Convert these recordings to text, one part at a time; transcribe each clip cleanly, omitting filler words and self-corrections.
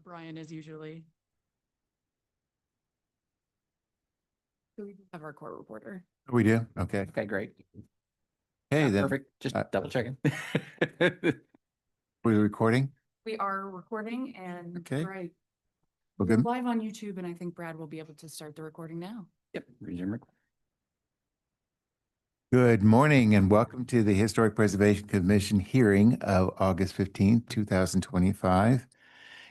Brian as usually. So we have our court reporter. We do? Okay. Okay, great. Hey, then, Perfect. Just double checking. we're recording? We are recording and Okay. right. We're We're good? live on YouTube and I think Brad will be able to start the recording now. Yep. Resume recording. Good morning and welcome to the Historic Preservation Commission hearing of August 15th, 2025.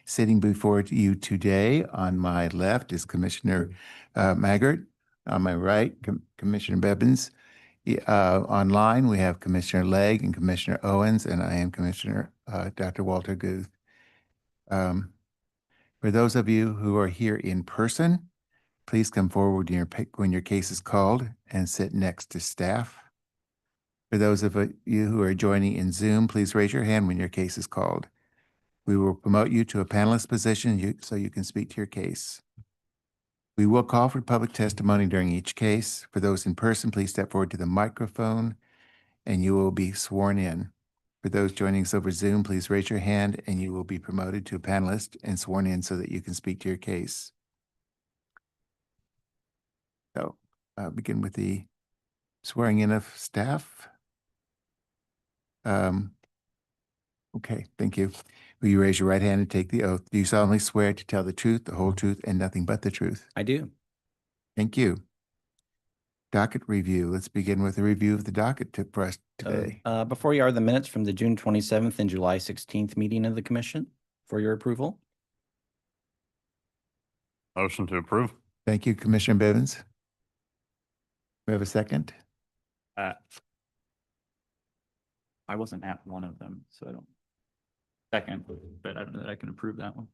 Sitting before you today on my left is Commissioner Maggart. On my right, Commissioner Bevins. Online, we have Commissioner Legg and Commissioner Owens, and I am Commissioner Dr. Walter Guth. For those of you who are here in person, please come forward when your case is called and sit next to staff. For those of you who are joining in Zoom, please raise your hand when your case is called. We will promote you to a panelist position so you can speak to your case. We will call for public testimony during each case. For those in person, please step forward to the microphone and you will be sworn in. For those joining us over Zoom, please raise your hand and you will be promoted to a panelist and sworn in so that you can speak to your case. So begin with the swearing in of staff. Okay, thank you. Will you raise your right hand and take the oath? Do you solemnly swear to tell the truth, the whole truth, and nothing but the truth? I do. Thank you. Docket review. Let's begin with a review of the docket for us today. Before you are the minutes from the June 27th and July 16th meeting of the commission for your approval. Motion to approve. Thank you, Commissioner Bevins. We have a second? I wasn't at one of them, so I don't. Second, but I don't know that I can approve that one.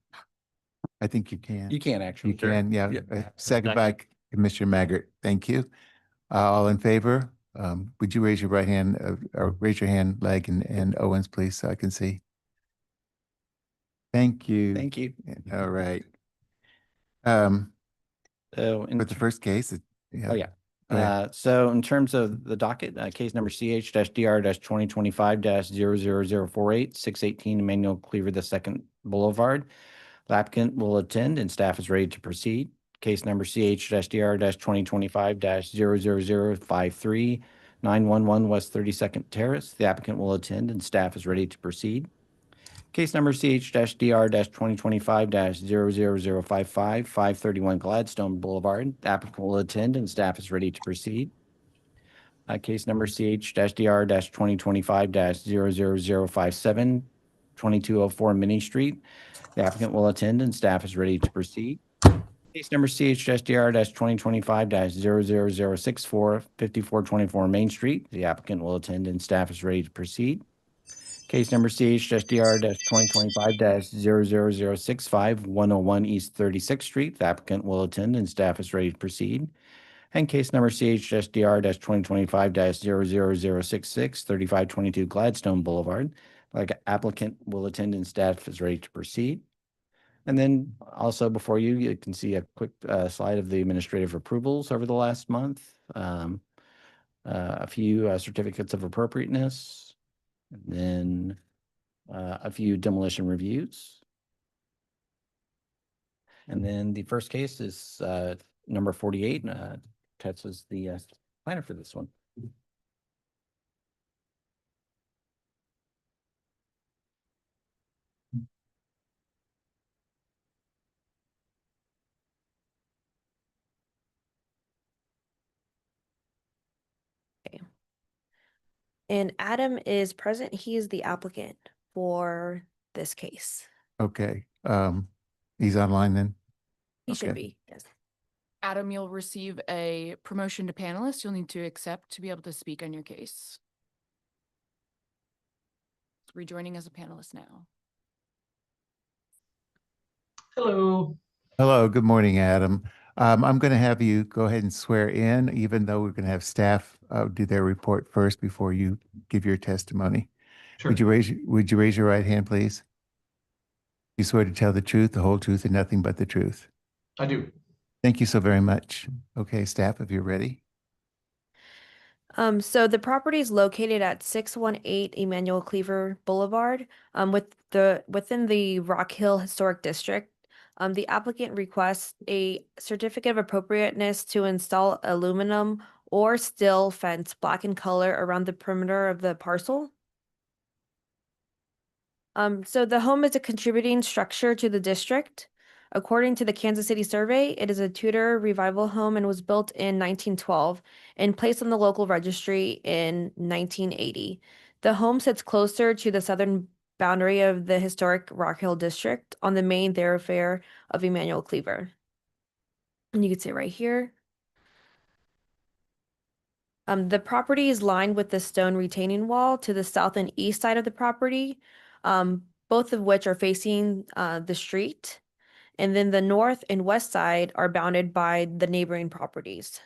I think you can. You can actually. You can, yeah. Yeah. Second by Commissioner Maggart. Thank you. All in favor? Would you raise your right hand, or raise your hand, Legg and Owens, please, so I can see? Thank you. Thank you. All right. So With the first case, oh yeah. Go ahead. So in terms of the docket, case number CH-DR-2025-00048, 618 Emmanuel Cleaver II Boulevard. The applicant will attend and staff is ready to proceed. Case number CH-DR-2025-00053, 911 West 32nd Terrace. The applicant will attend and staff is ready to proceed. Case number CH-DR-2025-00055, 531 Gladstone Boulevard. The applicant will attend and staff is ready to proceed. Case number CH-DR-2025-00057, 2204 Minnie Street. The applicant will attend and staff is ready to proceed. Case number CH-DR-2025-00064, 5424 Main Street. The applicant will attend and staff is ready to proceed. Case number CH-DR-2025-00065, 101 East 36th Street. The applicant will attend and staff is ready to proceed. And case number CH-DR-2025-00066, 3522 Gladstone Boulevard. The applicant will attend and staff is ready to proceed. And then also before you can see a quick slide of the administrative approvals over the last month. A few certificates of appropriateness. And then a few demolition reviews. And then the first case is number 48. Tess was the planner for this one. And Adam is present. He is the applicant for this case. Okay. He's online then? He should Okay. be, yes. Adam, you'll receive a promotion to panelist. You'll need to accept to be able to speak on your case. Rejoining as a panelist now. Hello. Hello, good morning, Adam. I'm going to have you go ahead and swear in, even though we're going to have staff do their report first before you give your testimony. Sure. Would you raise your right hand, please? You swear to tell the truth, the whole truth, and nothing but the truth. I do. Thank you so very much. Okay, staff, if you're ready. So the property is located at 618 Emmanuel Cleaver Boulevard, within the Rock Hill Historic District. The applicant requests a certificate of appropriateness to install aluminum or steel fence black in color around the perimeter of the parcel. So the home is a contributing structure to the district. According to the Kansas City Survey, it is a Tudor revival home and was built in 1912 and placed on the local registry in 1980. The home sits closer to the southern boundary of the historic Rock Hill District on the main thoroughfare of Emmanuel Cleaver. And you can see it right here. The property is lined with the stone retaining wall to the south and east side of the property, both of which are facing the street. And then the north and west side are bounded by the neighboring properties.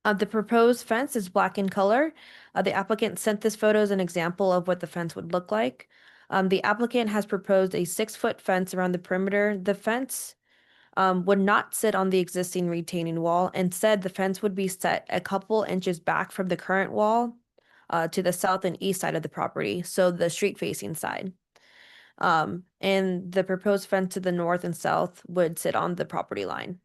The proposed fence is black in color. The applicant sent this photo as an example of what the fence would look like. The applicant has proposed a 6-foot fence around the perimeter. The fence would not sit on the existing retaining wall. Instead, the fence would be set a couple inches back from the current wall to the south and east side of the property, so the street-facing side. And the proposed fence to the north and south would sit on the property line.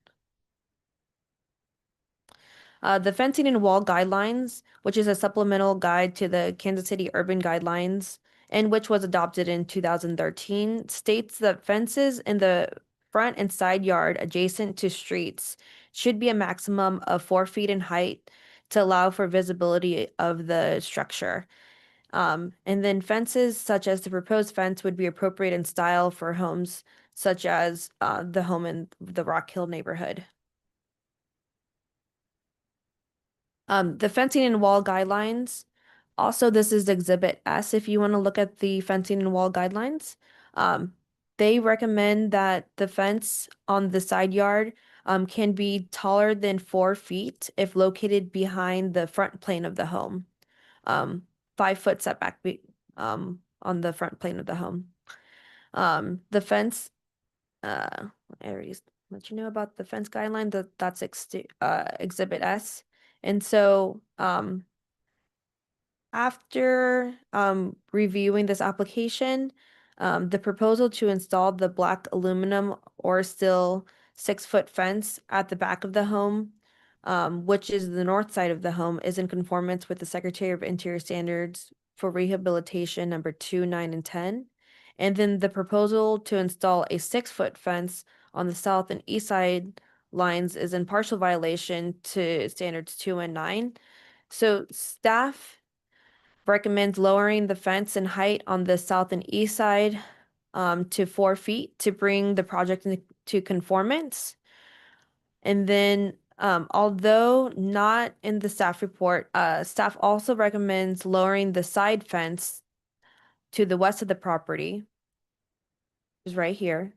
The fencing and wall guidelines, which is a supplemental guide to the Kansas City Urban Guidelines, and which was adopted in 2013, states that fences in the front and side yard adjacent to streets should be a maximum of 4 feet in height to allow for visibility of the structure. And then fences such as the proposed fence would be appropriate in style for homes such as the home in the Rock Hill neighborhood. The fencing and wall guidelines. Also, this is Exhibit S if you want to look at the fencing and wall guidelines. They recommend that the fence on the side yard can be taller than 4 feet if located behind the front plane of the home. 5-foot setback on the front plane of the home. The fence, I already let you know about the fence guideline, that's Exhibit S. And so, after reviewing this application, the proposal to install the black aluminum or steel 6-foot fence at the back of the home, which is the north side of the home, is in conformance with the Secretary of Interior standards for rehabilitation number 2, 9, and 10. And then the proposal to install a 6-foot fence on the south and east side lines is in partial violation to standards 2 and 9. So staff recommends lowering the fence in height on the south and east side to 4 feet to bring the project into conformance. And then, although not in the staff report, staff also recommends lowering the side fence to the west of the property, is right here,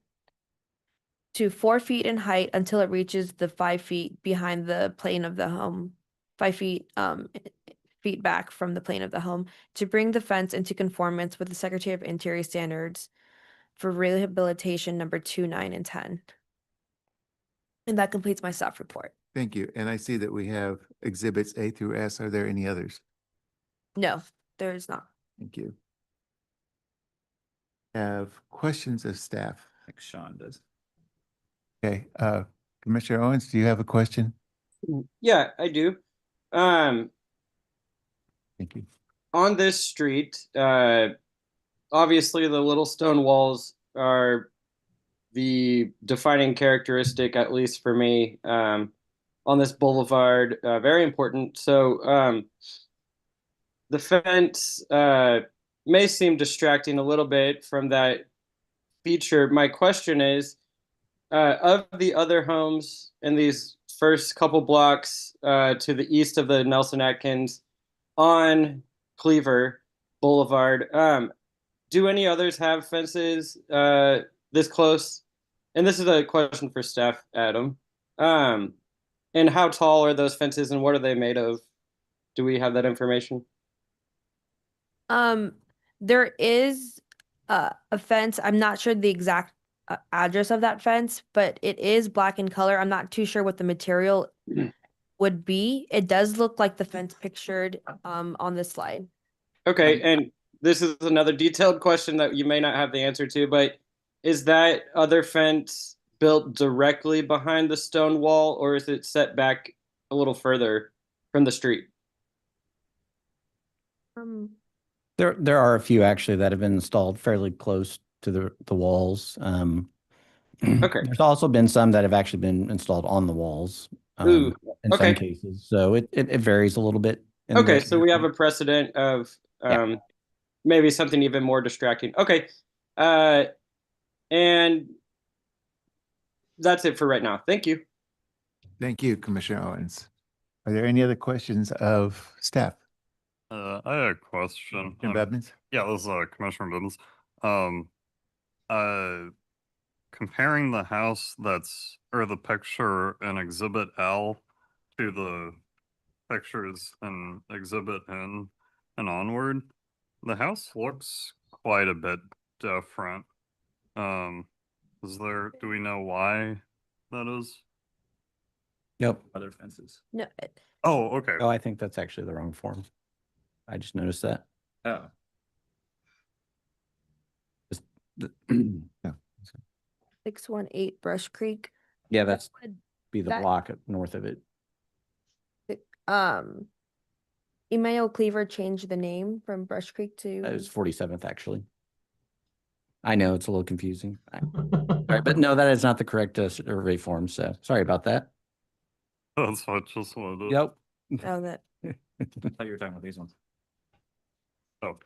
to 4 feet in height until it reaches the 5 feet behind the plane of the home, 5 feet feet back from the plane of the home, to bring the fence into conformance with the Secretary of Interior standards for rehabilitation number 2, 9, and 10. And that completes my staff report. Thank you. And I see that we have exhibits A through S. Are there any others? No, there is not. Thank you. Have questions of staff? Like Sean does. Okay, Commissioner Owens, do you have a question? Yeah, I do. Thank you. On this street, obviously the little stone walls are the defining characteristic, at least for me, on this boulevard. Very important. So the fence may seem distracting a little bit from that feature. My question is, of the other homes in these first couple blocks to the east of the Nelson Atkins on Cleaver Boulevard, do any others have fences this close? And this is a question for staff, Adam. And how tall are those fences and what are they made of? Do we have that information? There is a fence. I'm not sure the exact address of that fence, but it is black in color. I'm not too sure what the material would be. It does look like the fence pictured on this slide. Okay, and this is another detailed question that you may not have the answer to, but is that other fence built directly behind the stone wall, or is it set back a little further from the street? There are a few actually that have been installed fairly close to the walls. Okay. There's also been some that have actually been installed on the walls. Ooh, In okay. some cases, so it varies a little bit. Okay, so we have a precedent of maybe something even more distracting. Okay, and that's it for right now. Thank you. Thank you, Commissioner Owens. Are there any other questions of staff? I had a question. Jim Bevins? Yeah, this is Commissioner Bivens. Comparing the house or the picture in Exhibit L to the pictures in Exhibit N and onward, the house looks quite a bit different. Do we know why that is? Yep. Other fences. No, Oh, okay. Oh, I think that's actually the wrong form. I just noticed that. Oh, 618 Brush Creek. Yeah, That that's would- be the that- block north of it. Emmanuel Cleaver changed the name from Brush Creek to. It was 47th, actually. I know it's a little confusing. All right, but no, that is not the correct survey form. So sorry about that. That's what just wanted. Yep. Oh, that. I thought you were talking about these ones. Oh,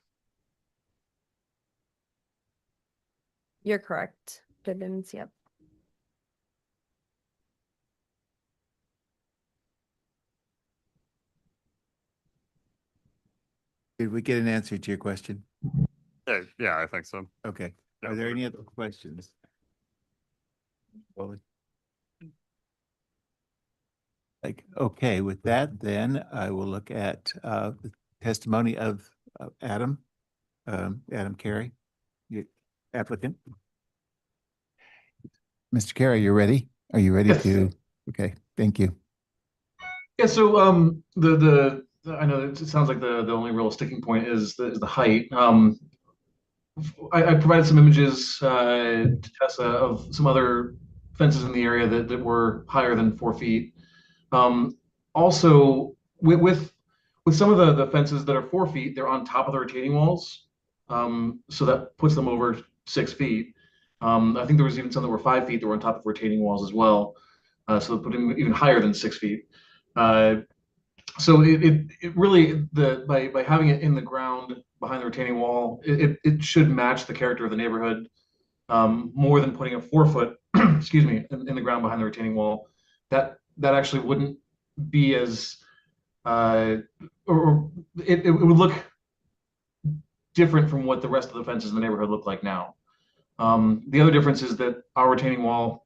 You're correct. Bivens, yep. Did we get an answer to your question? yeah, I think so. Okay. Yeah, Are there we're- any other questions? Wally? Okay, with that, then I will look at the testimony of Adam Carey, your applicant. Mr. Carey, you ready? Are you ready Yes. to? Okay, thank you. Yeah, so I know it sounds like the only real sticking point is the height. I provided some images to Tessa of some other fences in the area that were higher than 4 feet. Also, with some of the fences that are 4 feet, they're on top of the retaining walls, so that puts them over 6 feet. I think there was even some that were 5 feet that were on top of retaining walls as well, so they put them even higher than 6 feet. So it really by having it in the ground behind the retaining wall, it should match the character of the neighborhood more than putting a 4 foot, excuse me, in the ground behind the retaining wall. That actually wouldn't be as or it would look different from what the rest of the fences in the neighborhood look like now. The other difference is that our retaining wall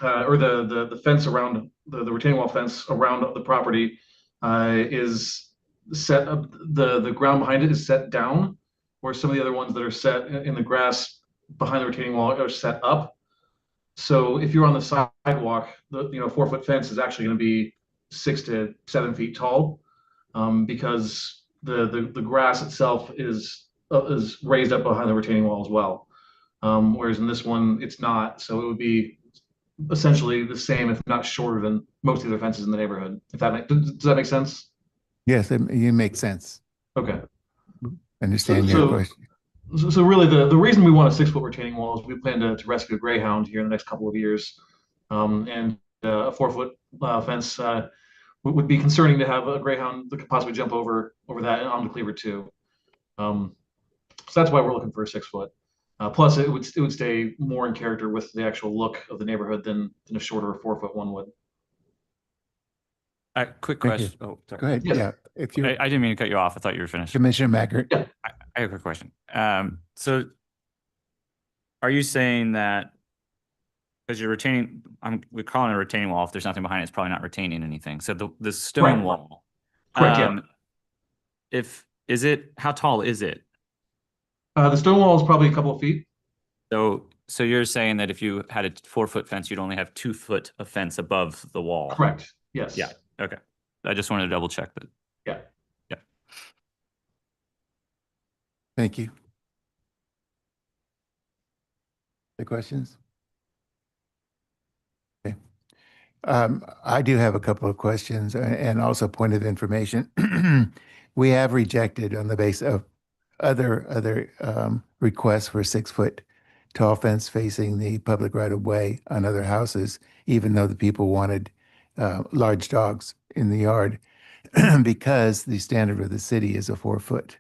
or the fence around the retaining wall fence around the property is set up, the ground behind it is set down, where some of the other ones that are set in the grass behind the retaining wall are set up. So if you're on the sidewalk, the 4 foot fence is actually going to be 6 to 7 feet tall, because the grass itself is raised up behind the retaining wall as well. Whereas in this one, it's not. So it would be essentially the same, if not shorter than most of the other fences in the neighborhood. Does that make sense? Yes, you make sense. Okay. Understand your question. So really, the reason we want a 6 foot retaining wall is we plan to rescue a greyhound here in the next couple of years, and a 4 foot fence would be concerning to have a greyhound that could possibly jump over that onto Cleaver too. So that's why we're looking for a 6 foot. Plus, it would stay more in character with the actual look of the neighborhood than a shorter 4 foot one would. Quick Thank you. question. Oh, sorry. Go ahead. Yes. Yeah, if you, I didn't mean to cut you off. I thought you were finished. Commissioner Mackert. Yeah. I have a quick question. So are you saying that because you're retaining, we're calling it a retaining wall, if there's nothing behind it, it's probably not retaining anything. So the stone Right. wall. Correct, yeah. How tall is it? The stone wall is probably a couple of feet. So So you're saying that if you had a 4-foot fence, you'd only have 2 foot of fence above the wall? Correct. Yes. Yeah. Okay. I just wanted to double check that. Yeah. Thank you. The questions? Okay. I do have a couple of questions and also point of information. We have rejected on the base of other requests for 6-foot tall fence facing the public right of way on other houses, even though the people wanted large dogs in the yard, because the standard of the city is a 4-foot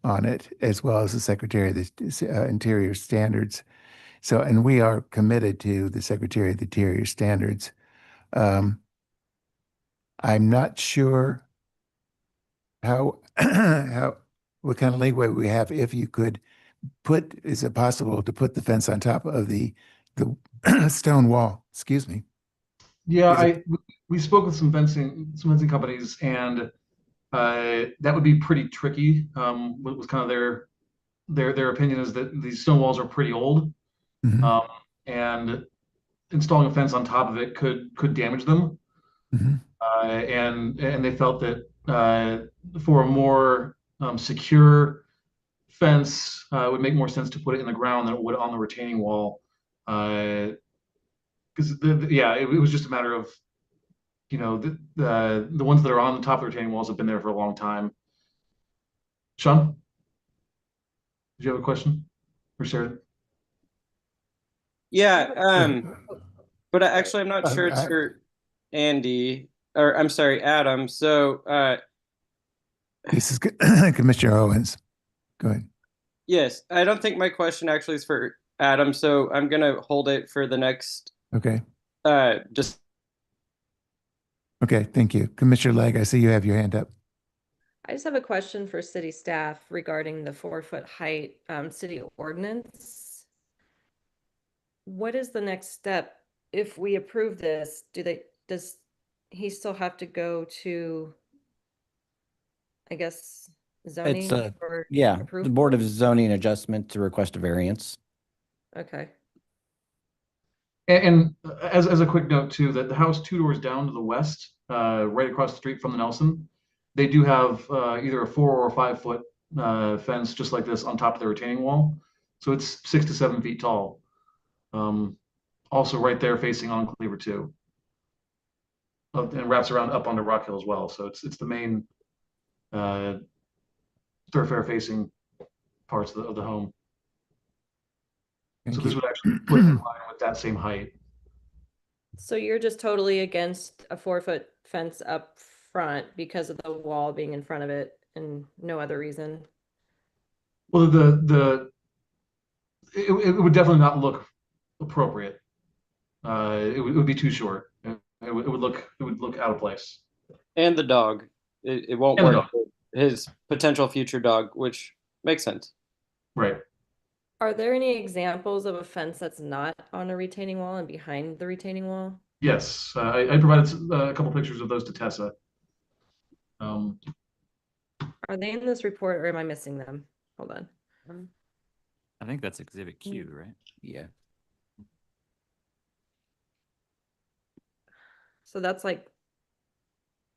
on it, as well as the Secretary of the Interior standards. So, and we are committed to the Secretary of the Interior standards. I'm not sure how what kind of leeway we have if you could is it possible to put the fence on top of the stone wall? Excuse me. Yeah, we spoke with some fencing companies, and that would be pretty tricky. What was kind of their opinion is that these stone walls are pretty old, Mhm. and installing a fence on top of it could damage them. Mhm. And they felt that for a more secure fence, it would make more sense to put it in the ground than it would on the retaining wall. Because it was just a matter of, the ones that are on the top of the retaining walls have been there for a long time. Sean, did you have a question for Sarah? Yeah, but actually, I'm not sure it's I- for Andy, or I'm sorry, Adam. So, This is Commissioner Owens. Go ahead. yes, I don't think my question actually is for Adam. So I'm gonna hold it for the next. Okay. Just Okay. Thank you. Commissioner Legg, I see you have your hand up. I just have a question for city staff regarding the 4-foot height city ordinance. What is the next step if we approve this? Does he still have to go to, I guess, zoning It's for yeah, the approval? Board of Zoning Adjustment to request a variance. Okay. And as a quick note too, that the house 2 doors down to the west, right across the street from the Nelson, they do have either a 4 or 5-foot fence just like this on top of the retaining wall. So it's 6 to 7 feet tall. Also right there facing on Cleaver 2. And wraps around up onto Rock Hill as well. So it's the main thoroughfare facing parts of the home. Thank So this you. would actually put it in line with that same height. So you're just totally against a 4-foot fence up front because of the wall being in front of it and no other reason? Well, it would definitely not look appropriate. It would be too short. It would look out of place. and the dog, it won't And the work dog. for his potential future dog, which makes sense. Right. Are there any examples of a fence that's not on a retaining wall and behind the retaining wall? Yes. I provided a couple pictures of those to Tessa. Are they in this report or am I missing them? Hold on. I think that's Exhibit Q, right? Yeah. So that's like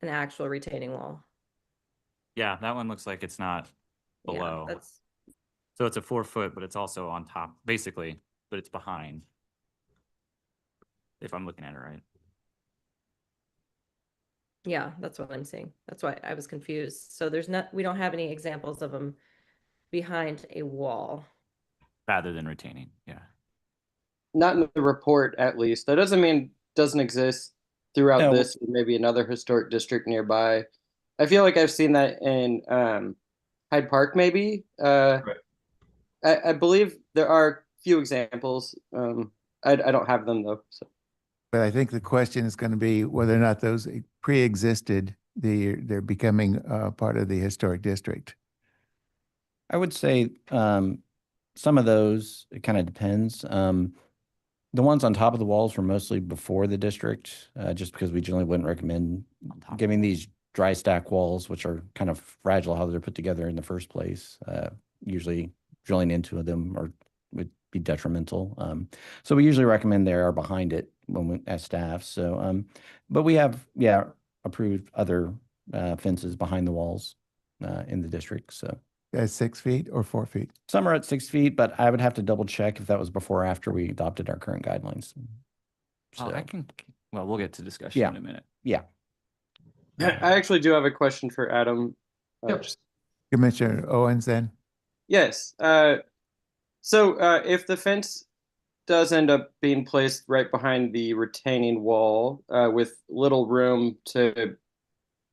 an actual retaining wall. Yeah, that one looks like it's not Yeah, below. that's So it's a 4-foot, but it's also on top, basically, but it's behind. If I'm looking at it right. yeah, that's what I'm saying. That's why I was confused. So we don't have any examples of them behind a wall. Rather than retaining, yeah. Not in the report, at least. That doesn't mean it doesn't exist throughout No. this, maybe another historic district nearby. I feel like I've seen that in Hyde Park, maybe. I believe there are few examples. I don't have them though. So. But I think the question is going to be whether or not those pre-existed, they're becoming part of the historic district. I would say some of those, it kind of depends. The ones on top of the walls were mostly before the district, just because we generally wouldn't recommend top. giving these dry stack walls, which are kind of fragile how they're put together in the first place. Usually drilling into them or would be detrimental. So we usually recommend they are behind it when we, as staff. So, but we have, yeah, approved other fences behind the walls in the district. So That's 6 feet or 4 feet? some are at 6 feet, but I would have to double check if that was before or after we adopted our current guidelines. Oh, I So, can, well, we'll get to discussion Yeah. in a minute. yeah. I actually do have a question for Adam. Yep. Commissioner Owens then? Yes. So if the fence does end up being placed right behind the retaining wall, with little room to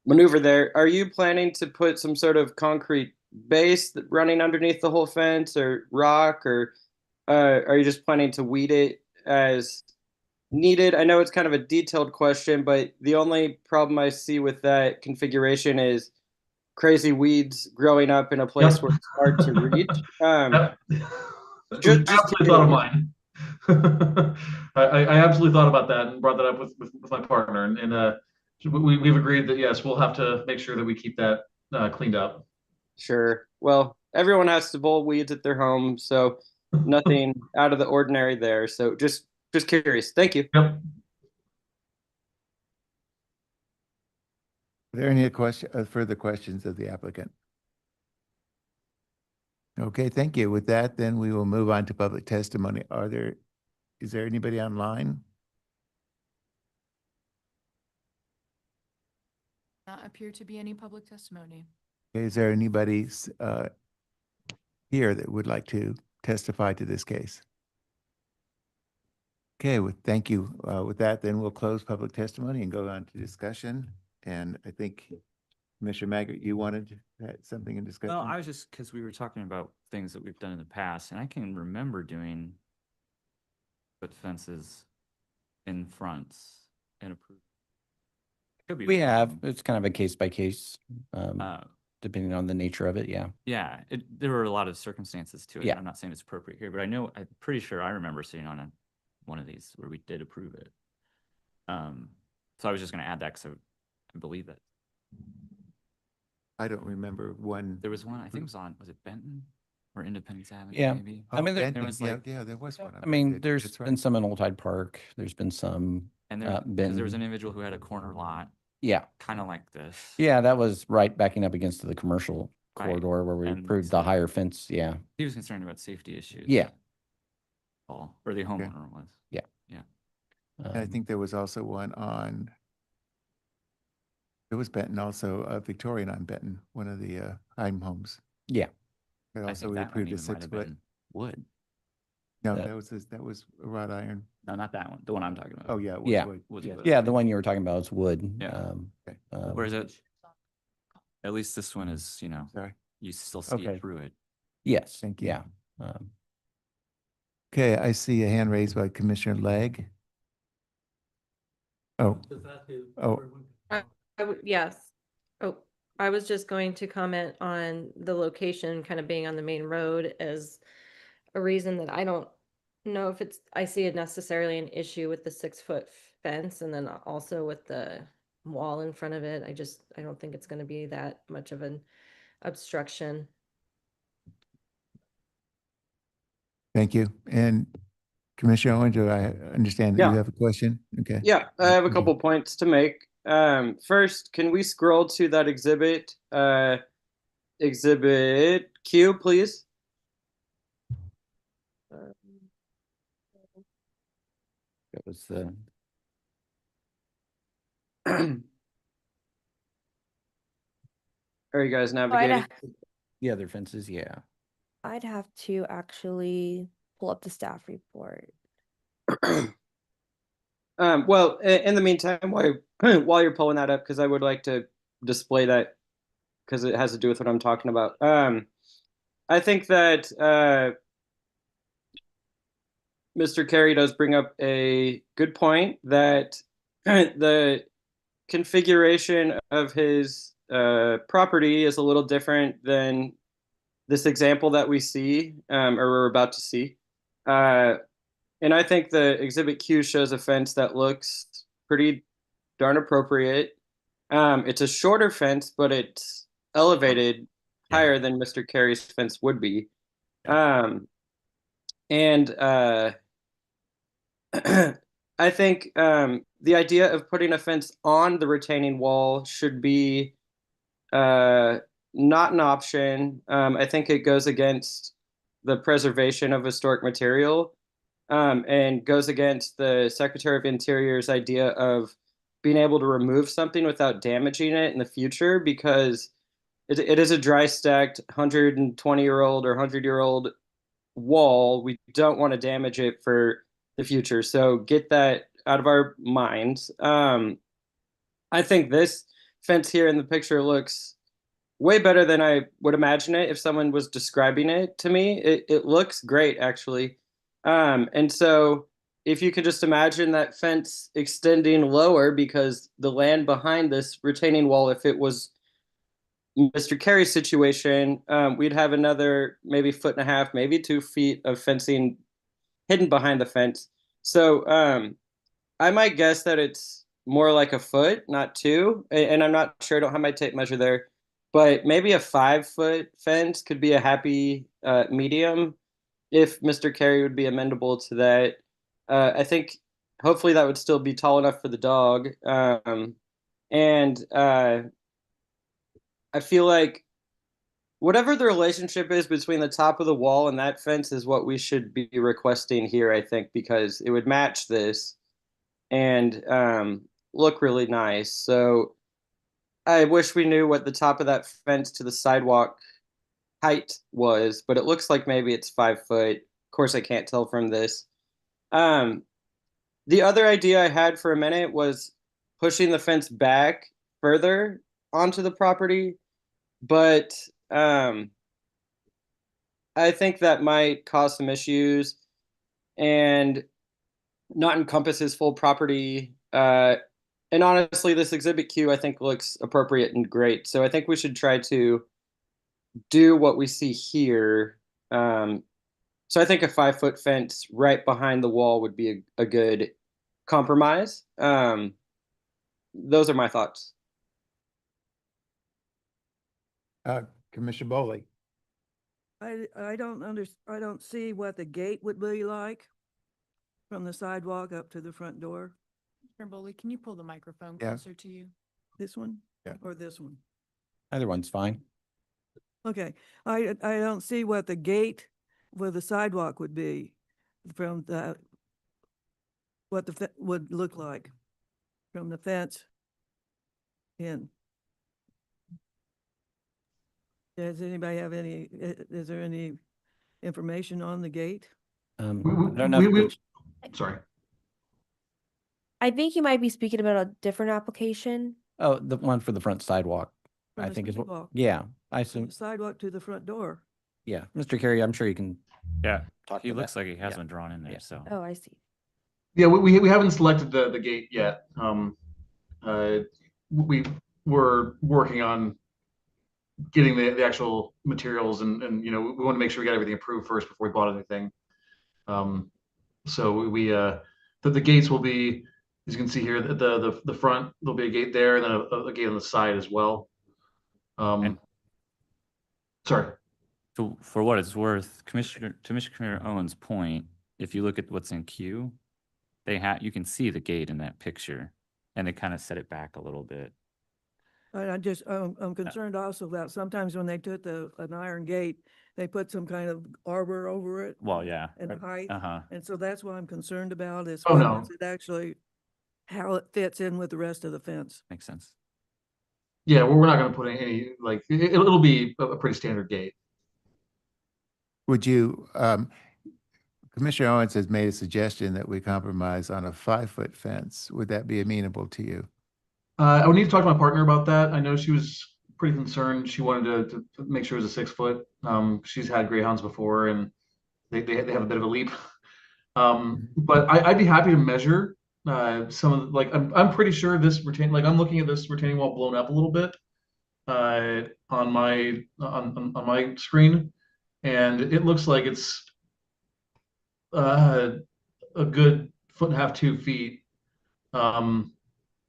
maneuver there, are you planning to put some sort of concrete base running underneath the whole fence, or rock, or are you just planning to weed it as needed? I know it's kind of a detailed question, but the only problem I see with that configuration is crazy weeds growing up in a place Yep. where it's hard to reach. That Just absolutely thought of mine. I absolutely thought about that and brought that up with my partner, and we've agreed that yes, we'll have to make sure that we keep that cleaned up. Sure. Well, everyone has to bowl weeds at their home, so nothing out of the ordinary there. So just curious. Thank you. Yep. Are there any further questions of the applicant? Okay, thank you. With that, then we will move on to public testimony. Is there anybody online? Not appear to be any public testimony. Okay, is there anybody here that would like to testify to this case? Okay, thank you. With that, then we'll close public testimony and go on to discussion. And I think Commissioner Maggart, you wanted to add something in discussion? Well, I was just, because we were talking about things that we've done in the past, and I can remember doing put fences in fronts and approved. Could be We wrong. have, it's kind of a case by case, Uh, depending on the nature of it. Yeah. Yeah, there were a lot of circumstances to it. Yeah. I'm not saying it's appropriate here, but I'm pretty sure I remember sitting on one of these where we did approve it. So I was just going to add that because I believe that I don't remember one. there was one, I think it was it Benton or Independence Avenue? Yeah. Maybe. I mean, there Benton, was yeah, like- yeah, there was one. I mean, That's there's right. been some in Old Tide Park. There's been some, And there was an Benton. individual who had a corner lot, yeah. kind of like this. Yeah, that was right backing up against the commercial Right. corridor where we And approved the higher fence. Yeah. He was concerned about safety issues. Yeah. Or the homeowner was. And I think there was also one on, it was Benton also, Victorian on Benton, one of the Heim homes. Yeah. But I also think we that one approved a even might 6 have foot. been wood. No, that- that was a wrought iron. No, not that one. The one I'm talking about. Oh, yeah. it was Yeah. wood. Was Yeah. wood. Yeah, the one you were talking about is wood. Yeah. Okay. Whereas at least this one is, Sorry. you still see Okay. it through it. Yes. Thank you. Yeah. Okay, I see a hand raised by Commissioner Legg. Oh. Oh, Yes. Oh, I was just going to comment on the location kind of being on the main road as a reason that I don't know if I see it necessarily an issue with the 6-foot fence, and then also with the wall in front of it. I don't think it's going to be that much of an obstruction. thank you. And Commissioner Owens, do I understand that Yeah. you have a question? Okay. Yeah, I have a Mhm. couple points to make. First, can we scroll to that exhibit, exhibit Q, please? That was the, Are you guys I'd navigating? the other fences. Yeah. I'd have to actually pull up the staff report. Well, in the meantime, while you're pulling that up, because I would like to display that because it has to do with what I'm talking about. I think that Mr. Carey does bring up a good point that the configuration of his property is a little different than this example that we see, or we're about to see. And I think the exhibit Q shows a fence that looks pretty darn appropriate. It's a shorter fence, but it's elevated higher than Mr. Carey's fence would be. And I think the idea of putting a fence on the retaining wall should be not an option. I think it goes against the preservation of historic material, and goes against the Secretary of Interior's idea of being able to remove something without damaging it in the future, because it is a dry stacked 120-year-old or 100-year-old wall. We don't want to damage it for the future. So get that out of our minds. I think this fence here in the picture looks way better than I would imagine it if someone was describing it to me. It looks great, actually. And so if you could just imagine that fence extending lower, because the land behind this retaining wall, if it was Mr. Carey's situation, we'd have another maybe 1.5 feet, maybe 2 feet of fencing hidden behind the fence. So I might guess that it's more like 1 foot, not 2. And I'm not sure, I don't have my tape measure there, but maybe a 5-foot fence could be a happy medium if Mr. Carey would be amenable to that. I think hopefully that would still be tall enough for the dog. And I feel like whatever the relationship is between the top of the wall and that fence is what we should be requesting here, I think, because it would match this and look really nice. So I wish we knew what the top of that fence to the sidewalk height was, but it looks like maybe it's 5 foot. Of course, I can't tell from this. The other idea I had for a minute was pushing the fence back further onto the property, but I think that might cause some issues and not encompass his full property. And honestly, this Exhibit Q I think looks appropriate and great. So I think we should try to do what we see here. So I think a 5-foot fence right behind the wall would be a good compromise. Those are my thoughts. Commissioner Bowley. I don't see what the gate would be like from the sidewalk up to the front door. Mr. Bowley, can you pull the microphone Yeah. closer to you? This one? Yeah. Or this one? Either one's fine. Okay, I don't see what the gate where the sidewalk would be from the, what the would look like from the fence in. Does anybody have any, is there any information on the gate? I don't know. if Sorry. I think you might be speaking about a different application. Oh, the one for the front sidewalk, From I the think is what, sidewalk. yeah, I From assume, the sidewalk to the front door. yeah. Mr. Carey, I'm sure you can Yeah, talk he to looks that. like he has Yeah. one drawn in there, Yeah. so. Oh, I see. Yeah, we haven't selected the gate yet. We were working on getting the actual materials and we want to make sure we got everything approved first before we bought anything. So the gates will be, as you can see here, the front, there'll be a gate there and then a gate on the side as well. Sorry. So for what it's worth, Commissioner Owens' point, if you look at what's in Q, you can see the gate in that picture, and they kind of set it back a little bit. And I'm concerned also about sometimes when they put an iron gate, they put some kind of arbor over it. Well, yeah. And height. Uh-huh. And so that's what I'm concerned about is Oh, what no. is it actually, how it fits in with the rest of the fence. Makes sense. Yeah, we're not going to put any, like, it'll be a pretty standard gate. Would you, Commissioner Owens has made a suggestion that we compromise on a 5-foot fence. Would that be amenable to you? I would need to talk to my partner about that. I know she was pretty concerned. She wanted to make sure it was a 6-foot. She's had greyhounds before and they have a bit of a leap. But I'd be happy to measure some of like I'm pretty sure this I'm looking at this retaining wall blown up a little bit on my screen, and it looks like it's a good 1.5 to 2 feet.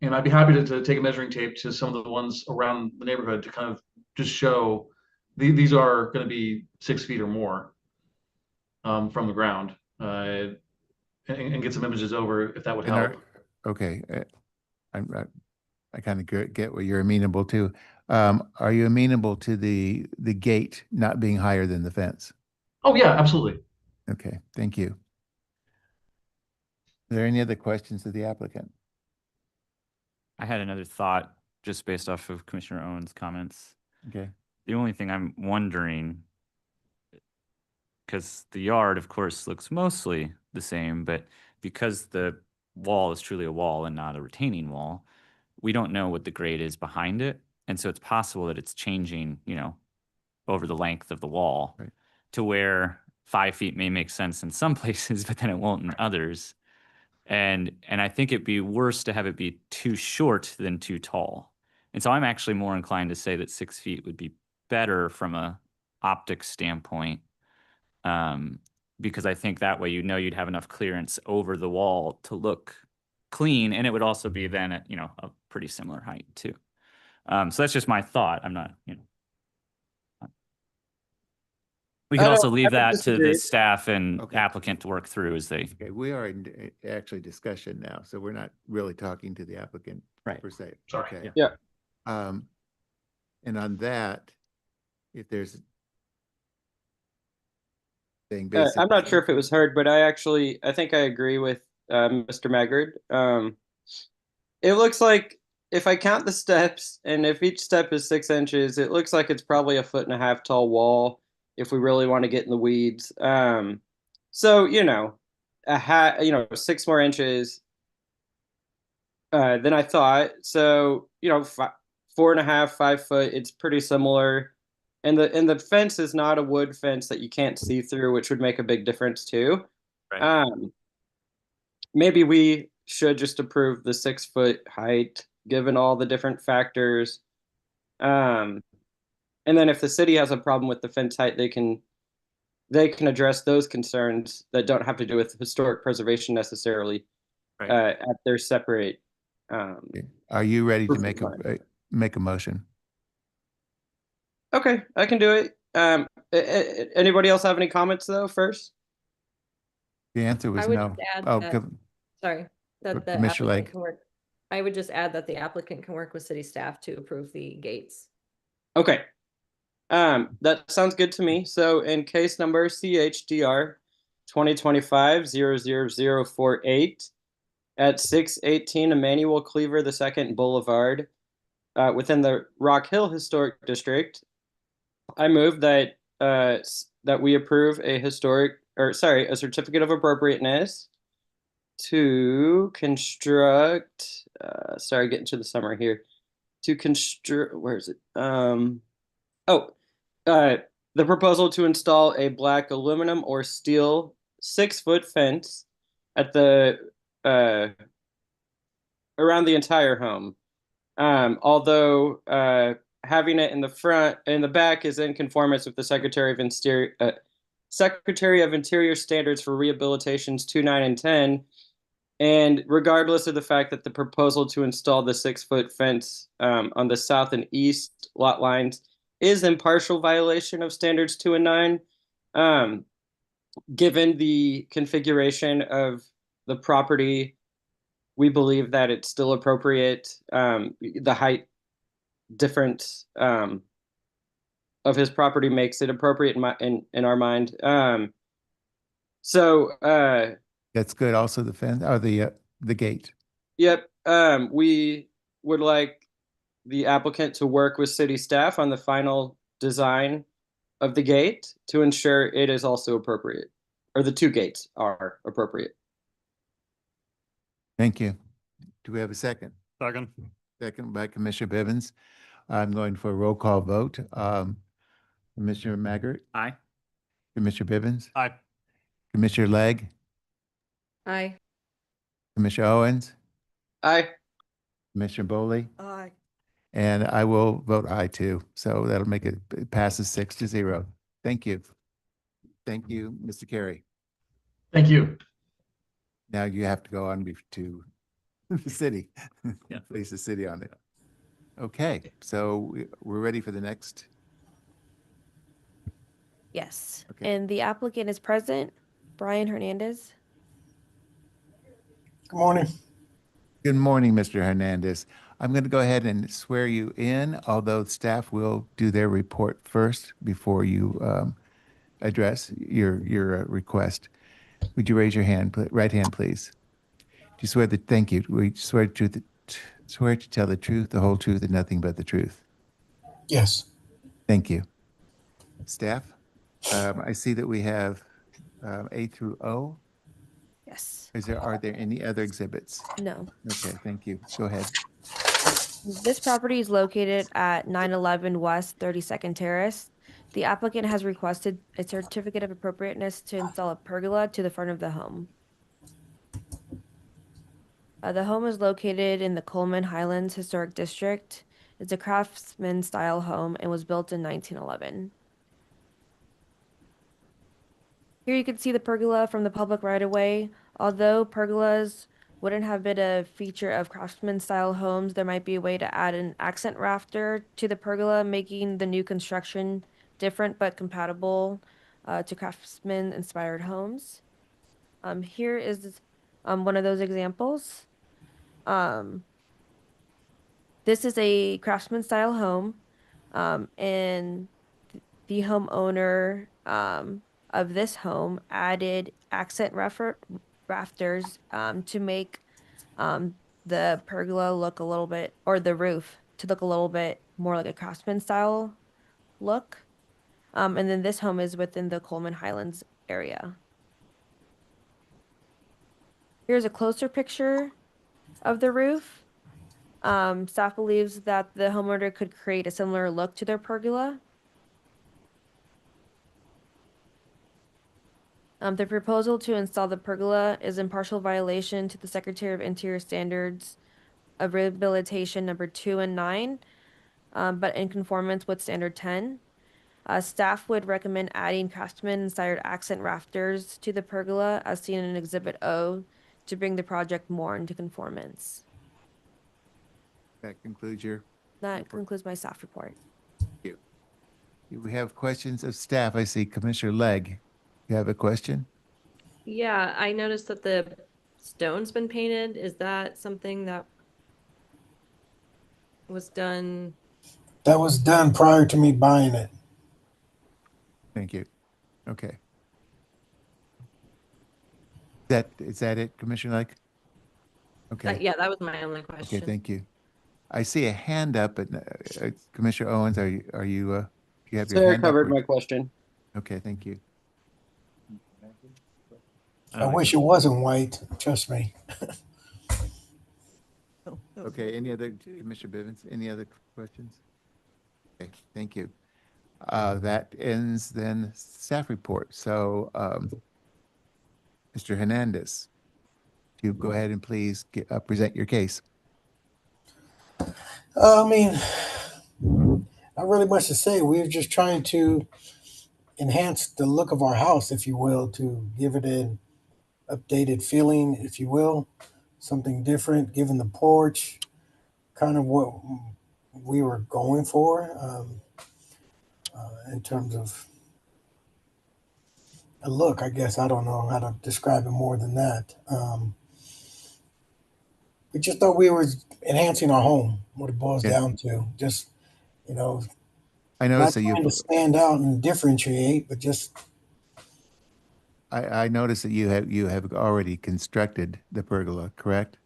And I'd be happy to take a measuring tape to some of the ones around the neighborhood to kind of just show these are going to be 6 feet or more. from the ground, and get some images over if that would And help. okay, I kind of get what you're amenable to. Are you amenable to the gate not being higher than the fence? Oh, yeah, absolutely. Okay, thank you. Are there any other questions of the applicant? I had another thought just based off of Commissioner Owen's comments. Okay, The only thing I'm wondering, because the yard, of course, looks mostly the same, but because the wall is truly a wall and not a retaining wall, we don't know what the grade is behind it. And so it's possible that it's changing, over the length of the wall Right. to where 5 feet may make sense in some places, but then it won't in others. And I think it'd be worse to have it be too short than too tall. And so I'm actually more inclined to say that 6 feet would be better from a optics standpoint, because I think that way you'd have enough clearance over the wall to look clean, and it would also be then at a pretty similar height too. So that's just my thought. I'm not, we I could don't- also I leave don't that to the disagree. staff and Okay. applicant to work through as they. okay, we are in actually discussion now, so we're not really talking to the applicant Right. per se. Sorry. Okay. Yeah. And on that, if there's thing I'm basically. not sure if it was heard, but I think I agree with Mr. Maggard. It looks like if I count the steps and if each step is 6 inches, it looks like it's probably a 1.5 foot tall wall if we really want to get in the weeds. So, 6 more inches than I thought. So, 4.5, 5 foot, it's pretty similar. And the fence is not a wood fence that you can't see through, which would make a big difference too. Right. Maybe we should just approve the 6 foot height, given all the different factors. And then if the city has a problem with the fence height, they can address those concerns that don't have to do with historic preservation necessarily Right. at their separate. Are you ready to Perfect make a motion? Okay, I can do it. Anybody else have any comments though first? The answer was would no. just add Oh, that- Sorry, that the Commissioner applicant Legg. can work. I would just add that the applicant can work with city staff to approve the gates. Okay. That sounds good to me. So in case number CHDR 2025-00048 at 618 Emmanuel Cleaver II Boulevard, within the Rock Hill Historic District, I move that that we approve a certificate of appropriateness to construct. Getting to the summary here. To construct. Where is it? The proposal to install a black aluminum or steel 6 foot fence at the around the entire home. Although having it in the front and the back is in conformance with the Secretary of Interior standards for rehabilitations 2, 9, and 10. And regardless of the fact that the proposal to install the 6 foot fence on the south and east lot lines is in partial violation of standards 2 and 9, given the configuration of the property, we believe that it's still appropriate. The height difference of his property makes it appropriate in our mind. That's good. Also the fence or the gate. Yep. We would like the applicant to work with city staff on the final design of the gate to ensure it is also appropriate, or the 2 gates are appropriate. Thank you. Do we have a second? Second. Second by Commissioner Bivens. I'm going for a roll call vote. Commissioner Maggart, Aye. Commissioner Bivens, Aye. Commissioner Legg, Aye. Commissioner Owens, Aye. Commissioner Bowley, Aye. and I will vote aye too. So that'll make it passes 6-0. Thank you. Thank you, Mr. Carey. Thank you. Now you have to go on to the city. Yeah. Place the city on it. Okay, so we're ready for the next. Yes. Okay. And the applicant is present, Brian Hernandez. Good morning. Good morning, Mr. Hernandez. I'm going to go ahead and swear you in, although staff will do their report first before you address your request. Would you raise your hand, right hand, please? Do you swear that? Thank you. We swear swear to tell the truth, the whole truth, and nothing but the truth. Yes. Thank you. Staff, I see that we have A through O. Yes. Are there any other exhibits? No. Okay, thank you. Go ahead. This property is located at 911 West 32nd Terrace. The applicant has requested a certificate of appropriateness to install a pergola to the front of the home. The home is located in the Coleman Highlands Historic District. It's a craftsman style home and was built in 1911. Here you can see the pergola from the public right of way. Although pergolas wouldn't have been a feature of craftsman style homes, there might be a way to add an accent rafter to the pergola, making the new construction different but compatible to craftsman inspired homes. Here is one of those examples. This is a craftsman style home, and the homeowner of this home added accent rafters to make the pergola look a little bit, or the roof to look a little bit more like a craftsman style look. And then this home is within the Coleman Highlands area. Here's a closer picture of the roof. Staff believes that the homeowner could create a similar look to their pergola. The proposal to install the pergola is in partial violation to the Secretary of Interior Standards of Rehabilitation number 2 and 9, but in conformance with Standard 10. Staff would recommend adding craftsman-inspired accent rafters to the pergola as seen in Exhibit O to bring the project more into conformance. That concludes your That report. concludes my staff report. Thank you. We have questions of staff. I see Commissioner Legg. You have a question? Yeah, I noticed that the stone's been painted. Is that something that was done? That was done prior to me buying it. Thank you. Okay. Is that it, Commissioner Legg? Okay. Yeah, that was my only question. Okay, thank you. I see a hand up, but Commissioner Owens, do you have your Sarah hand up? covered my question. Okay, thank you. I wish it wasn't white. Trust me. Okay, any other, Commissioner Bivens, any other questions? Okay, thank you. That ends then staff report. So, Mr. Hernandez, if you go ahead and please present your case. I mean, not really much to say. We're just trying to enhance the look of our house, if you will, to give it an updated feeling, if you will, something different, given the porch, kind of what we were going for in terms of a look, I guess. I don't know how to describe it more than that. We just thought we were enhancing our home, what it boils Yeah. down to. Just, you know, I not noticed that trying to stand out and differentiate, but just I noticed that you have already constructed the pergola, correct?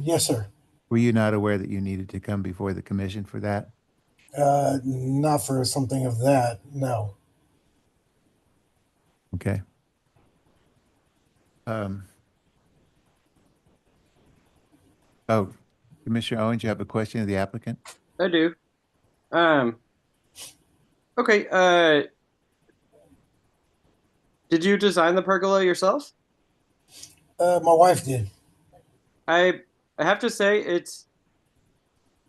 yes, sir. Were you not aware that you needed to come before the commission for that? Not for something of that, no. Okay. Oh, Commissioner Owens, you have a question of the applicant? I do. Okay. Did you design the pergola yourself? My wife did. I have to say it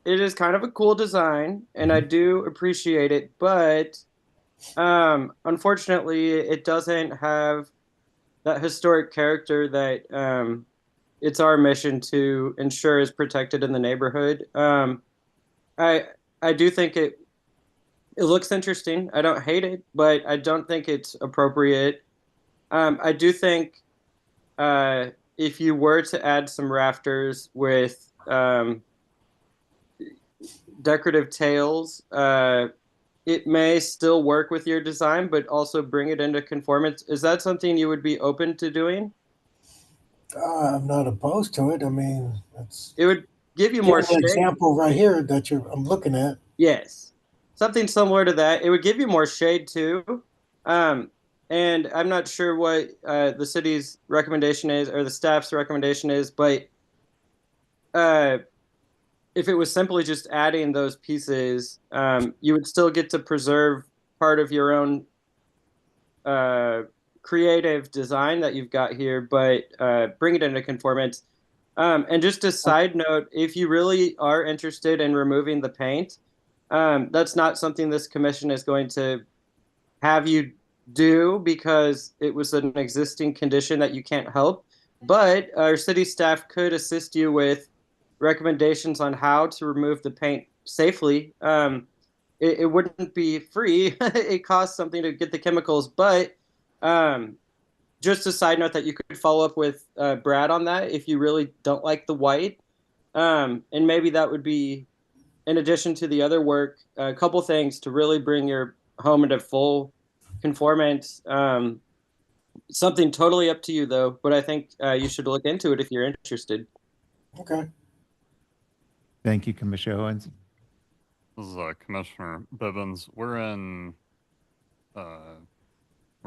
is kind of a cool design, and I do appreciate it, but unfortunately, it doesn't have that historic character that it's our mission to ensure is protected in the neighborhood. I do think It looks interesting. I don't hate it, but I don't think it's appropriate. I do think if you were to add some rafters with decorative tails, it may still work with your design, but also bring it into conformance. Is that something you would be open to doing? I'm not opposed to it. I mean, it's It would give you more given the shade. example right here that I'm looking at. Yes, something similar to that. It would give you more shade too. And I'm not sure what the city's recommendation is or the staff's recommendation is, but if it was simply just adding those pieces, you would still get to preserve part of your own creative design that you've got here, but bring it into conformance. And just a side note, if you really are interested in removing the paint, that's not something this commission is going to have you do because it was an existing condition that you can't help. But our city staff could assist you with recommendations on how to remove the paint safely. It wouldn't be free. It costs something to get the chemicals, but just a side note that you could follow up with Brad on that if you really don't like the white. And maybe that would be, in addition to the other work, a couple things to really bring your home into full conformance. Something totally up to you, though, but I think you should look into it if you're interested. Okay. Thank you, Commissioner Owens. This is Commissioner Bibbins. We're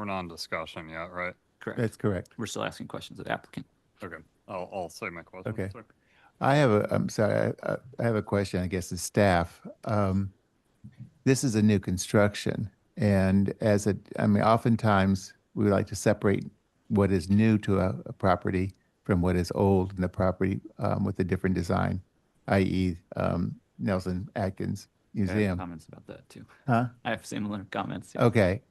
not in discussion yet, right? Correct. That's correct. We're still asking questions of the applicant. Okay, I'll say my question. Okay. sir. I'm sorry, I have a question, I guess, to staff. This is a new construction, and oftentimes we like to separate what is new to a property from what is old in the property with a different design, i.e. Nelson Atkins I have Museum. comments about that too. Huh? I have similar comments. yeah. Okay.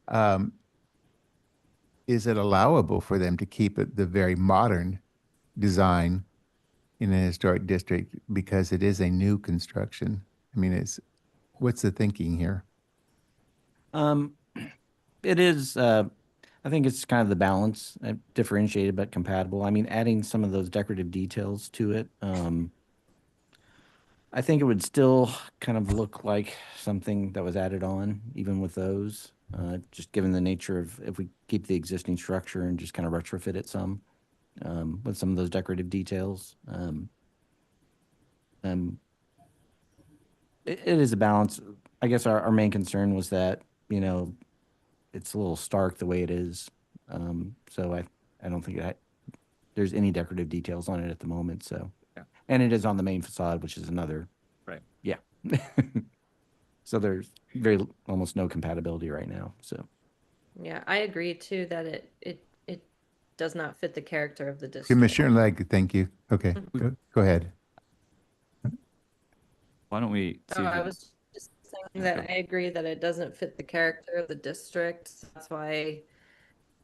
Is it allowable for them to keep it the very modern design in a historic district because it is a new construction? I mean, what's the thinking here? It is, I think it's kind of the balance, differentiated but compatible. I mean, adding some of those decorative details to it, I think it would still kind of look like something that was added on, even with those, just given the nature of if we keep the existing structure and just kind of retrofit it some, with some of those decorative details. It is a balance. I guess our main concern was that, it's a little stark the way it is. So I don't think there's any decorative details on it at the moment, so. Yeah. And it is on the main facade, which is another. Right. Yeah. So there's almost no compatibility right now, so. Yeah, I agree too that it does not fit the character of the district. Commissioner Legg, thank you. Okay, go ahead. Why don't we see? Oh, if I it- was just saying that I agree that it doesn't fit the character of the district. That's why,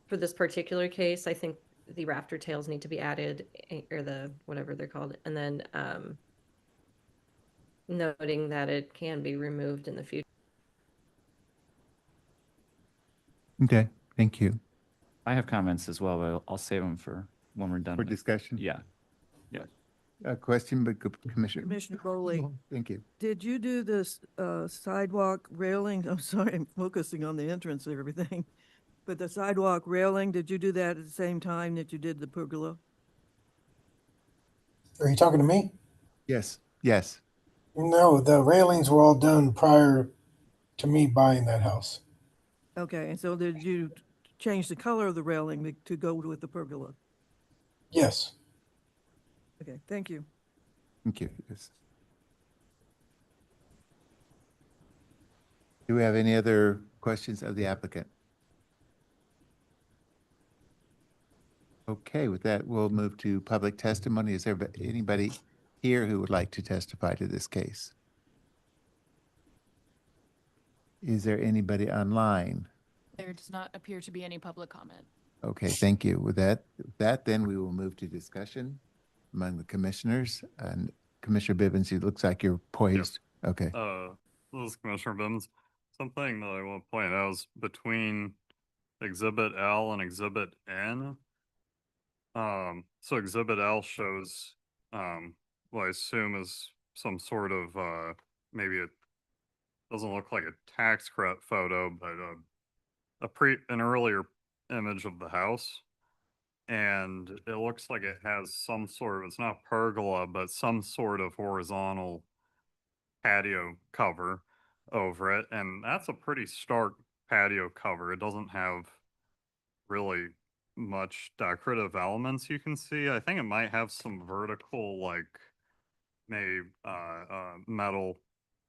for this particular case, I think the rafter tails need to be added, or the whatever they're called, and then noting that it can be removed in the future. Okay, thank you. I have comments as well, but I'll save them for when we're done. For with- discussion? Yeah. A question, but Commissioner. Commissioner Bowley, Thank you. did you do this sidewalk railing? I'm sorry, I'm focusing on the entrance and everything. But the sidewalk railing, did you do that at the same time that you did the pergola? Are you talking to me? Yes, yes. No, the railings were all done prior to me buying that house. Okay, and so did you change the color of the railing to go with the pergola? Yes. Okay, thank you. Thank you. Yes. Do we have any other questions of the applicant? Okay, with that, we'll move to public testimony. Is there anybody here who would like to testify to this case? Is there anybody online? There does not appear to be any public comment. Okay, thank you. With that, then we will move to discussion among the commissioners. And Commissioner Bibbins, it looks like you're poised. Okay. This is Commissioner Bibbins. something that I want to point out is between Exhibit L and Exhibit N. So Exhibit L shows, what I assume is some sort of, maybe it doesn't look like a tax credit photo, but an earlier image of the house. And it looks like it has some sort of, it's not pergola, but some sort of horizontal patio cover over it. And that's a pretty stark patio cover. It doesn't have really much decorative elements you can see. I think it might have some vertical, like maybe metal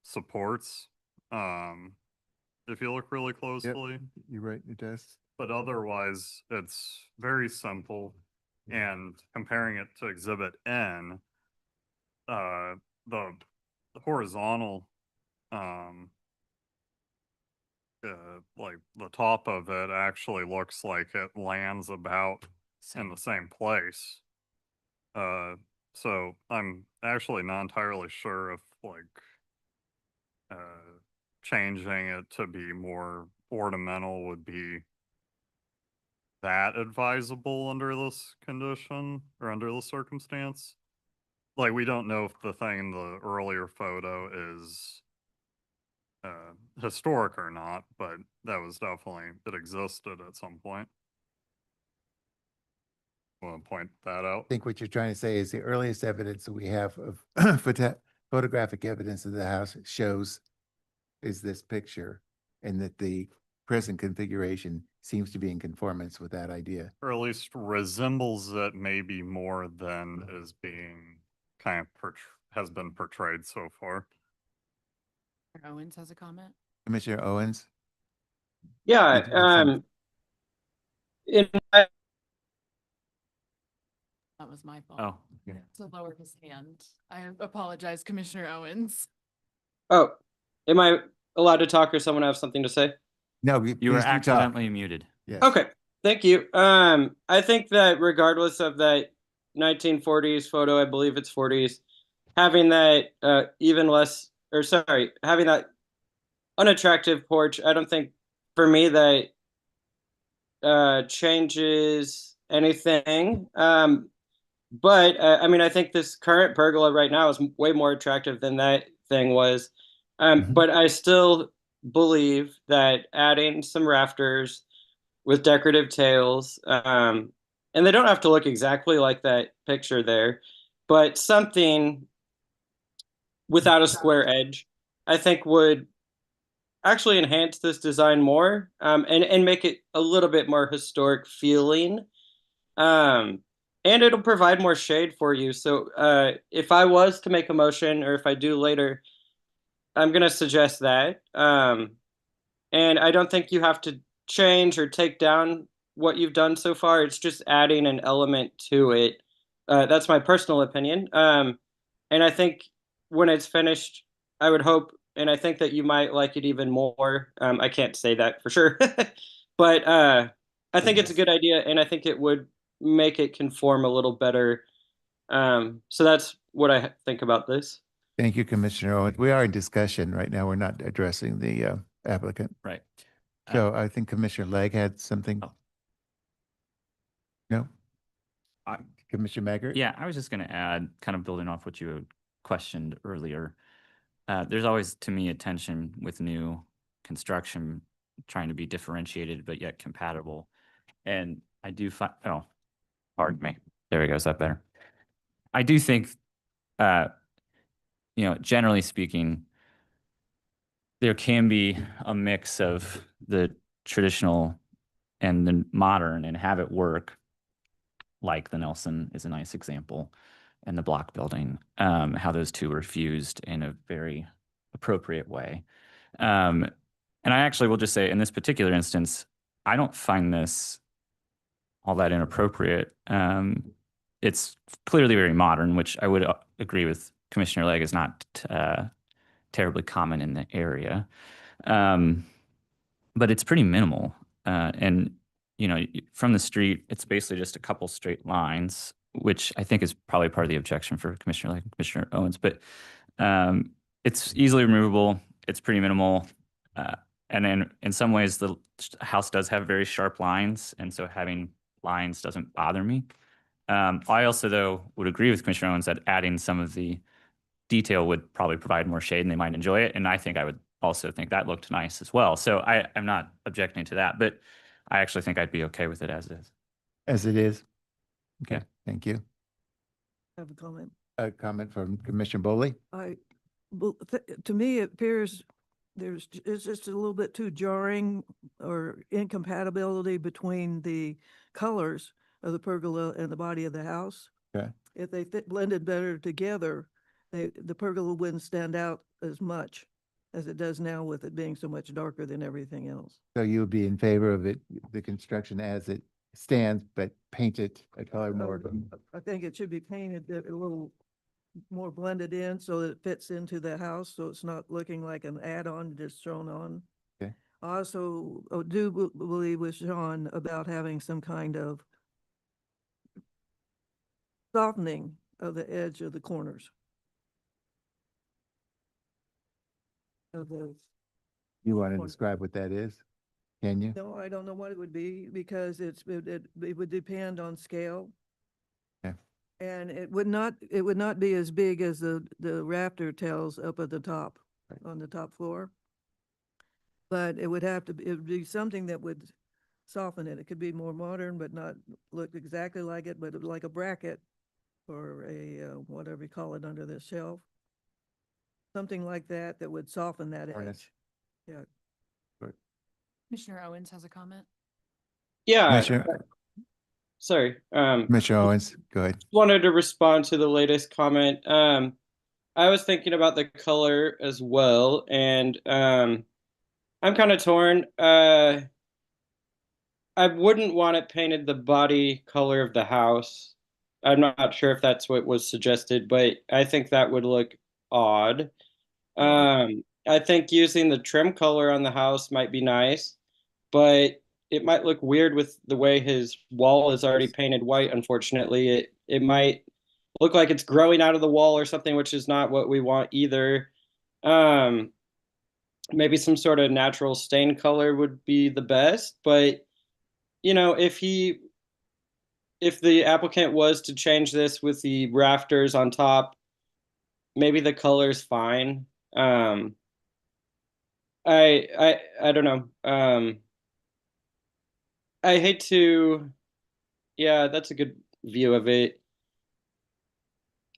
supports. If you look really closely. You're right, it does. But otherwise, it's very simple. And comparing it to Exhibit N, the horizontal, like the top of it actually looks like it lands about in the same place. So I'm actually not entirely sure if like changing it to be more ornamental would be that advisable under this condition or under the circumstance. Like, we don't know if the thing in the earlier photo is historic or not, but that was definitely, it existed at some point. Want to point that out? I think what you're trying to say is the earliest evidence that we have of photographic evidence of the house shows is this picture, and that the present configuration seems to be in conformance with that idea. Or at least resembles it maybe more than is being kind of has been portrayed so far. Owens has a comment. Commissioner Owens? Yeah, You have in That was my fault. Oh, To lower his hand. I apologize, Commissioner Owens. oh, am I allowed to talk or someone have something to say? No, you were accidentally muted. Yes. Okay, thank you. I think that regardless of that 1940s photo, I believe it's 40s, having that having that unattractive porch, I don't think for me that changes anything. But I mean, I think this current pergola right now is way more attractive than that thing was. But I still believe that adding some rafters with decorative tails, and they don't have to look exactly like that picture there, but something without a square edge, I think would actually enhance this design more, and make it a little bit more historic feeling. And it'll provide more shade for you. So if I was to make a motion, or if I do later, I'm going to suggest that. And I don't think you have to change or take down what you've done so far. It's just adding an element to it. That's my personal opinion. And I think when it's finished, I would hope, and I think that you might like it even more. I can't say that for sure, but I think it's a good idea, and I think it would make it conform a little better. So that's what I think about this. Thank you, Commissioner Owens. We are in discussion right now. We're not addressing the applicant. Right. So I think Commissioner Legg had something. Oh. No? Commissioner Maggart? Yeah, I was just going to add, kind of building off what you had questioned earlier. There's always, to me, a tension with new construction trying to be differentiated but yet compatible. And I do find, oh, pardon me. There we go. Is that better? I do think, generally speaking, there can be a mix of the traditional and the modern and have it work, like the Nelson is a nice example, and the block building, how those two were fused in a very appropriate way. And I actually will just say, in this particular instance, I don't find this all that inappropriate. It's clearly very modern, which I would agree with Commissioner Legg is not terribly common in the area. But it's pretty minimal. And, from the street, it's basically just a couple straight lines, which I think is probably part of the objection for Commissioner Legg and Commissioner Owens. But it's easily removable. It's pretty minimal. And then in some ways, the house does have very sharp lines, and so having lines doesn't bother me. I also, though, would agree with Commissioner Owens that adding some of the detail would probably provide more shade and they might enjoy it. And I think I would also think that looked nice as well. So I'm not objecting to that, but I actually think I'd be okay with it as is. As it is? Okay, Yeah. thank you. I have a comment. A comment from Commissioner Bowley? To me, it appears it's just a little bit too jarring or incompatibility between the colors of the pergola and the body of the house. Okay. If they blended better together, the pergola wouldn't stand out as much as it does now with it being so much darker than everything else. So you would be in favor of it, the construction as it stands, but paint it a color more? I think it should be painted a little more blended in so that it fits into the house, so it's not looking like an add-on just thrown on. Okay. I also do believe with Sean about having some kind of softening of the edge of the corners. Of those. You want to corners. describe what that is? Can you? No, I don't know what it would be because it would depend on scale. Okay. And it would not be as big as the rafter tails up at the top, Right. on the top floor. But it would be something that would soften it. It could be more modern, but not look exactly like it, but like a bracket or a, whatever you call it under the shelf. Something like that that would soften that Harness. edge. Yeah. Commissioner Owens has a comment. Yeah. Commissioner, Sorry. Commissioner Owens, go ahead. Wanted to respond to the latest comment. I was thinking about the color as well, and I'm kind of torn. I wouldn't want it painted the body color of the house. I'm not sure if that's what was suggested, but I think that would look odd. I think using the trim color on the house might be nice, but it might look weird with the way his wall is already painted white. Unfortunately, it might look like it's growing out of the wall or something, which is not what we want either. Maybe some sort of natural stain color would be the best, but you know, if the applicant was to change this with the rafters on top, maybe the color's fine. I don't know. I hate to, yeah, that's a good view of it.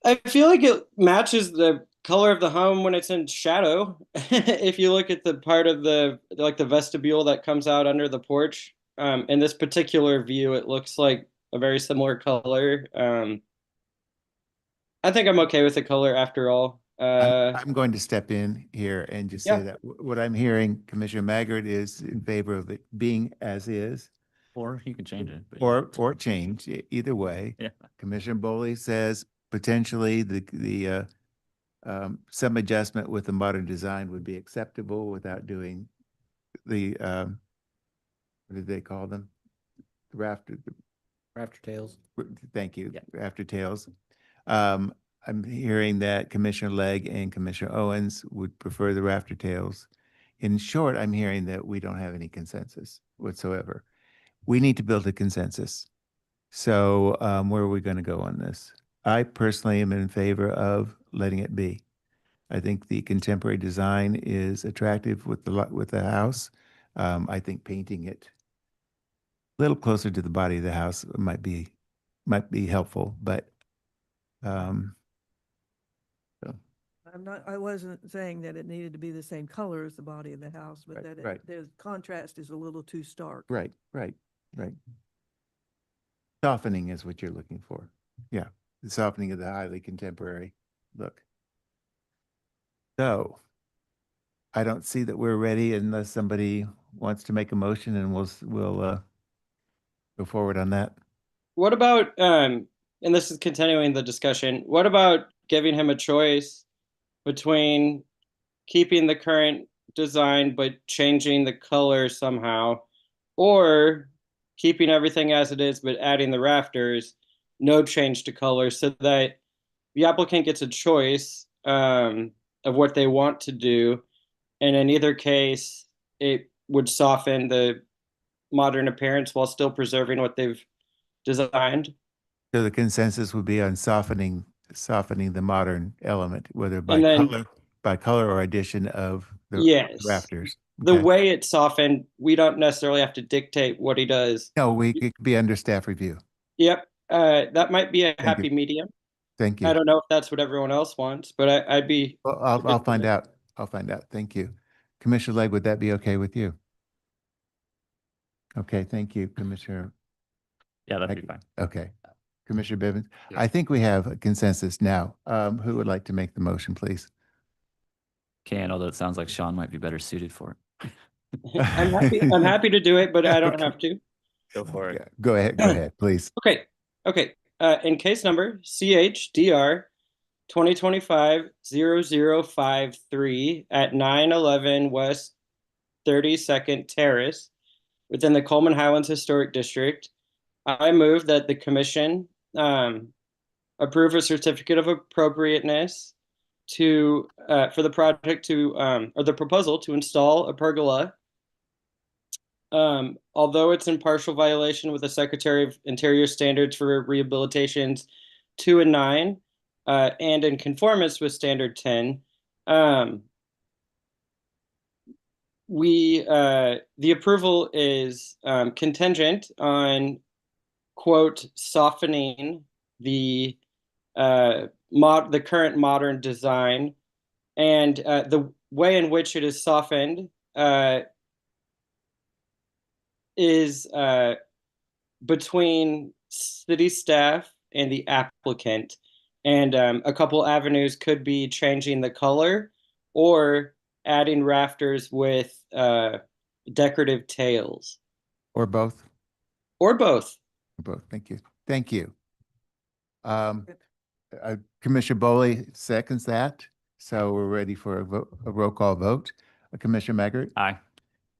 I feel like it matches the color of the home when it's in shadow. If you look at the part of the vestibule that comes out under the porch, in this particular view, it looks like a very similar color. I think I'm okay with the color after all. I'm going to step in here and just say Yeah. that what I'm hearing, Commissioner Maggard is in favor of it being as is. Or you can change it. but- Or change, either way. Yeah. Commissioner Bowley says potentially some adjustment with the modern design would be acceptable without doing the, what did they call them? Rafter tails. Thank you, Yeah. Rafter tails. I'm hearing that Commissioner Legg and Commissioner Owens would prefer the rafter tails. In short, I'm hearing that we don't have any consensus whatsoever. We need to build a consensus. So where are we going to go on this? I personally am in favor of letting it be. I think the contemporary design is attractive with the house. I think painting it a little closer to the body of the house might be helpful, but I wasn't saying that it needed to be the same color as the body of the house, but Right, that right. the contrast is a little too stark. right. Softening is what you're looking for. Yeah, the softening of the highly contemporary look. So I don't see that we're ready unless somebody wants to make a motion, and we'll go forward on that. What about, and this is continuing the discussion, what about giving him a choice between keeping the current design but changing the color somehow, or keeping everything as it is but adding the rafters, no change to color, so that the applicant gets a choice of what they want to do, and in either case it would soften the modern appearance while still preserving what they've designed. So the consensus would be on softening the modern element, whether by And then- color or addition of the Yes. rafters. The Okay. way it's softened, we don't necessarily have to dictate what he does. No, it could be under staff review. Yep, that might be a you. happy medium. Thank I you. don't know if that's what everyone else wants, but I'd be. Well, I'll find out. I'll find out. Thank you. Commissioner Legg, would that be okay with you? Okay, thank you, Commissioner. Yeah, that'd be Legg. fine. Okay. Commissioner Bivens, Yeah. I think we have a consensus now. Who would like to make the motion, please? Can, although it sounds like Sean might be better suited for it. I'm happy to do it, but I don't Okay. have to. Go for it. Yeah, go ahead, please. Okay. In case number CHDR 2025-0053 at 911 West 32nd Terrace within the Coleman Highlands Historic District, I move that the commission approve a certificate of appropriateness to for the project to or the proposal to install a pergola. Although it's in partial violation with the Secretary of Interior standards for rehabilitations 2 and 9, and in conformance with Standard 10, the approval is contingent on quote softening the current modern design, and the way in which it is softened is between city staff and the applicant, and a couple avenues could be changing the color or adding rafters with decorative tails, Or both? or both. Both. Thank you. Commissioner Bowley seconds that. So we're ready for a roll call vote. Commissioner Maggart, Aye.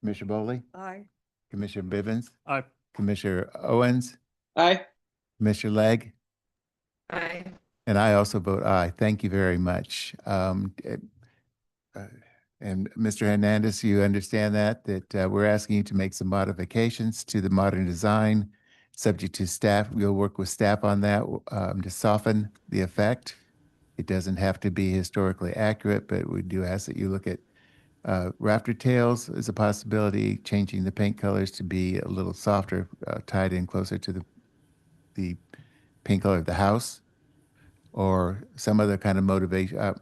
Commissioner Bowley, Aye. Commissioner Bivens, Aye. Commissioner Owens, Aye. Commissioner Legg, Aye. and I also vote aye. Thank you very much. And Mr. Hernandez, you understand that we're asking you to make some modifications to the modern design, subject to staff. We'll work with staff on that to soften the effect. It doesn't have to be historically accurate, but we do ask that you look at rafter tails as a possibility, changing the paint colors to be a little softer, tied in closer to the paint color of the house, or some other kind of motivation,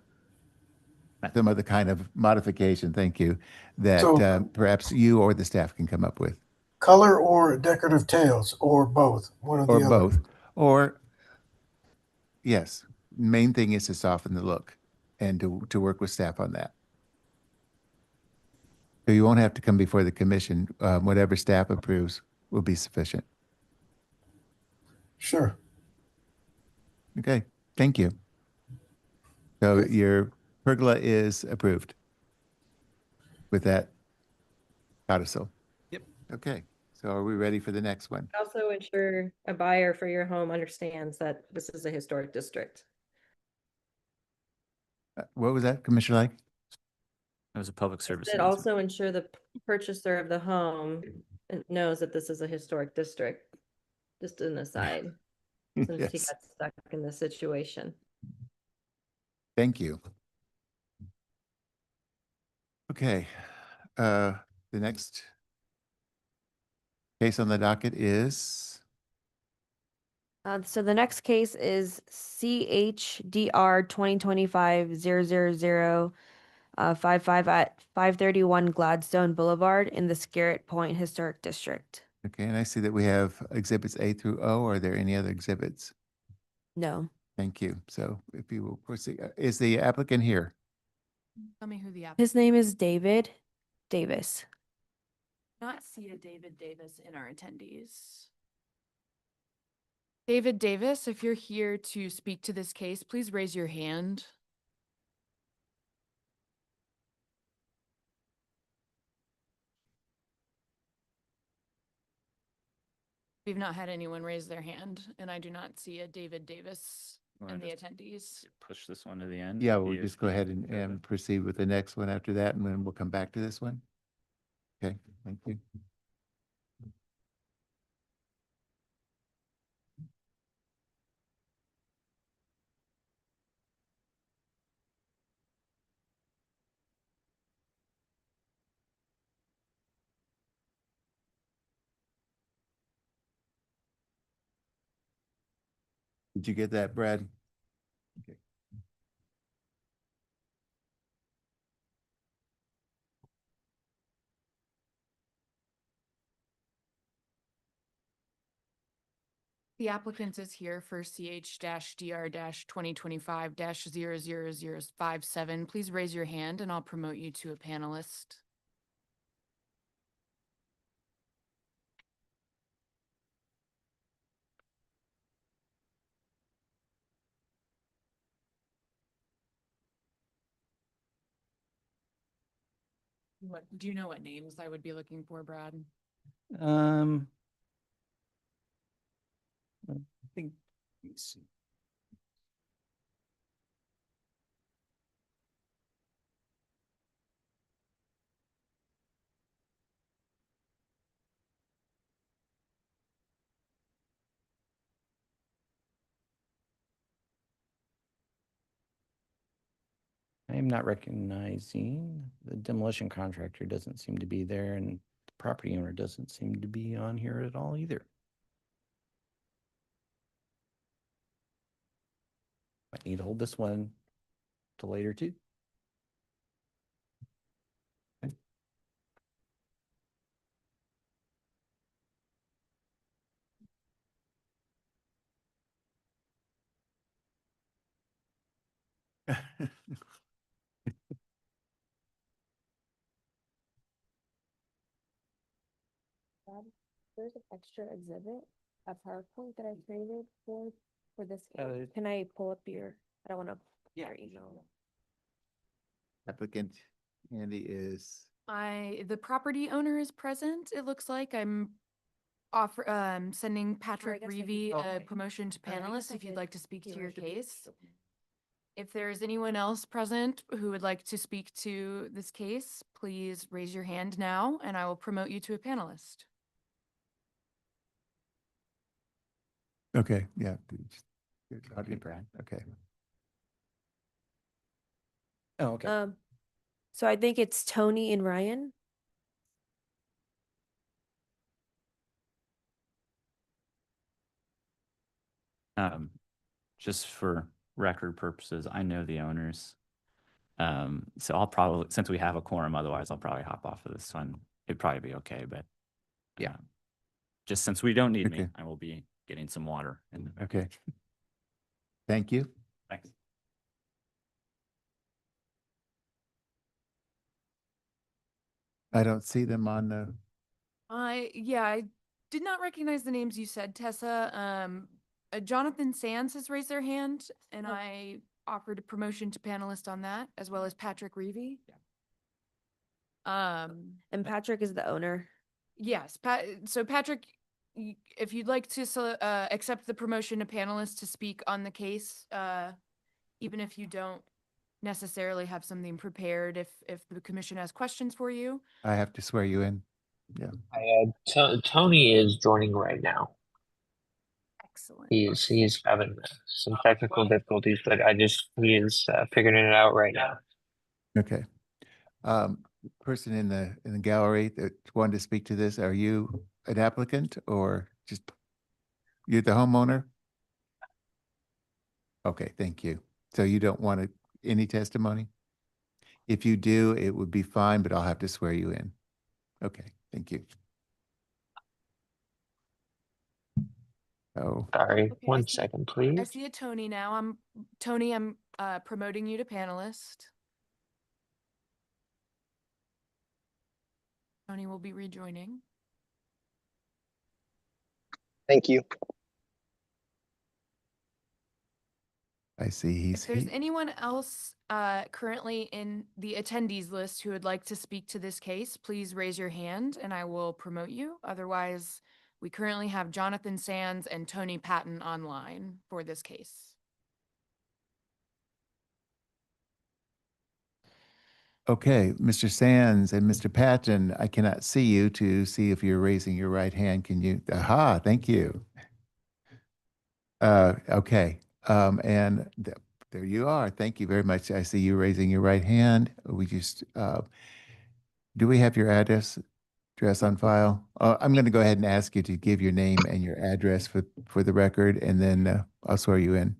some other kind of modification, thank you, that So- perhaps you or the staff can come up with. Color or decorative tails, or both, one or the Or other. both, or, yes, main thing is to soften the look and to work with staff on that. So you won't have to come before the commission, whatever staff approves will be sufficient. Sure. Okay, thank you. So your pergola is approved with that codicil. Yep. Okay, so are we ready for the next one? Also ensure a buyer for your home understands that this is a historic district. What was that, Commissioner Legg? It was a public service. That announcement. also ensure the purchaser of the home knows that this is a historic district. Just an aside, since he Yes, got stuck in this situation. thank you. Okay, the next case on the docket is, So the next case is CHDR 2025-000 55 at 531 Gladstone Boulevard in the Scarrett Point Historic District. okay, and I see that we have exhibits A through O. Are there any other exhibits? No. Thank you. So if you will proceed, is the applicant here? Tell me who the His name is David Davis. not see a David Davis in our attendees. David Davis, if you're here to speak to this case, please raise your hand. We've not had anyone raise their hand, and I do not see a David Davis Wanna in the just attendees. Push this one to the end. Yeah, He we'll is just go ahead here. and proceed with the next one after that, and then we'll come back to this one. Okay, thank you. Did you get that, Brad? Okay. The applicant is here for CH-DR-2025-00057. Please raise your hand and I'll promote you to a panelist. Do you know what names I would be looking for, Brad? I think, let's see. I am not recognizing the demolition contractor doesn't seem to be there and the property owner doesn't seem to be on here at all either. Might need to hold this one till later too. There's an extra exhibit, a PowerPoint that I created for this. Uh, Can I pull up your, I don't want to. Applicant Andy is, The property owner is present. It looks like I'm sending Patrick guess I could- Reevy a okay. promotion to I guess panelist I if you'd could like to speak to your theoretically- case. If there's anyone else present who would like to speak to this case, please raise your hand now and I will promote you to a panelist. okay, yeah. Okay, Brad. Okay. Oh, okay. So I think it's Tony and Ryan. Just for record purposes, I know the owners. So I'll probably, since we have a quorum, otherwise I'll probably hop off of this one. It'd probably be okay, but Yeah. just since we don't need me, Okay. I will be getting some water and Okay. Thank you. thanks. I don't see them on the, I did not recognize the names you said, Tessa. Jonathan Sands has raised their hand and Oh. I offered a promotion to panelist on that, as well as Patrick Reevy. And Patrick is the owner. Yes, so Patrick, if you'd like to accept the promotion to panelist to speak on the case, even if you don't necessarily have something prepared, if the commission has questions for you. I have to swear you in. Tony is joining right now. Excellent. He's having some technical difficulties, but he is figuring it out right now. Okay. Person in the gallery that wanted to speak to this, are you an applicant or just you're the homeowner? Okay, thank you. So you don't want any testimony? If you do, it would be fine, but I'll have to swear you in. Okay, thank you. Oh, Sorry, Okay, I one see- second, I please. see a Tony now. I'm promoting you to panelist. Tony will be rejoining. Thank you. I see If there's anyone else currently in the attendees list who would like to speak to this case, please raise your hand and I will promote you. Otherwise, we currently have Jonathan Sands and Tony Patton online for this case. Okay, Mr. Sands and Mr. Patton, I cannot see you to see if you're raising your right hand. Can you? Aha, thank you. Okay, there you are. Thank you very much. I see you raising your right hand. We just, do we have your address on file? I'm going to go ahead and ask you to give your name and your address for the record, and then I'll swear you in.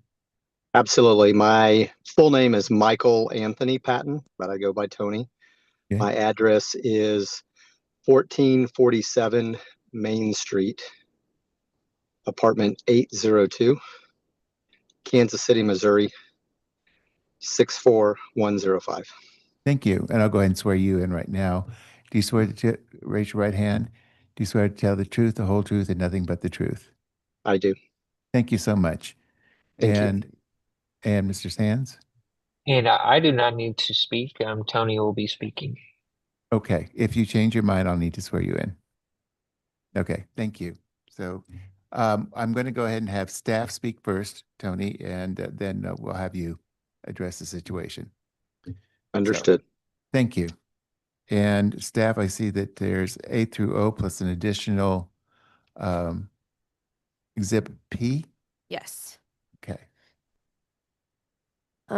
Absolutely. My full name is Michael Anthony Patton, but I go by Tony. Okay. My address is 1447 Main Street, apartment 802, Kansas City, Missouri, 64105. Thank you. And I'll go ahead and swear you in right now. Do you swear to raise your right hand? Do you swear to tell the truth, the whole truth, and nothing but the truth? I do. Thank you so much. Thank you. And Mr. Sands? And I do not need to speak. Tony will be speaking. Okay. If you change your mind, I'll need to swear you in. Okay. Thank you. So I'm going to go ahead and have staff speak first, Tony, and then we'll have you address the situation. Understood. So, thank you. And staff, I see that there's A through O plus an additional exhibit P. Yes. Okay.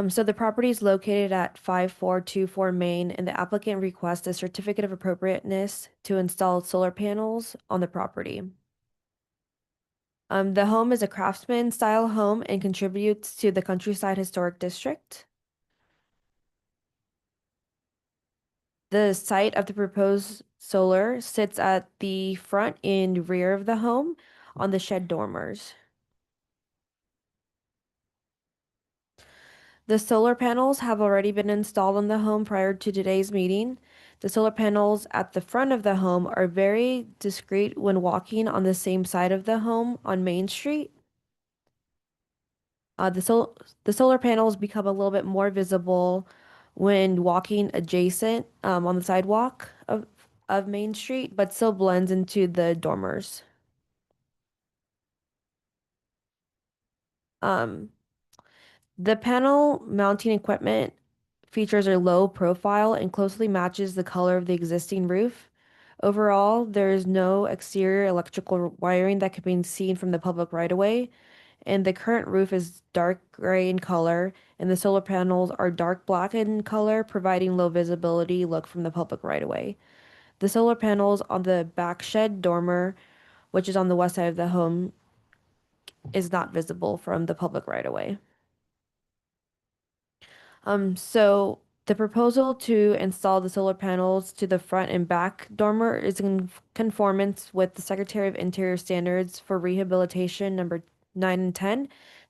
So the property is located at 5424 Main, and the applicant requests a certificate of appropriateness to install solar panels on the property. The home is a craftsman style home and contributes to the Countryside Historic District. The site of the proposed solar sits at the front and rear of the home on the shed dormers. The solar panels have already been installed on the home prior to today's meeting. The solar panels at the front of the home are very discreet when walking on the same side of the home on Main Street. The solar panels become a little bit more visible when walking adjacent on the sidewalk of Main Street, but still blends into the dormers. The panel mounting equipment features a low profile and closely matches the color of the existing roof. Overall, there is no exterior electrical wiring that can be seen from the public right-of-way, and the current roof is dark gray in color, and the solar panels are dark black in color, providing low visibility look from the public right-of-way. The solar panels on the back shed dormer, which is on the west side of the home, is not visible from the public right-of-way. So the proposal to install the solar panels to the front and back dormer is in conformance with the Secretary of Interior standards for rehabilitation number 9 and 10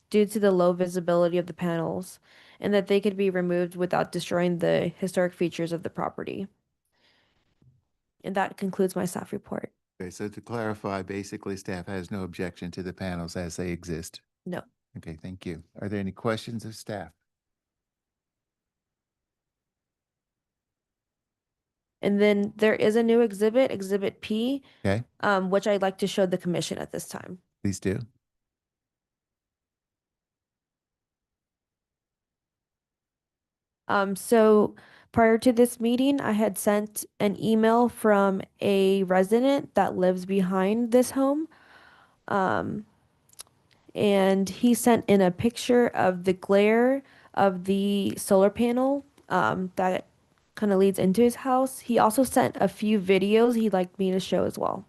due to the low visibility of the panels, and that they could be removed without destroying the historic features of the property. And that concludes my staff report. Okay, so to clarify, basically staff has no objection to the panels as they exist. No. Okay, thank you. Are there any questions of staff? And then there is a new exhibit, Exhibit P, Okay, which I'd like to show the commission at this time. please do. So prior to this meeting, I had sent an email from a resident that lives behind this home. And he sent in a picture of the glare of the solar panel that kind of leads into his house. He also sent a few videos he'd like me to show as well.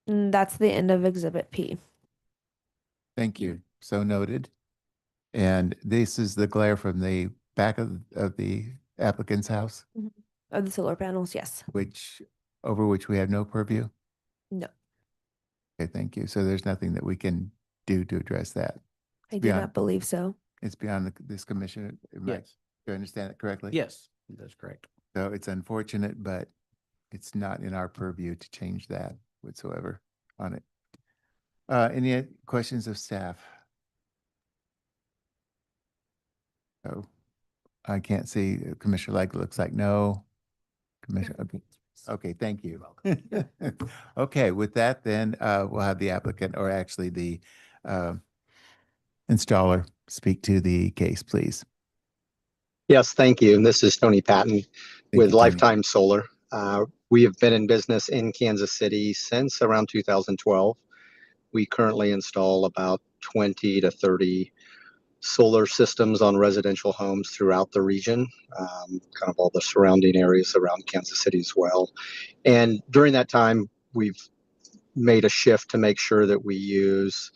That's the end of Exhibit P Thank you. So noted. And this is the glare from the back of the applicant's house, of the solar panels. Yes. over which we have no purview? No, Okay, thank you. So there's nothing that we can do to address that. I do beyond- not believe so. It's beyond this commission. Yes. Do I understand it correctly? Yes, that's correct. So it's unfortunate, but it's not in our purview to change that whatsoever on it. Any questions of staff? Oh, I can't see. Commissioner Legg looks like no. Commissioner, okay. Okay, thank you. Okay, with that, then we'll have the applicant, or actually the installer, speak to the case, please. Yes, thank you. And this is Tony Patton with you, Tony. Lifetime Solar. We have been in business in Kansas City since around 2012. We currently install about 20 to 30 solar systems on residential homes throughout the region, kind of all the surrounding areas around Kansas City as well. And during that time, we've made a shift to make sure that we use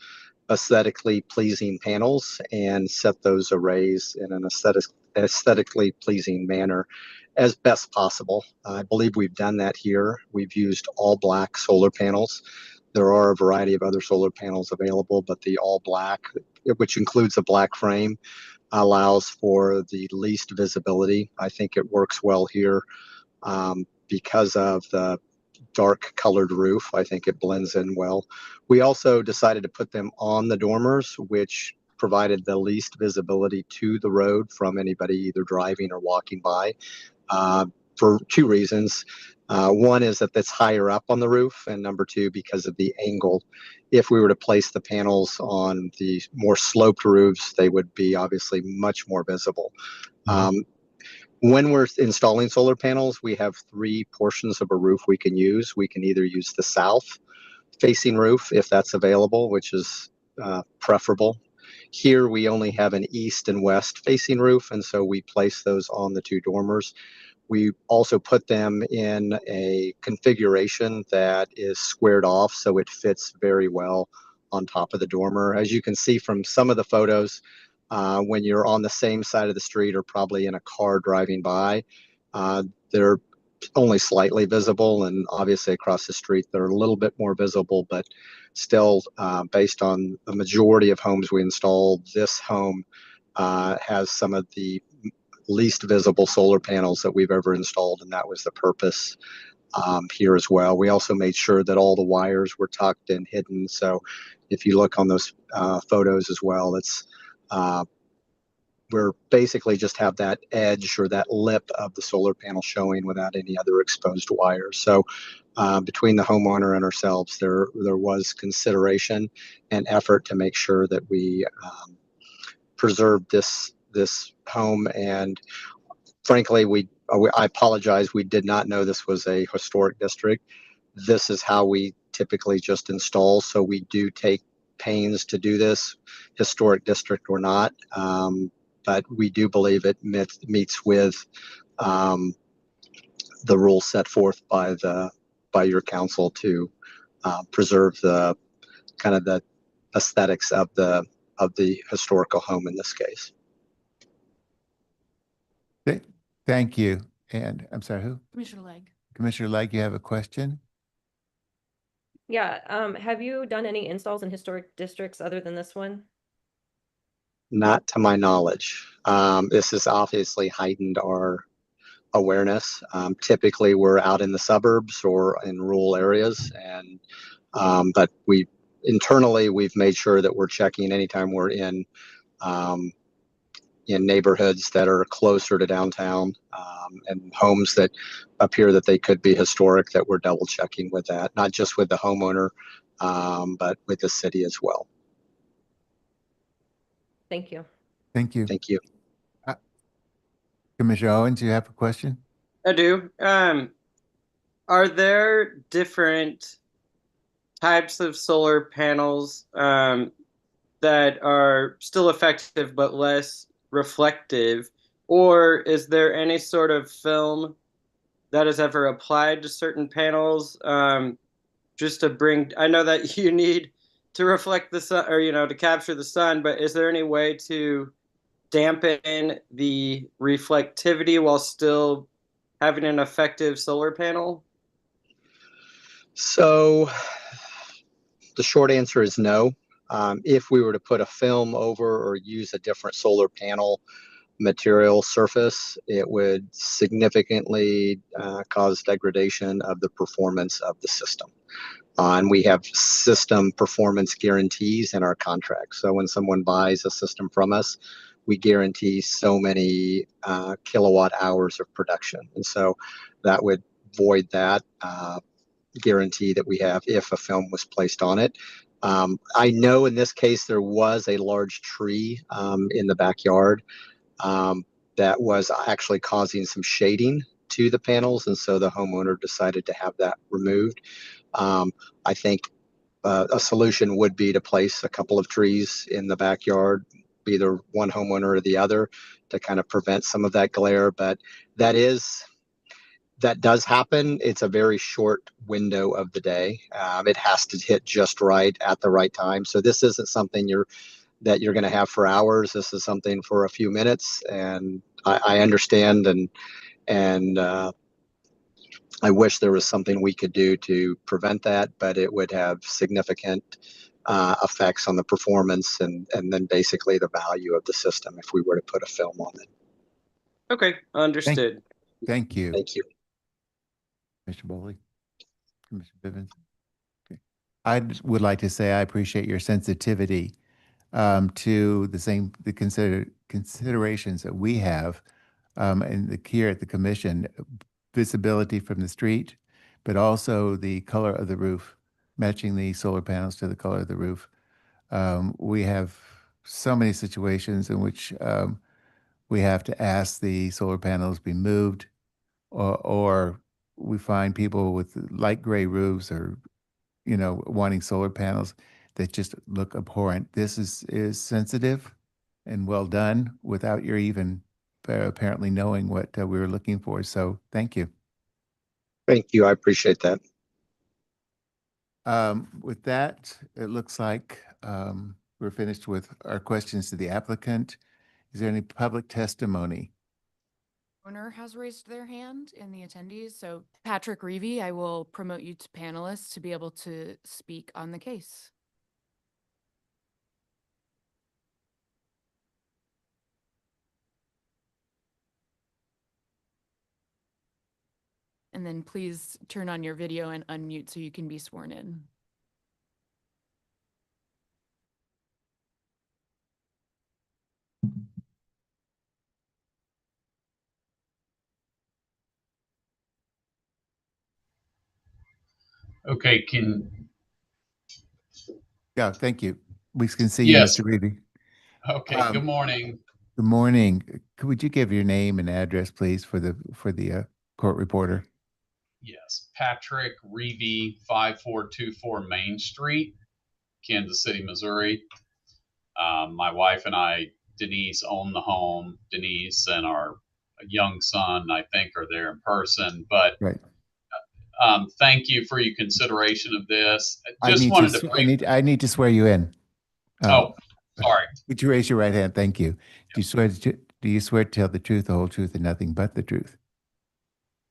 aesthetically pleasing panels and set those arrays in an aesthetically pleasing manner as best possible. I believe we've done that here. We've used all black solar panels. There are a variety of other solar panels available, but the all black, which includes a black frame, allows for the least visibility. I think it works well here because of the dark colored roof. I think it blends in well. We also decided to put them on the dormers, which provided the least visibility to the road from anybody either driving or walking by for two reasons. One is that that's higher up on the roof, and number two, because of the angle. If we were to place the panels on the more sloped roofs, they would be obviously much more visible. When we're installing solar panels, we have three portions of a roof we can use. We can either use the south facing roof if that's available, which is preferable. Here we only have an east and west facing roof, and so we place those on the two dormers. We also put them in a configuration that is squared off so it fits very well on top of the dormer. As you can see from some of the photos, when you're on the same side of the street or probably in a car driving by, they're only slightly visible, and obviously across the street they're a little bit more visible, but still based on the majority of homes we install, this home has some of the least visible solar panels that we've ever installed, and that was the purpose here as well. We also made sure that all the wires were tucked and hidden, so if you look on those photos as well, it's we're basically just have that edge or that lip of the solar panel showing without any other exposed wires. So between the homeowner and ourselves, there was consideration and effort to make sure that we preserve this home. And frankly, I apologize. We did not know this was a historic district. This is how we typically just install. So we do take pains to do this, historic district or not. But we do believe it meets with the rules set forth by your council to preserve the kind of the aesthetics of the historical home in this case. Thank you. And I'm sorry, who? Commissioner Legg. Commissioner Legg, you have a question? Yeah, have you done any installs in historic districts other than this one? Not to my knowledge. This has obviously heightened our awareness. Typically, we're out in the suburbs or in rural areas, and but internally we've made sure that we're checking anytime we're in neighborhoods that are closer to downtown and homes that appear that they could be historic, that we're double checking with that, not just with the homeowner, but with the city as well. Thank you. Thank you. Thank you. Commissioner Owens, you have a question? I do. Are there different types of solar panels that are still effective but less reflective, or is there any sort of film that is ever applied to certain panels just to bring, I know that you need to reflect the sun, or, to capture the sun, but is there any way to dampen the reflectivity while still having an effective solar panel? So the short answer is no. If we were to put a film over or use a different solar panel material surface, it would significantly cause degradation of the performance of the system. And we have system performance guarantees in our contract. So when someone buys a system from us, we guarantee so many kilowatt hours of production. And so that would void that guarantee that we have if a film was placed on it. I know in this case there was a large tree in the backyard that was actually causing some shading to the panels, and so the homeowner decided to have that removed. I think a solution would be to place a couple of trees in the backyard, either one homeowner or the other, to kind of prevent some of that glare. But that does happen. It's a very short window of the day. It has to hit just right at the right time. So this isn't something that you're going to have for hours. This is something for a few minutes. And I understand, and I wish there was something we could do to prevent that, but it would have significant effects on the performance and then basically the value of the system if we were to put a film on it. Okay, understood. Thank you. Thank you. Mr. Bowley, Mr. Bivens. Okay. I would like to say I appreciate your sensitivity to the considerations that we have and here at the commission, visibility from the street, but also the color of the roof, matching the solar panels to the color of the roof. We have so many situations in which we have to ask the solar panels be moved, or we find people with light gray roofs or, wanting solar panels that just look abhorrent. This is sensitive and well done without your even apparently knowing what we were looking for. So thank you. Thank you. I appreciate that. With that, it looks like we're finished with our questions to the applicant. Is there any public testimony? Owner has raised their hand in the attendees. So Patrick Reevy, I will promote you to panelists to be able to speak on the case. And then please turn on your video and unmute so you can be sworn in. Okay, Yeah, thank you. We can see you, yes. Mr. Reevy. Okay, good morning. Good morning. Would you give your name and address, please, for the court reporter? Yes, Patrick Reevy, 5424 Main Street, Kansas City, Missouri. My wife and I, Denise, own the home. Denise and our young son, I think, are there in person. But right. Thank you for your consideration of this. I need to swear you in. Oh, sorry. Would you raise your right hand? Thank you. Do you swear to tell the truth, the whole truth, and nothing but the truth?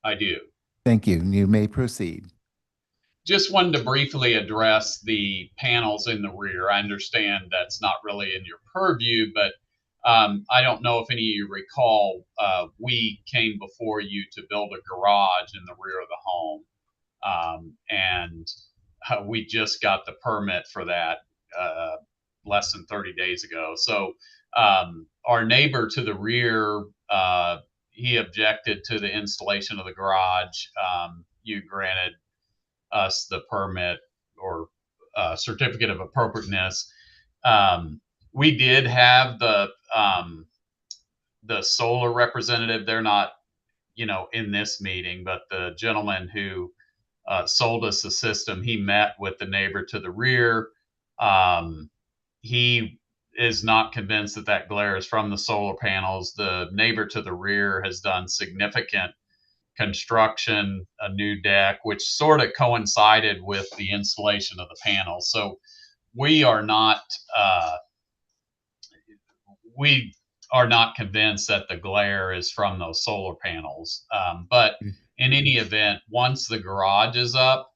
I do. Thank you. You may proceed. Just wanted to briefly address the panels in the rear. I understand that's not really in your purview, but I don't know if any of you recall, we came before you to build a garage in the rear of the home. And we just got the permit for that less than 30 days ago. So our neighbor to the rear, he objected to the installation of the garage. You granted us the permit or certificate of appropriateness. We did have the solar representative. They're not, in this meeting, but the gentleman who sold us the system, he met with the neighbor to the rear. He is not convinced that glare is from the solar panels. The neighbor to the rear has done significant construction, a new deck, which sort of coincided with the installation of the panels. So we are not we are not convinced that the glare is from those solar panels. But in any event, once the garage is up,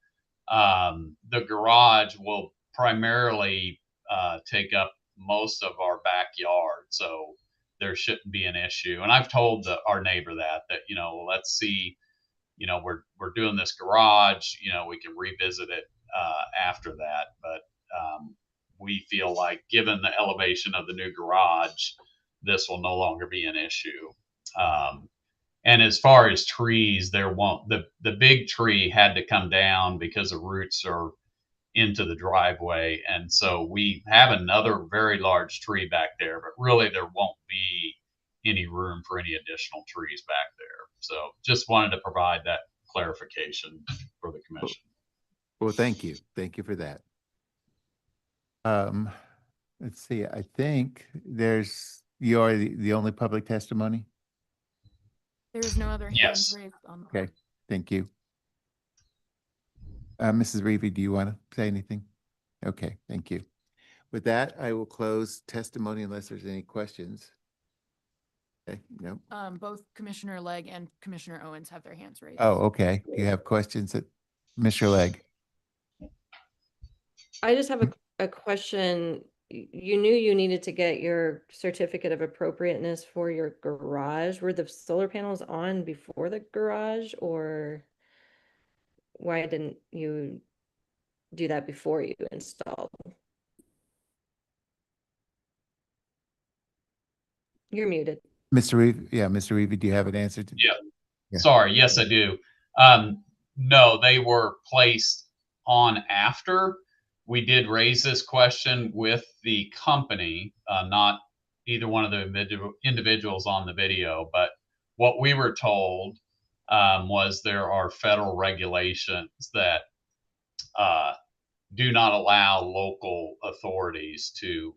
the garage will primarily take up most of our backyard. So there shouldn't be an issue. And I've told our neighbor that, you know, let's see, you know, we're doing this garage, you know, we can revisit it after that. But we feel like given the elevation of the new garage, this will no longer be an issue. And as far as trees, the big tree had to come down because the roots are into the driveway. And so we have another very large tree back there, but really there won't be any room for any additional trees back there. So just wanted to provide that clarification for the commission. Well, thank you. Thank you for that. Let's see, I think you are the only public testimony? There is no other hands Yes. raised on. Okay, thank you. Mrs. Reevy, do you want to say anything? Okay, thank you. With that, I will close testimony unless there's any questions. Okay, no. Both Commissioner Legg and Commissioner Owens have their hands raised. Oh, okay. You have questions at Mr. Legg? I just have a question. You knew you needed to get your certificate of appropriateness for your garage. Were the solar panels on before the garage, or why didn't you do that before you installed? You're muted. Mr. Reevy, yeah, Mr. Reevy, do you have an answer to? Yeah. Yeah. Sorry. Yes, I do. No, they were placed on after. We did raise this question with the company, not either one of the individuals on the video, but what we were told was there are federal regulations that do not allow local authorities to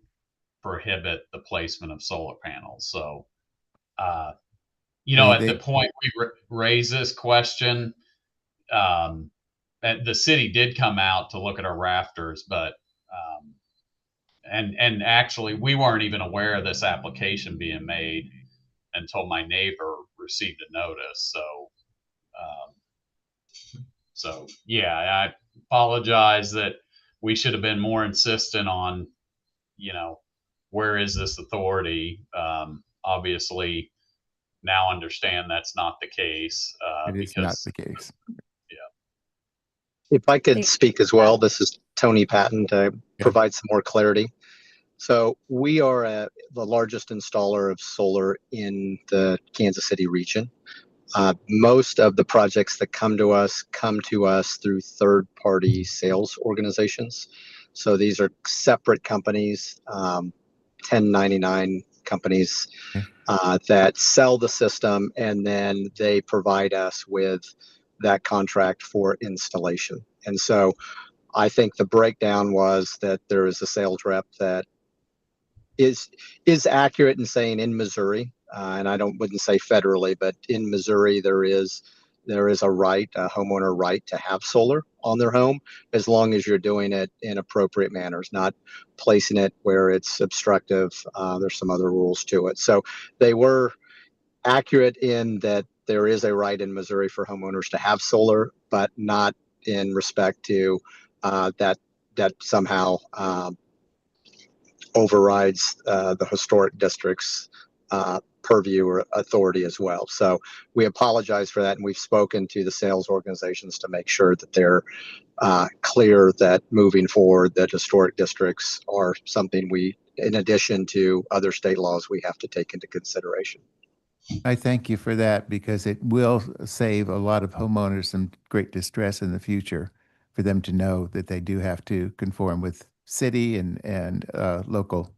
prohibit the placement of solar panels. So, you know, at the point we raised this question, the city did come out to look at our rafters, but and actually we weren't even aware of this application being made until my neighbor received a notice. So yeah, I apologize that we should have been more insistent on, you know, where is this authority? Obviously now understand that's not the case. It is not the case. If I could speak as well, this is Tony Patton to provide some more clarity. So we are the largest installer of solar in the Kansas City region. Most of the projects that come to us through third-party sales organizations. So these are separate companies, 1099 companies that sell the system, and then they provide us with that contract for installation. And so I think the breakdown was that there is a sales rep that is accurate in saying in Missouri, and I wouldn't say federally, but in Missouri there is a right, a homeowner right to have solar on their home, as long as you're doing it in appropriate manners, not placing it where it's obstructive. There's some other rules to it. So they were accurate in that there is a right in Missouri for homeowners to have solar, but not in respect to that somehow overrides the historic district's purview or authority as well. So we apologize for that, and we've spoken to the sales organizations to make sure that they're clear that moving forward, that historic districts are something we, in addition to other state laws, we have to take into consideration. I thank you for that, because it will save a lot of homeowners some great distress in the future for them to know that they do have to conform with city and local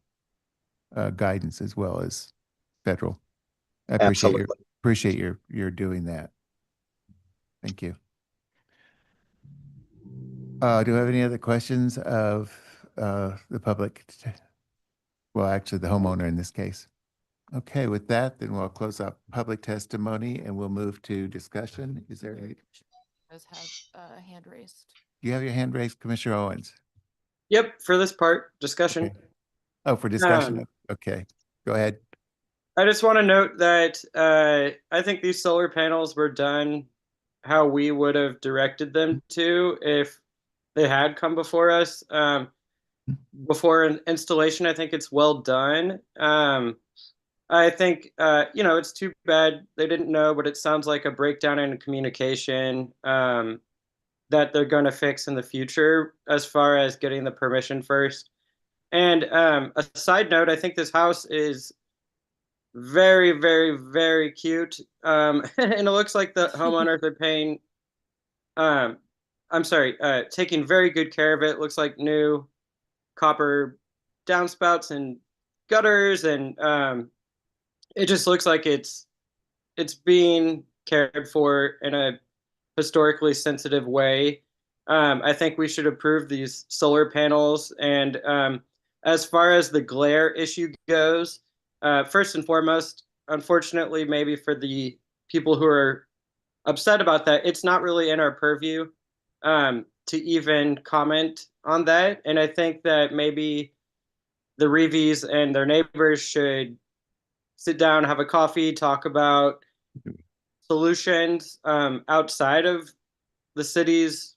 guidance as well as federal. I appreciate your doing that. Thank you. Do we have any other questions of the public? Well, actually the homeowner in this case. Okay, with that, then we'll close up public testimony and we'll move to discussion. Is there, Does have a hand raised. you have your hand raised, Commissioner Owens? Yep, for this part, discussion. Okay. Oh, for discussion. Um, Okay, go ahead. I just want to note that I think these solar panels were done how we would have directed them to if they had come before us. Before installation, I think it's well done. I think, it's too bad they didn't know, but it sounds like a breakdown in communication that they're going to fix in the future as far as getting the permission first. And a side note, I think this house is very, very, very cute. And it looks like the homeowners are paying, taking very good care of it. It looks like new copper downspouts and gutters, and it just looks like it's being cared for in a historically sensitive way. I think we should approve these solar panels. And as far as the glare issue goes, first and foremost, unfortunately, maybe for the people who are upset about that, it's not really in our purview to even comment on that. And I think that maybe the Reeves and their neighbors should sit down, have a coffee, talk about solutions outside of the city's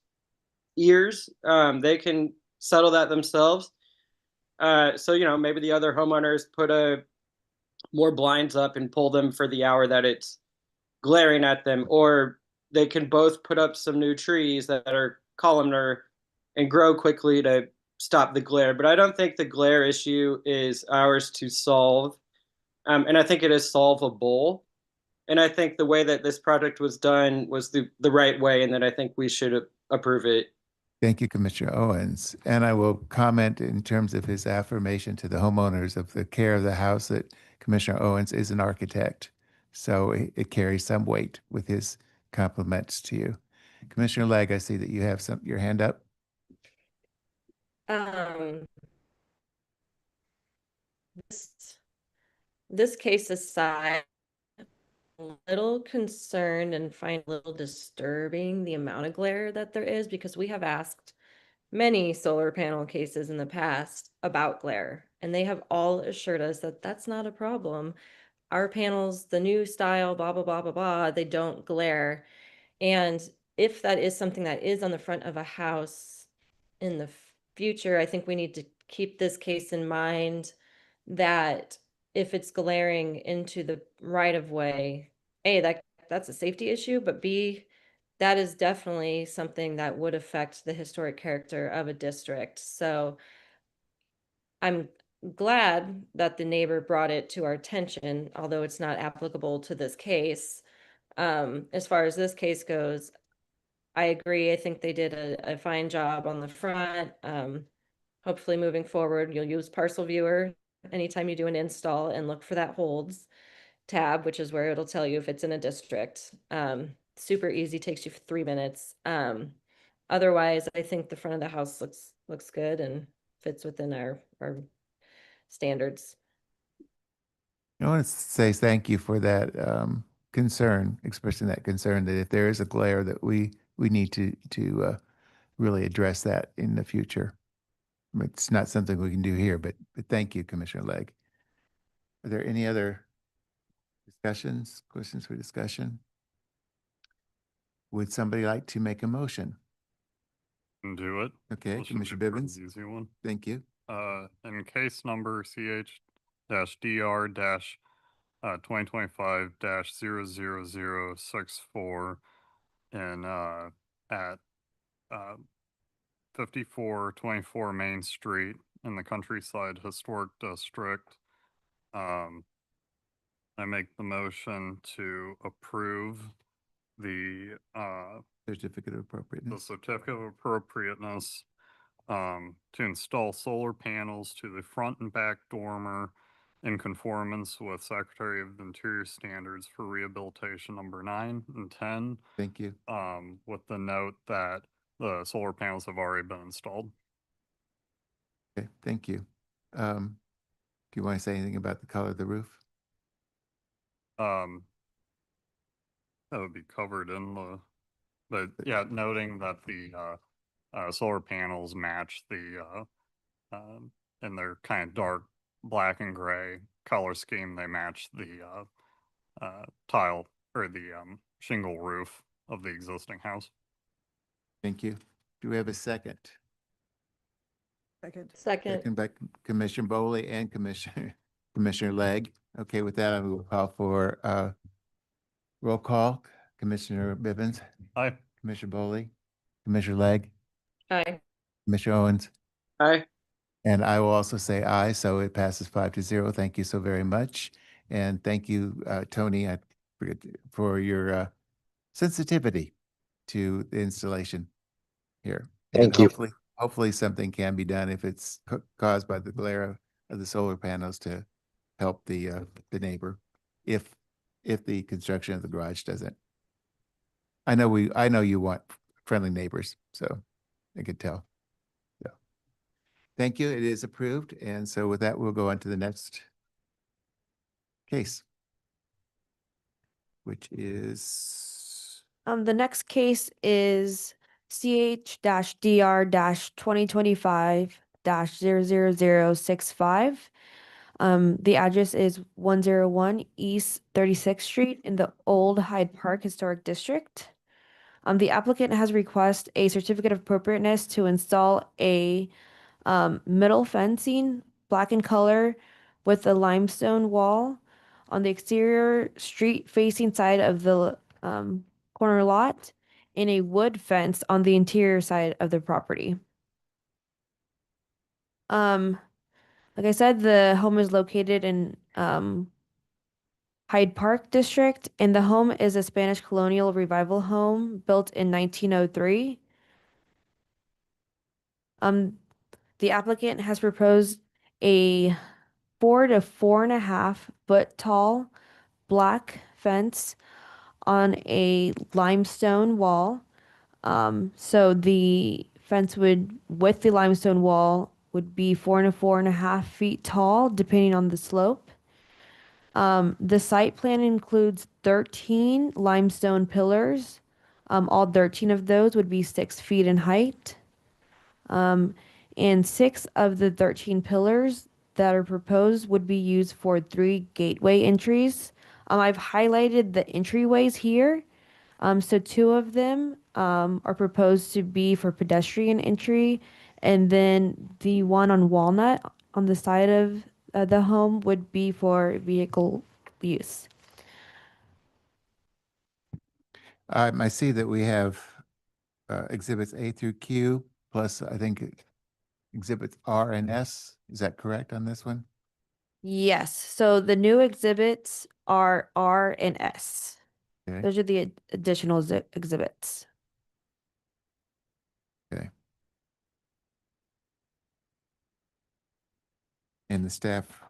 ears. They can settle that themselves. So, maybe the other homeowners put more blinds up and pull them for the hour that it's glaring at them, or they can both put up some new trees that are columnar and grow quickly to stop the glare. But I don't think the glare issue is ours to solve. And I think it is solvable. And I think the way that this project was done was the right way, and that I think we should approve it. Thank you, Commissioner Owens. And I will comment in terms of his affirmation to the homeowners of the care of the house that Commissioner Owens is an architect. So it carries some weight with his compliments to you. Commissioner Legg, I see that you have your hand up. This case aside, a little concerned and find a little disturbing the amount of glare that there is, because we have asked many solar panel cases in the past about glare, and they have all assured us that that's not a problem. Our panels, the new style, blah, blah, blah, blah, blah, they don't glare. And if that is something that is on the front of a house in the future, I think we need to keep this case in mind, that if it's glaring into the right of way, that's a safety issue, but B, that is definitely something that would affect the historic character of a district. So I'm glad that the neighbor brought it to our attention, although it's not applicable to this case. As far as this case goes, I agree. I think they did a fine job on the front. Hopefully moving forward, you'll use Parcel Viewer anytime you do an install and look for that holds tab, which is where it'll tell you if it's in a district. Super easy, takes you 3 minutes. Otherwise, I think the front of the house looks good and fits within our standards. I want to say thank you for that concern, expressing that concern that if there is a glare that we need to really address that in the future. I mean, it's not something we can do here, but thank you, Commissioner Legg. Are there any other questions for discussion? Would somebody like to make a motion? Can do it. Okay, This should be Commissioner a pretty Bibbins. Easy one. Thank you. In case number CH-DR-2025-00064 and at 5424 Main Street in the Countryside Historic District. I make the motion to approve the certificate of appropriateness. The certificate of appropriateness to install solar panels to the front and back dormer in conformance with Secretary of the Interior standards for rehabilitation number 9 and 10. Thank you. With the note that the solar panels have already been installed. Okay, thank you. Do you want to say anything about the color of the roof? um, that would be covered in the, but yeah, noting that the, solar panels match the, and they're kind of dark black and gray color scheme. They match the, tile or the, shingle roof of the existing house. Thank you. Do we have a second? Second. Second by Commissioner Bowley and Commissioner Legg. Okay, with that, I will call for roll call. Commissioner Bivens, Aye. Commissioner Bowley, Commissioner Legg, Aye. Commissioner Owens, Aye. and I will also say aye, so it passes 5-0. Thank you so very much. And thank you, Tony, I forget, for your sensitivity to the installation here. Thank And you. hopefully something can be done if it's caused by the glare of the solar panels to help the neighbor, if the construction of the garage doesn't. I know you want friendly neighbors, so I could tell. So thank you. It is approved. And so with that, we'll go on to the next case, which is The next case is CH-DR-2025-00065. The address is 101 East 36th Street in the Old Hyde Park Historic District. The applicant has requested a certificate of appropriateness to install a middle fencing, black in color, with a limestone wall on the exterior street facing side of the corner lot, and a wood fence on the interior side of the property. Like I said, the home is located in Hyde Park District, and the home is a Spanish colonial revival home built in 1903. The applicant has proposed a 4 to 4.5 foot tall black fence on a limestone wall. So the fence would, with the limestone wall, would be 4 to 4.5 feet tall, depending on the slope. The site plan includes 13 limestone pillars. All 13 of those would be 6 feet in height. And 6 of the 13 pillars that are proposed would be used for 3 gateway entries. I've highlighted the entryways here. So 2 of them are proposed to be for pedestrian entry, and then the one on Walnut on the side of the home would be for vehicle use. I see that we have exhibits A through Q, plus I think exhibits R and S. Is that correct on this one? Yes, so the new exhibits are R and S. Okay. Those are the additional exhibits. Okay. And the staff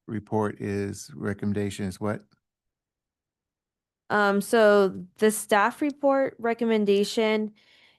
report recommendation is what? So the staff report recommendation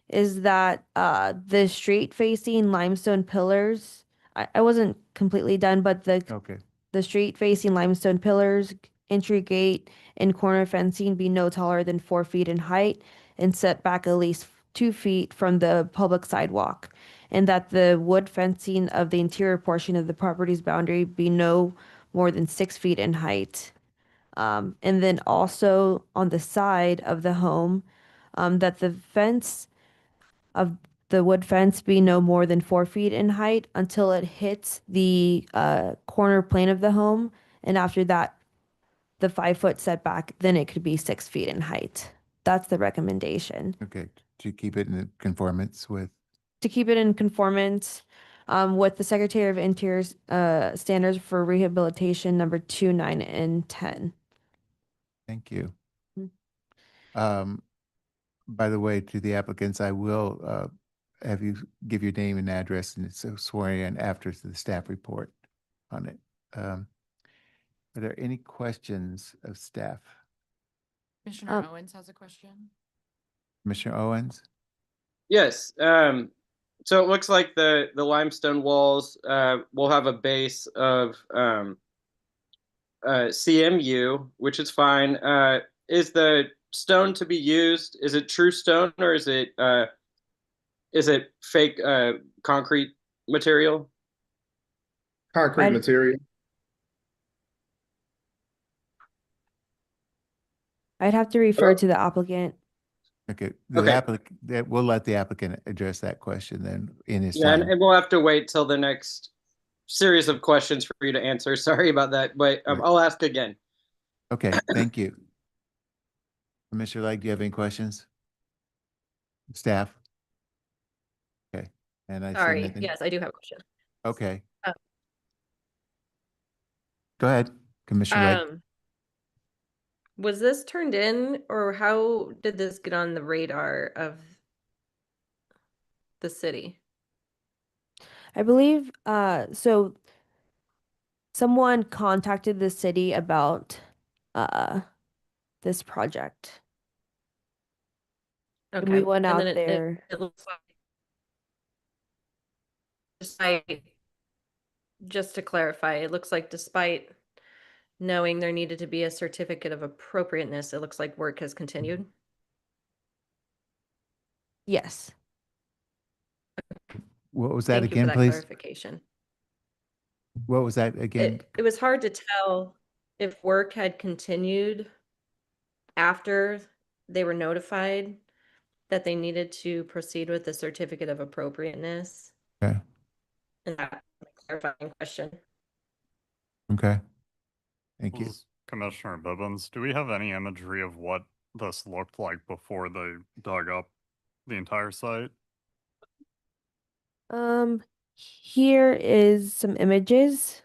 is that the street facing limestone pillars, I wasn't completely done, but Okay. the street facing limestone pillars, entry gate, and corner fencing be no taller than 4 feet in height and set back at least 2 feet from the public sidewalk, and that the wood fencing of the interior portion of the property's boundary be no more than 6 feet in height. And then also on the side of the home, that the fence of the wood fence be no more than 4 feet in height until it hits the corner plane of the home. And after that, the 5 foot setback, then it could be 6 feet in height. That's the recommendation. Okay, to keep it in conformance with. To keep it in conformance with the Secretary of Interior's standards for rehabilitation number 2, 9, and 10. Thank you. Mm. By the way, to the applicants, I will have you give your name and address, and it's swearing in after the staff report on it. Are there any questions of staff? Commissioner Owens has a question. Commissioner Owens? Yes. So it looks like the limestone walls will have a base of CMU, which is fine. Is the stone to be used? Is it true stone or is it fake concrete material? Concrete I'd- material. I'd have to refer to the applicant. Okay, the Okay. applicant, we'll let the applicant address that question then in his Yeah, time. and we'll have to wait till the next series of questions for you to answer. Sorry about that, but Right. I'll ask again. Okay, thank you. Commissioner Legg, do you have any questions? Staff? Okay, and I see Sorry, nothing. yes, I do have a question. Okay. Uh, Go ahead, Commissioner Legg. Was this turned in, or how did this get on the radar of the city? I believe so someone contacted the city about this project. And we went out then there. it looks like, just to clarify, it looks like despite knowing there needed to be a certificate of appropriateness, it looks like work has continued. Yes. What was that Thank you for again, that please? clarification. What was that again? It was hard to tell if work had continued after they were notified that they needed to proceed with the certificate of appropriateness. Okay, And that's a clarifying question. okay. Thank you. Commissioner Bibbins, do we have any imagery of what this looked like before they dug up the entire site? Here is some images.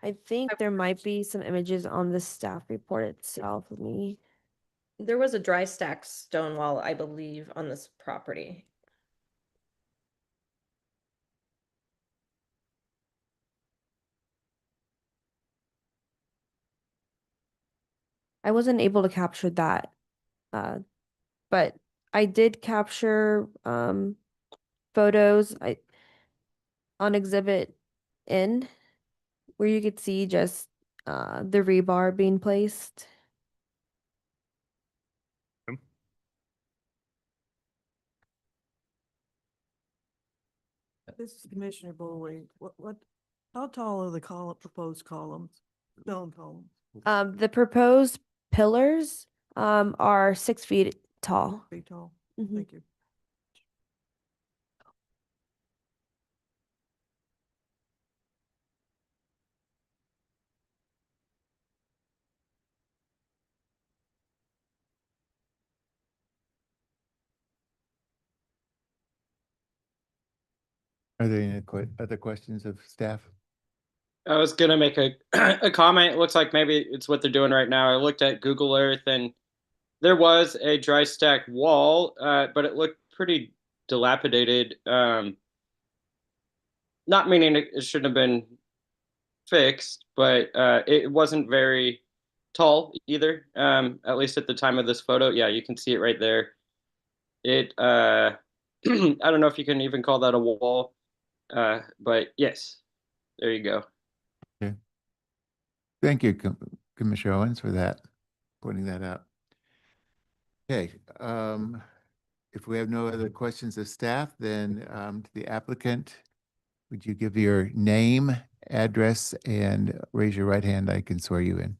I think there might be some images on the staff report itself. Let me. There was a dry stack stone wall, I believe, on this property. I wasn't able to capture that. But I did capture photos on exhibit N where you could see just the rebar being placed. This is Commissioner Bowling. How tall are the proposed columns, stone columns? The proposed pillars are 6 feet tall. Feet tall? Mhm. Thank you. Are there any other questions of staff? I was gonna make a a comment. It looks like maybe it's what they're doing right now. I looked at Google Earth and there was a dry stack wall, but it looked pretty dilapidated. Not meaning it shouldn't have been fixed, but it wasn't very tall either. At least at the time of this photo. Yeah, you can see it right there. It I don't know if you can even call that a wall, but yes, there you go. Okay. Thank you, Commissioner Owens, for that, pointing that out. Okay, if we have no other questions of staff, then to the applicant, would you give your name, address, and raise your right hand? I can swear you in.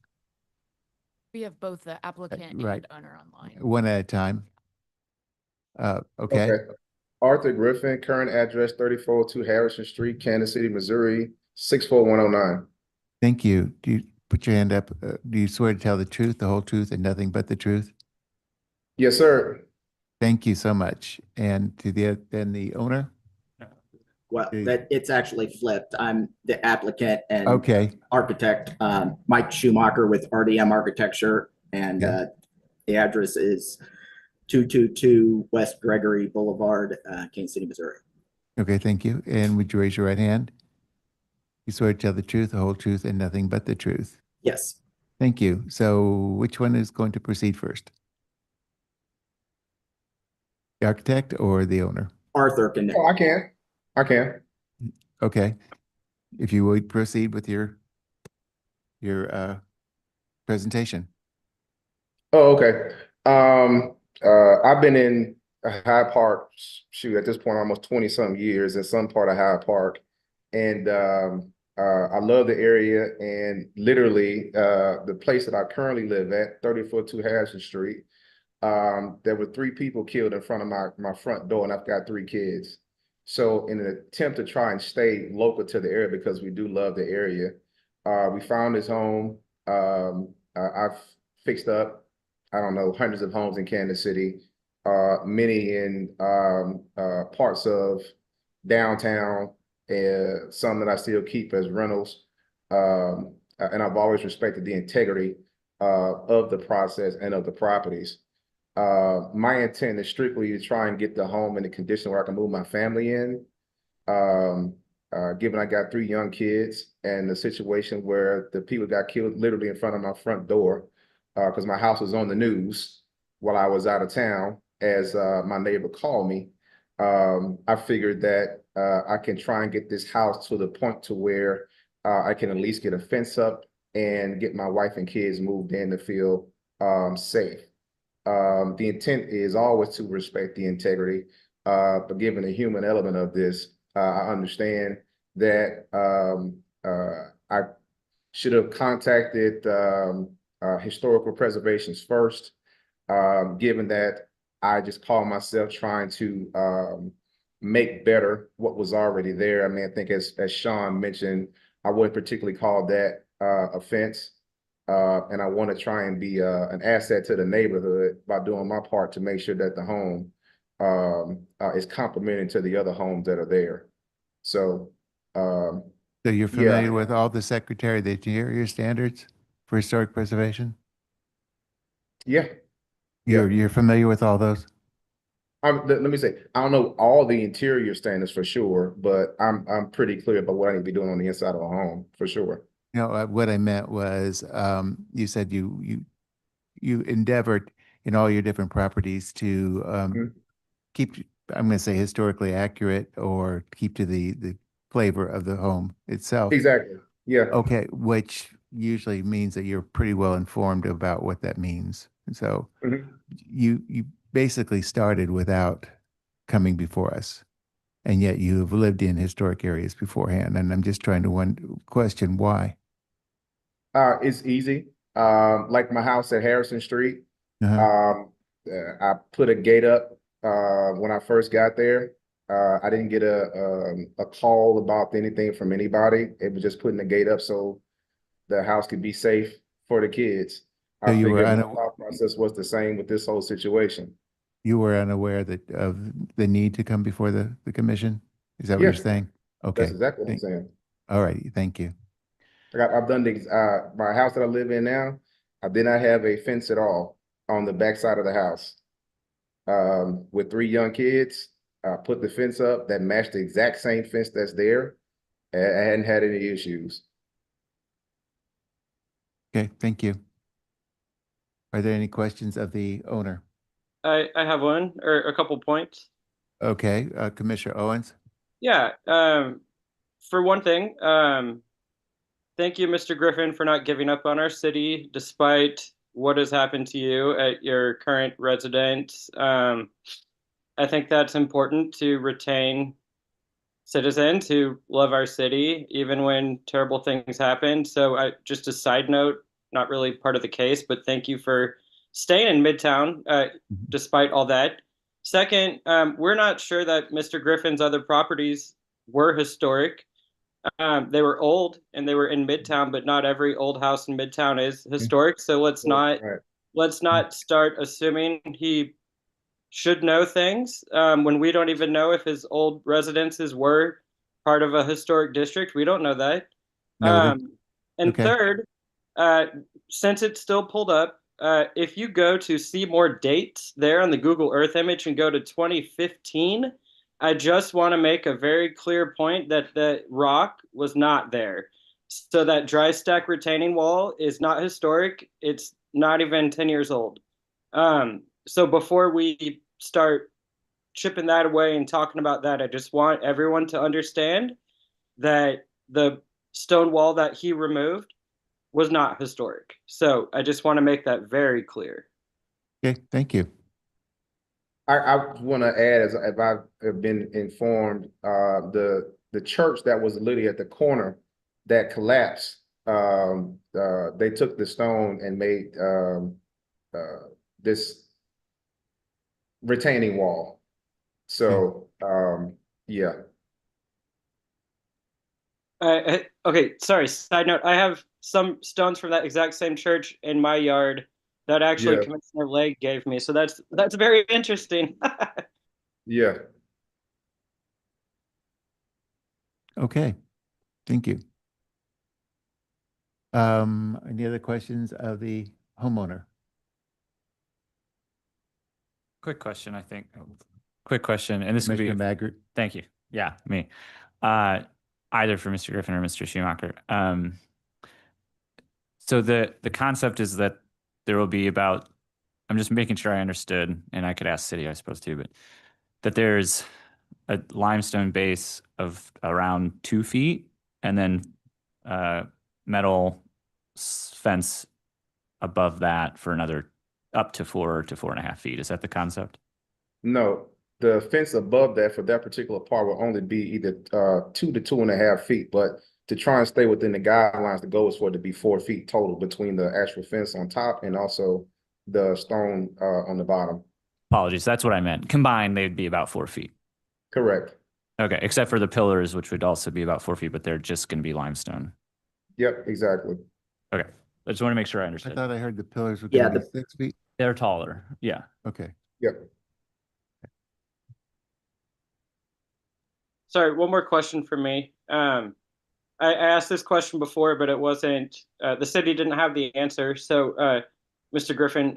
We have both the applicant right. and owner online. One at a time. Okay. Arthur Griffin, current address 3402 Harrison Street, Kansas City, Missouri, 64109. Thank you. Do you put your hand up? Do you swear to tell the truth, the whole truth, and nothing but the truth? Yes, sir. Thank you so much. And to the owner? Well, that it's actually flipped. I'm the applicant and Okay. architect, Mike Schumacher with RDM Architecture, and the address is 222 West Gregory Boulevard, Kansas City, Missouri. Okay, thank you. And would you raise your right hand? You swear to tell the truth, the whole truth, and nothing but the truth? Yes. Thank you. So which one is going to proceed first? The architect or the owner? Arthur can. Oh, I can. Okay. If you would proceed with your your presentation. Oh, okay. I've been in Hyde Park, shoot, at this point, almost 20 some years in some part of Hyde Park. And I love the area, and literally the place that I currently live at, 34-2 Harrison Street, there were 3 people killed in front of my front door, and I've got 3 kids. So in an attempt to try and stay local to the area, because we do love the area, we found this home. I've fixed up, I don't know, hundreds of homes in Kansas City, many in parts of downtown, some that I still keep as rentals. And I've always respected the integrity of the process and of the properties. My intent is strictly to try and get the home in a condition where I can move my family in. Given I got 3 young kids, and the situation where the people got killed literally in front of my front door, because my house was on the news while I was out of town, as my neighbor called me. I figured that I can try and get this house to the point to where I can at least get a fence up and get my wife and kids moved in to feel safe. The intent is always to respect the integrity, but given the human element of this, I understand that I should have contacted historical preservations first, given that I just call myself trying to make better what was already there. I mean, I think as Sean mentioned, I wouldn't particularly call that a fence. And I want to try and be an asset to the neighborhood by doing my part to make sure that the home is complementing to the other homes that are there. So, So you're familiar with all the Secretary of the Interior standards for historic preservation? Yeah. You're familiar with all those? Let me say, I don't know all the interior standards for sure, but I'm pretty clear about what I need to be doing on the inside of a home for sure. No, what I meant was, you said you endeavored in all your different properties to keep, I'm going to say, historically accurate, or keep to the flavor of the home itself. Exactly. Yeah. Okay, which usually means that you're pretty well informed about what that means. And so you basically started without coming before us, and yet you have lived in historic areas beforehand. And I'm just trying to question why. It's easy. Like my house at Harrison Street, I put a gate up when I first got there. I didn't get a call about anything from anybody. It was just putting the gate up so the house could be safe for the kids. So I you were figured the thought process was the same with this whole situation. You were unaware of the need to come before the commission? Is that what you're saying? Okay. That's exactly what I'm saying. All right, thank you. I've done my house that I live in now, I did not have a fence at all on the back side of the house. With 3 young kids, I put the fence up that matched the exact same fence that's there. I hadn't had any issues. Okay, thank you. Are there any questions of the owner? I have one or a couple points. Okay, Commissioner Owens. Yeah. For one thing, thank you, Mr. Griffin, for not giving up on our city despite what has happened to you at your current residence. I think that's important to retain citizens who love our city, even when terrible things happen. So just a side note, not really part of the case, but thank you for staying in Midtown despite all that. Second, we're not sure that Mr. Griffin's other properties were historic. They were old and they were in Midtown, but not every old house in Midtown is historic. So let's not start assuming he should know things when we don't even know if his old residences were part of a historic district. We don't know that. Third, since it's still pulled up, if you go to see more dates there on the Google Earth image and go to 2015, I just want to make a very clear point that the rock was not there. So that dry stack retaining wall is not historic. It's not even 10 years old. So before we start chipping that away and talking about that, I just want everyone to understand that the stone wall that he removed was not historic. So I just want to make that very clear. Okay, thank you. I want to add, as if I've been informed, the church that was literally at the corner that collapsed, they took the stone and made this retaining wall. So, yeah. Okay, sorry, side note, I have some stones from that exact same church in my yard that actually Yeah. Commissioner Legg gave me. So that's very interesting. Yeah. Okay, thank you. Any other questions of the homeowner? Quick question, I think. Quick question, and this would be. Commissioner Maggart? Thank you. Yeah, me. Either for Mr. Griffin or Mr. Schumacher. So the concept is that there will be about, I'm just making sure I understood, and I could ask City, I suppose, too, but that there's a limestone base of around 2 feet and then metal fence above that for another up to 4 to 4.5 feet. Is that the concept? No, the fence above that for that particular part will only be either 2 to 2.5 feet, but to try and stay within the guidelines, the goal is for it to be 4 feet total between the actual fence on top and also the stone on the bottom. Apologies, that's what I meant. Combined, they'd be about 4 feet. Correct. Okay, except for the pillars, which would also be about 4 feet, but they're just going to be limestone. Yep, exactly. Okay, I just want to make sure I I understood. thought I heard the pillars were Yeah, going to be 6 feet. They're taller. Yeah. Okay. Yep. Sorry, one more question for me. I asked this question before, but it wasn't, the city didn't have the answer. So, Mr. Griffin,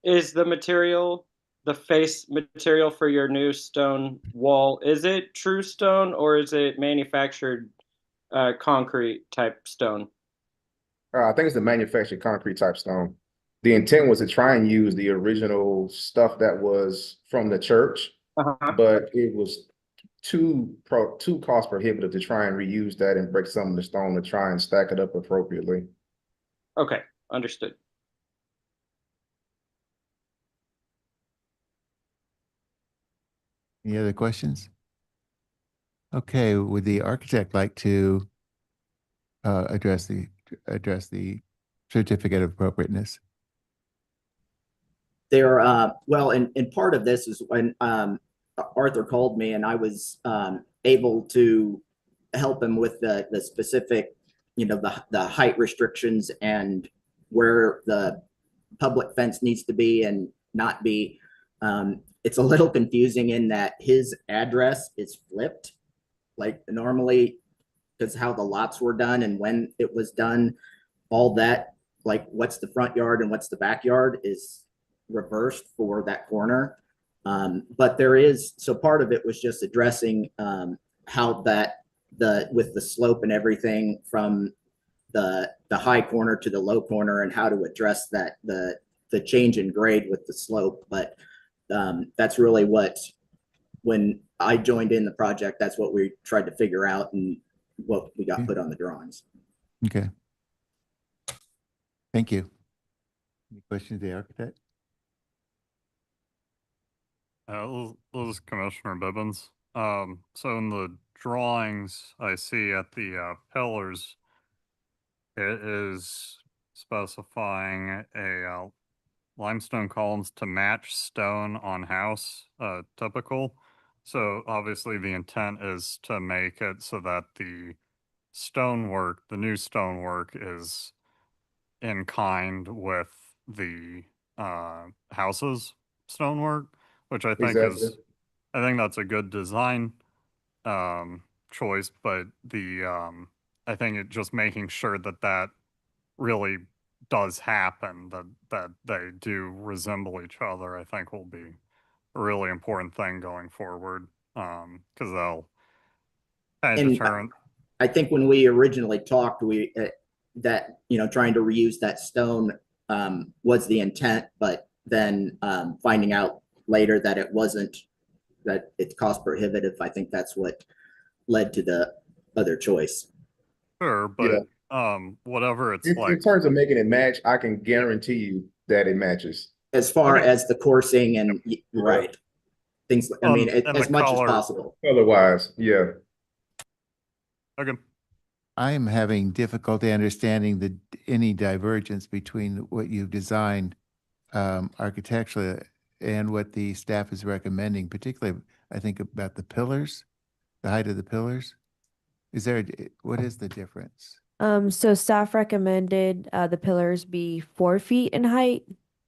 is the material, the face material for your new stone wall, is it true stone or is it manufactured concrete type stone? I think it's the manufactured concrete type stone. The intent was to try and use the original stuff that was from the church, but it was too cost prohibitive to try and reuse that and break some of the stone to try and stack it up appropriately. Okay, understood. Any other questions? Okay, would the architect like to address the certificate of appropriateness? There, well, and part of this is when Arthur called me and I was able to help him with the specific, the height restrictions and where the public fence needs to be and not be. It's a little confusing in that his address is flipped, like normally, because how the lots were done and when it was done, all that, like what's the front yard and what's the backyard is reversed for that corner. But there is, so part of it was just addressing how that with the slope and everything from the high corner to the low corner and how to address that, the change in grade with the slope. But that's really what, when I joined in the project, that's what we tried to figure out and what we got put on the drawings. Okay. Thank you. Any questions of the architect? This is Commissioner Bibbins. So in the drawings I see at the pillars, it is specifying a limestone columns to match stone on house, typical. So obviously the intent is to make it so that the stonework, the new stonework, is in kind with the house's stonework, which I think Exactly. I think that's a good design choice, but I think it just making sure that really does happen, that they do resemble each other, I think will be a really important thing going forward, because they'll kind of And determine. I think when we originally talked, we that trying to reuse that stone was the intent, but then finding out later that it wasn't, that it's cost prohibitive. I think that's what led to the other choice. Sure, but Yeah. whatever it's In like. terms of making it match, I can guarantee you that it matches. As far Okay. as the coursing and, right, things, I mean, And as the much as color. possible. Otherwise, yeah. Okay. I am having difficulty understanding any divergence between what you've designed architecturally and what the staff is recommending, particularly, I think, about the pillars, the height of the pillars. What is the difference? So staff recommended the pillars be 4 feet in height,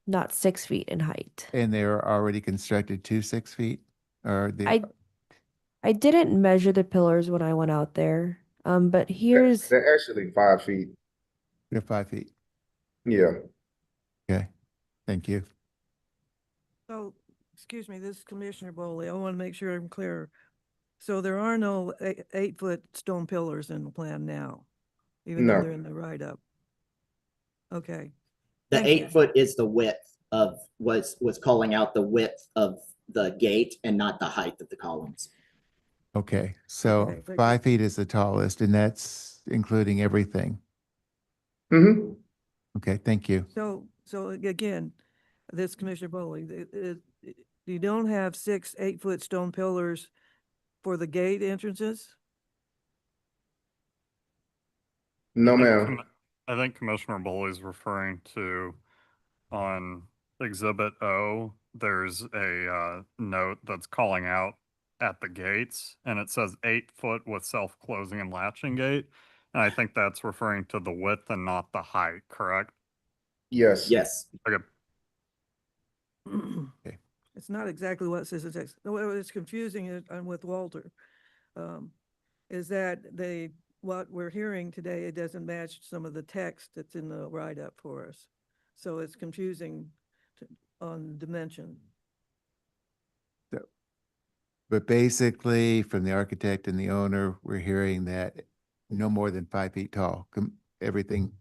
not 6 feet in height. And they're already constructed to 6 feet? Or the, I didn't measure the pillars when I went out there. But here's They're actually 5 feet. they're 5 feet? Yeah. Okay, thank you. So, excuse me, this is Commissioner Bowley. I want to make sure I'm clear. So there are no 8-foot stone pillars in the plan now, even though No. they're in the write-up. Okay. The Thank you. 8 foot is the width of, was calling out the width of the gate and not the height of the columns. Okay, so Okay, thank you. 5 feet is the tallest, and that's including everything. Mm-hmm. Okay, thank you. So again, this Commissioner Bowley, you don't have 6 8-foot stone pillars for the gate entrances? No, I think ma'am. I think Commissioner Bowley's referring to on Exhibit O, there's a note that's calling out at the gates, and it says 8 foot with self-closing and latching gate. And I think that's referring to the width and not the height, correct? Yes. Yes. Okay. Okay. It's not exactly what it says in text. It's confusing with Walter. Is that what we're hearing today, it doesn't match some of the text that's in the write-up for us. So it's confusing on dimension. But basically, from the architect and the owner, we're hearing that no more than 5 feet tall, everything,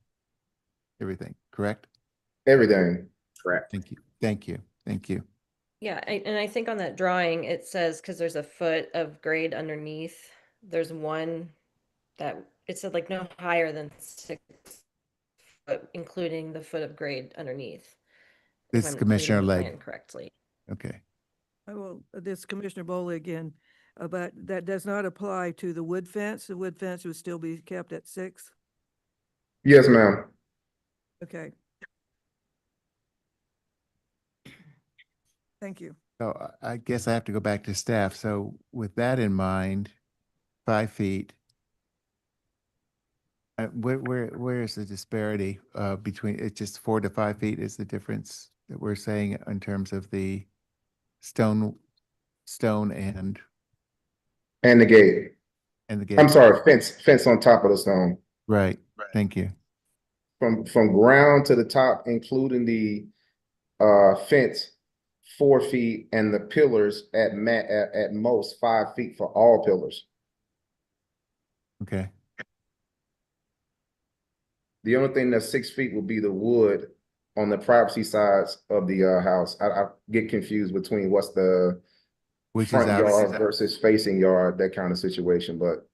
correct? Everything. Correct. Thank you. Yeah, and I think on that drawing, it says, because there's a foot of grade underneath, there's one that, it said like no higher than 6 foot, including the foot of grade underneath. if This is I'm Commissioner reading the Legg. plan correctly. Okay, This Commissioner Bowley again, but that does not apply to the wood fence. The wood fence would still be kept at 6. Yes, ma'am. Okay. Thank you. so I guess I have to go back to staff. So with that in mind, 5 feet. Where is the disparity between, it's just 4 to 5 feet is the difference that we're saying in terms of the stone and And the gate. the gate? I'm sorry, fence on top of the stone. Right, thank you. From ground to the top, including the fence, 4 feet, and the pillars at most 5 feet for all pillars. Okay, The only thing that's 6 feet will be the wood on the privacy sides of the house. I get confused between what's the which is front yard outside, versus facing yard, that kind of situation, but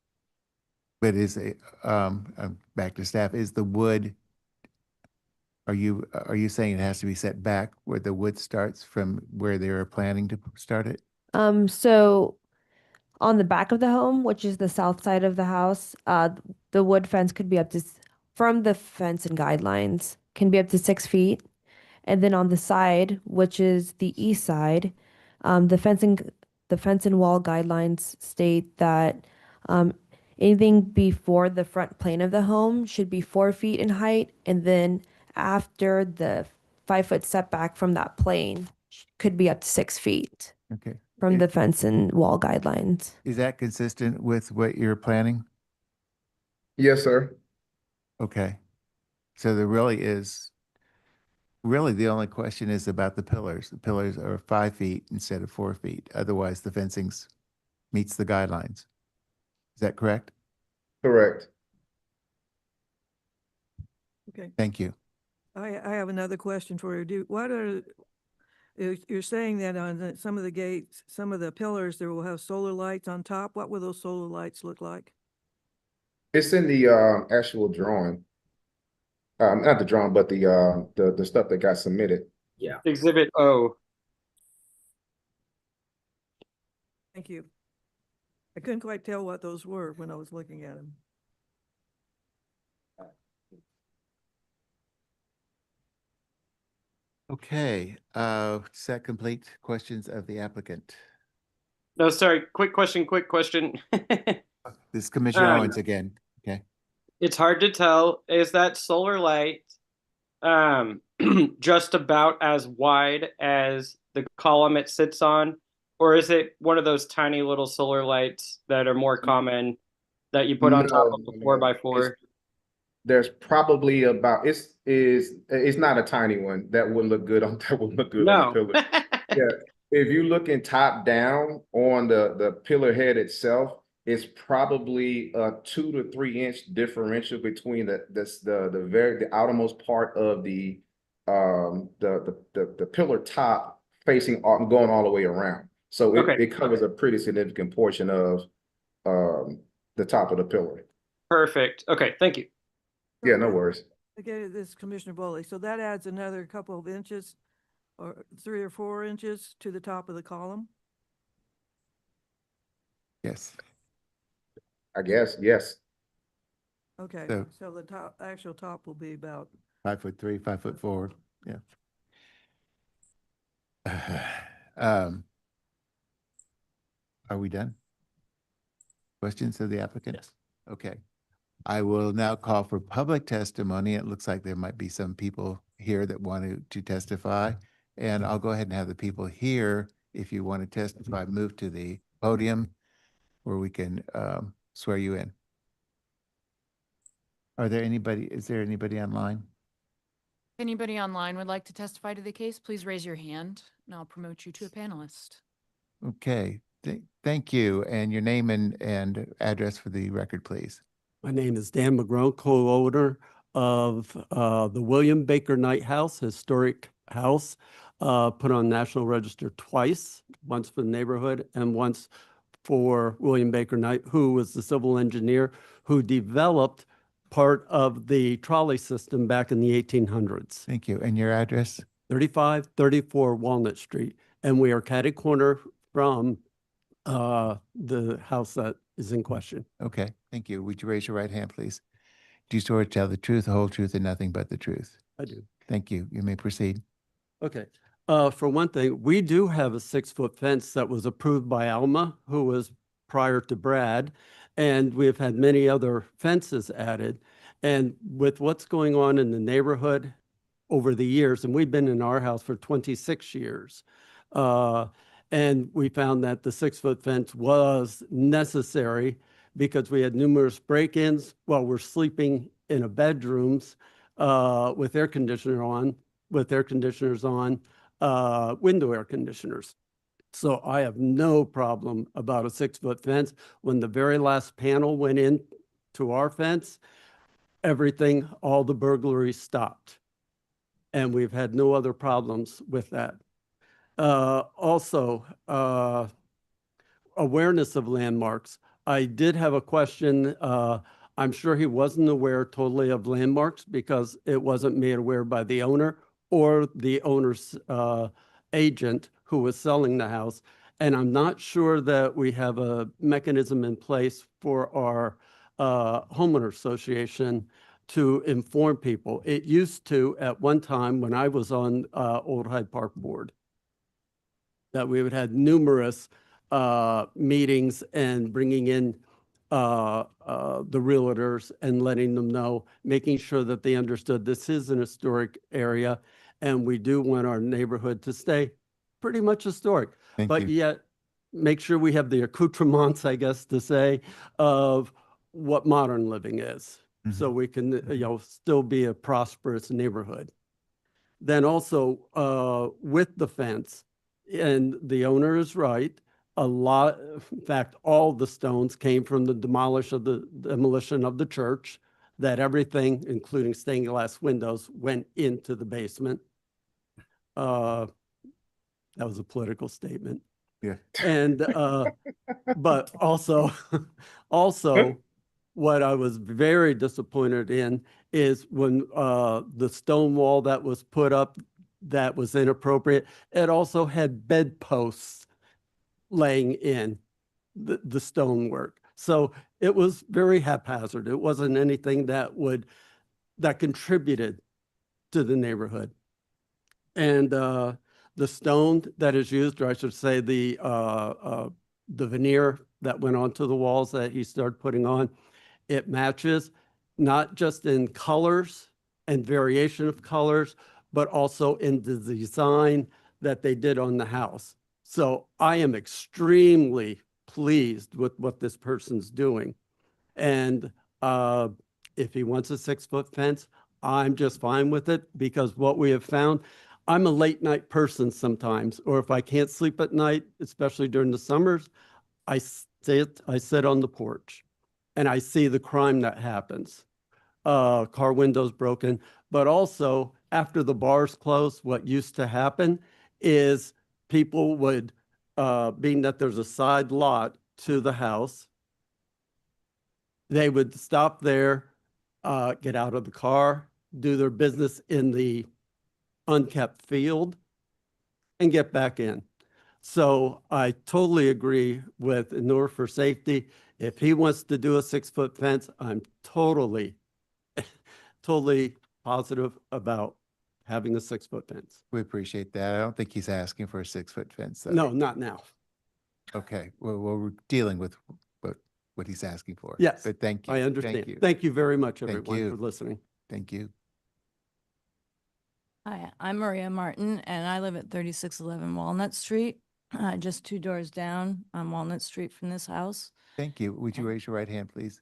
but is back to staff, is the wood, are you saying it has to be set back where the wood starts from where they were planning to start it? So on the back of the home, which is the south side of the house, the wood fence could be up to, from the fence and guidelines, can be up to 6 feet. And then on the side, which is the east side, the fence and wall guidelines state that anything before the front plane of the home should be 4 feet in height, and then after the 5-foot setback from that plane could be up to 6 feet Okay, from the fence and wall guidelines. is that consistent with what you're planning? yes, sir. Okay, so there really the only question is about the pillars. The pillars are 5 feet instead of 4 feet. Otherwise, the fencing's meets the guidelines. Is that correct? Correct. Okay. Thank you. I have another question for you. You're saying that on some of the gates, some of the pillars, there will have solar lights on top. What will those solar lights look like? It's in the actual drawing. Not the drawing, but the stuff that got submitted. Yeah. Exhibit O. Thank you. I couldn't quite tell what those were when I was looking at them. Okay, does that complete questions of the applicant? No, sorry. Quick question. This is Commissioner Um, Owens again. Okay. It's hard to tell. Is that solar light just about as wide as the column it sits on? Or is it one of those tiny little solar lights that are more common that you put on top of the 4x4? There's probably about it's not a tiny one. That wouldn't look good on on the pillar. Yeah. If you looking top down on the pillar head itself, it's probably a 2 to 3 inch differential between the outermost part of the pillar top facing going all the way around. So it covers a pretty significant portion of the top of the pillar. Perfect. Okay, thank you. Yeah, no worries. Okay, this is Commissioner Bowley. So that adds another couple of inches or 3 or 4 inches to the top of the column? Yes. I guess, yes. Okay, so the actual top will be about 5'3", 5'4". Yeah. Are we done? Questions of the applicant? Yes. Okay. I will now call for public testimony. It looks like there might be some people here that want to testify. And I'll go ahead and have the people here, if you want to testify, move to the podium where we can swear you in. Is there anybody online? If anybody online would like to testify to the case, please raise your hand and I'll promote you to a panelist. Okay, thank you. And your name and address for the record, please. My name is Dan McGrone, co-owner of the William Baker Knight House, historic house, put on National Register twice, once for the neighborhood and once for William Baker Knight, who was the civil engineer who developed part of the trolley system back in the 1800s. Thank you. And your address? 3534 Walnut Street. And we are catty corner from the house that is in question. Okay, thank you. Would you raise your right hand, please? Do you swear to tell the truth, the whole truth, and nothing but the truth? I do. Thank you. You may proceed. Okay. For one thing, we do have a 6-foot fence that was approved by Alma, who was prior to Brad, and we've had many other fences added. And with what's going on in the neighborhood over the years, and we've been in our house for 26 years, and we found that the 6-foot fence was necessary because we had numerous break-ins while we're sleeping in a bedrooms with air conditioners on, window air conditioners. So I have no problem about a 6-foot fence. When the very last panel went in to our fence, everything, all the burglaries stopped. And we've had no other problems with that. Also, awareness of landmarks. I did have a question. I'm sure he wasn't aware totally of landmarks because it wasn't made aware by the owner or the owner's agent who was selling the house. And I'm not sure that we have a mechanism in place for our homeowner association to inform people. It used to, at one time when I was on Old Hyde Park Board, that we would have numerous meetings and bringing in the realtors and letting them know, making sure that they understood this is an historic area and we do want our neighborhood to stay pretty much historic. But yet make sure we have the accoutrements, I guess to say, of what modern living is. So we can still be a prosperous neighborhood. Then also with the fence, and the owner is right, a lot, in fact, all the stones came from the demolition of the church, that everything, including stained glass windows, went into the basement. That was a political statement. Yeah. And, but also, what I was very disappointed in is when the stone wall that was put up that was inappropriate, it also had bedposts laying in the stonework. So it was very haphazard. It wasn't anything that contributed to the neighborhood. And the stone that is used, or I should say the veneer that went onto the walls that he started putting on, it matches not just in colors and variation of colors, but also in the design that they did on the house. So I am extremely pleased with what this person's doing. And if he wants a 6-foot fence, I'm just fine with it, because what we have found, I'm a late night person sometimes, or if I can't sleep at night, especially during the summers, I sit on the porch and I see the crime that happens. Car windows broken, but also after the bars close, what used to happen is people would, being that there's a side lot to the house, they would stop there, get out of the car, do their business in the unkept field, and get back in. So I totally agree with, in order for safety, if he wants to do a 6-foot fence, I'm totally positive about having a 6-foot fence. We appreciate that. I don't think he's asking for a 6-foot fence, though. No, not now. Okay, well, we're dealing with what he's asking for. Yes, But thank you. I understand. Thank you. Thank you very much, Thank everyone, you. for listening. Thank you. Hi, I'm Maria Martin, and I live at 3611 Walnut Street, just 2 doors down on Walnut Street from this house. Thank you. Would you raise your right hand, please?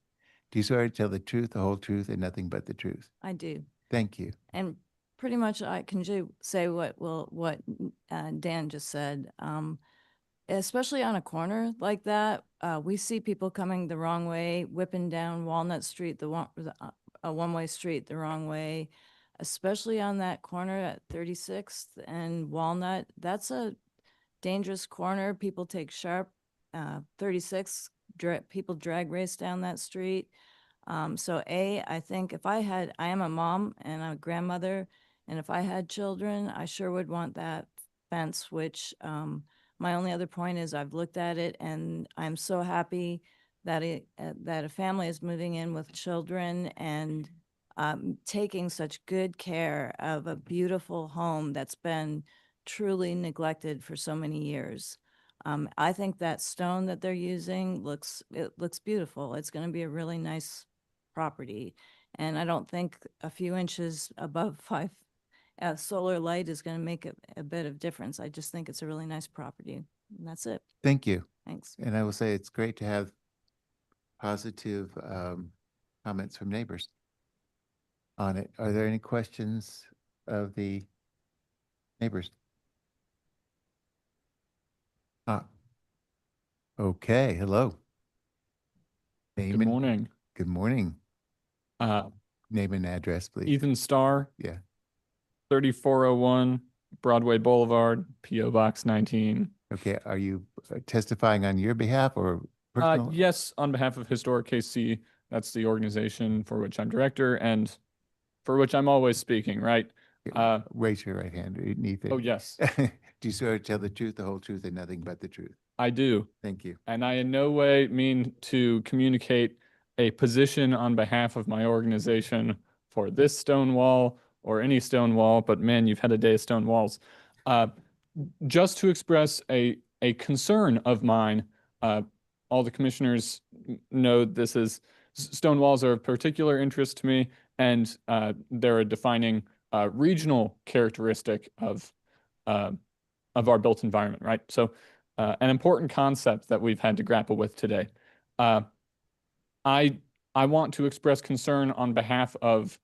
Do you swear to tell the truth, the whole truth, and nothing but the truth? I do. Thank you. And pretty much I can say what Dan just said. Especially on a corner like that, we see people coming the wrong way, whipping down Walnut Street, a one-way street the wrong way, especially on that corner at 36th and Walnut. That's a dangerous corner. People take sharp 36, people drag race down that street. So I think I am a mom and a grandmother, and if I had children, I sure would want that fence, which my only other point is I've looked at it and I'm so happy that that a family is moving in with children and taking such good care of a beautiful home that's been truly neglected for so many years. I think that stone that they're using looks beautiful. It's going to be a really nice property. And I don't think a few inches above 5 solar light is going to make a bit of difference. I just think it's a really nice property. And that's it. Thank you. Thanks. And I will say it's great to have positive comments from neighbors on it. Are there any questions of the neighbors? Okay, hello. Name Good morning. Good morning. Name and address, please. Ethan Starr. Yeah. 3401 Broadway Boulevard, P.O. Box 19. Okay, are you testifying on your behalf or personal? Yes, on behalf of Historic KC. That's the organization for which I'm director and for which I'm always speaking, right? Raise your right hand, Ethan. Oh, yes. Do you swear to tell the truth, the whole truth, and nothing but the truth? I do. Thank you. And I in no way mean to communicate a position on behalf of my organization for this stone wall or any stone wall, but man, you've had a day of stone walls. Just to express a concern of mine, all the commissioners know this is, stone walls are of particular interest to me, and they're a defining regional characteristic of our built environment, right? So an important concept that we've had to grapple with today. I want to express concern on behalf of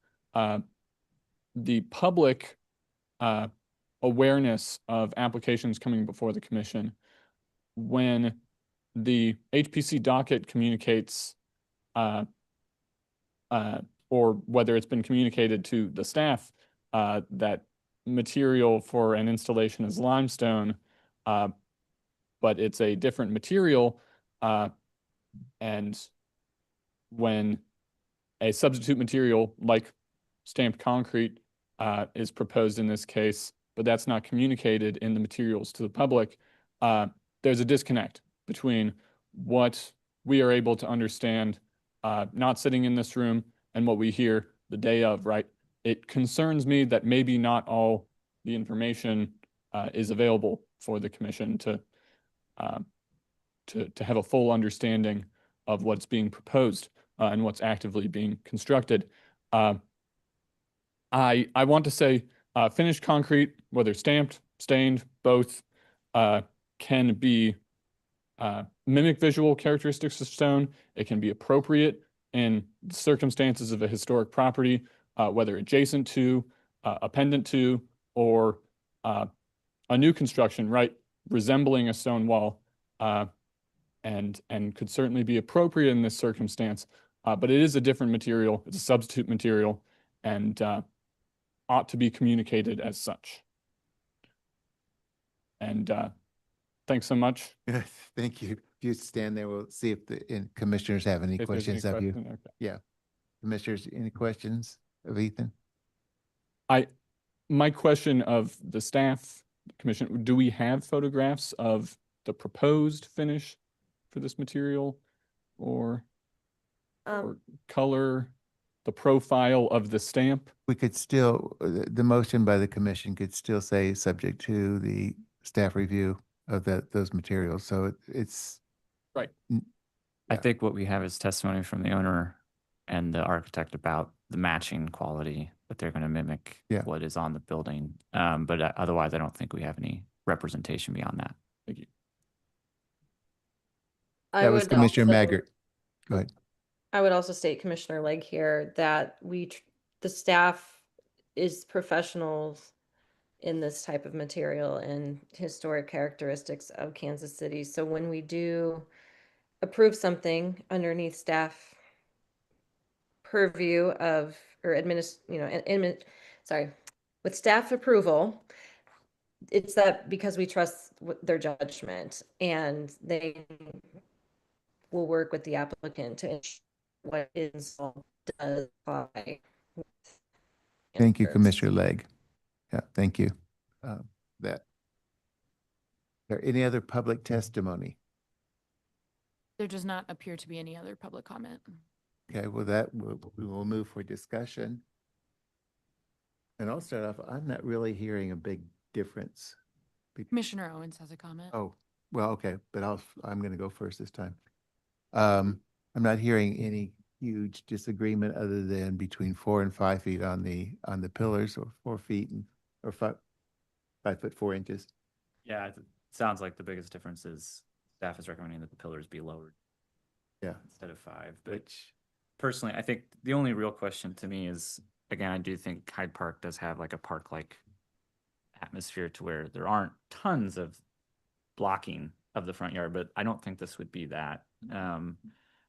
the public awareness of applications coming before the commission. When the HPC docket communicates, or whether it's been communicated to the staff, that material for an installation is limestone, but it's a different material, and when a substitute material like stamped concrete is proposed in this case, but that's not communicated in the materials to the public, there's a disconnect between what we are able to understand not sitting in this room and what we hear the day of, right? It concerns me that maybe not all the information is available for the commission to have a full understanding of what's being proposed and what's actively being constructed. I want to say finished concrete, whether stamped, stained, both, can be mimic visual characteristics of stone. It can be appropriate in the circumstances of a historic property, whether adjacent to, appendant to, or a new construction, right, resembling a stone wall, and could certainly be appropriate in this circumstance. But it is a different material. It's a substitute material, and ought to be communicated as such. And thanks so much. Thank you. If you stand there, we'll see if the commissioners have any If there's questions any of you. question, okay. Yeah. Commissioners, any questions of Ethan? My question of the staff commission, do we have photographs of the proposed finish for this material, or color, the profile of the stamp? We could still, the motion by the commission could still say subject to the staff review of those materials. So it's right. I think what we have is testimony from the owner and the architect about the matching quality that they're going to mimic what is on the building. But otherwise, I don't think we have any representation beyond that. Thank you. That was Commissioner Maggart. Go ahead. I would also state, Commissioner Legg here, that the staff is professionals in this type of material and historic characteristics of Kansas City. So when we do approve something underneath staff purview of, or with staff approval, it's that because we trust their judgment, and they will work with the applicant to ensure what is does apply. Thank you, Commissioner Legg. Yeah, thank you. That. There any other public testimony? There does not appear to be any other public comment. Okay, well, we will move for discussion. And I'll start off, I'm not really hearing a big difference. Commissioner Owens has a comment. Oh, well, okay, but I'm going to go first this time. I'm not hearing any huge disagreement other than between 4 and 5 feet on the pillars, or 4 feet or 5 foot 4 inches. Yeah, it sounds like the biggest difference is staff is recommending that the pillars be lowered. Yeah. Instead of 5. Which personally, I think the only real question to me is, again, I do think Hyde Park does have like a park-like atmosphere to where there aren't tons of blocking of the front yard, but I don't think this would be that.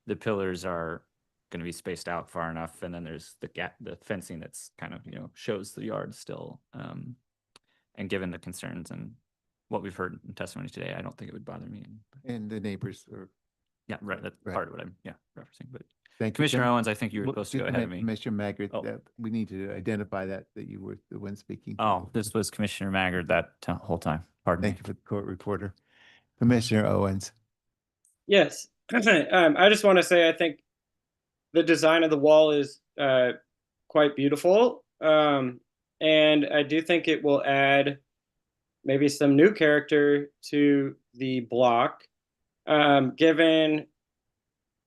The pillars are going to be spaced out far enough, and then there's the fencing that's kind of, shows the yard still. And given the concerns and what we've heard in testimony today, I don't think it would bother me. And the neighbors are. Yeah, right. That's part of what I'm referencing. But Thank you, Commissioner Owens, I think you were supposed to go ahead of me. Commissioner Maggart, we need to identify that you were the one speaking. Oh, this was Commissioner Maggart that whole time. Pardon me. Thank you for the court reporter. Commissioner Owens. Yes. I just want to say I think the design of the wall is quite beautiful. And I do think it will add maybe some new character to the block, given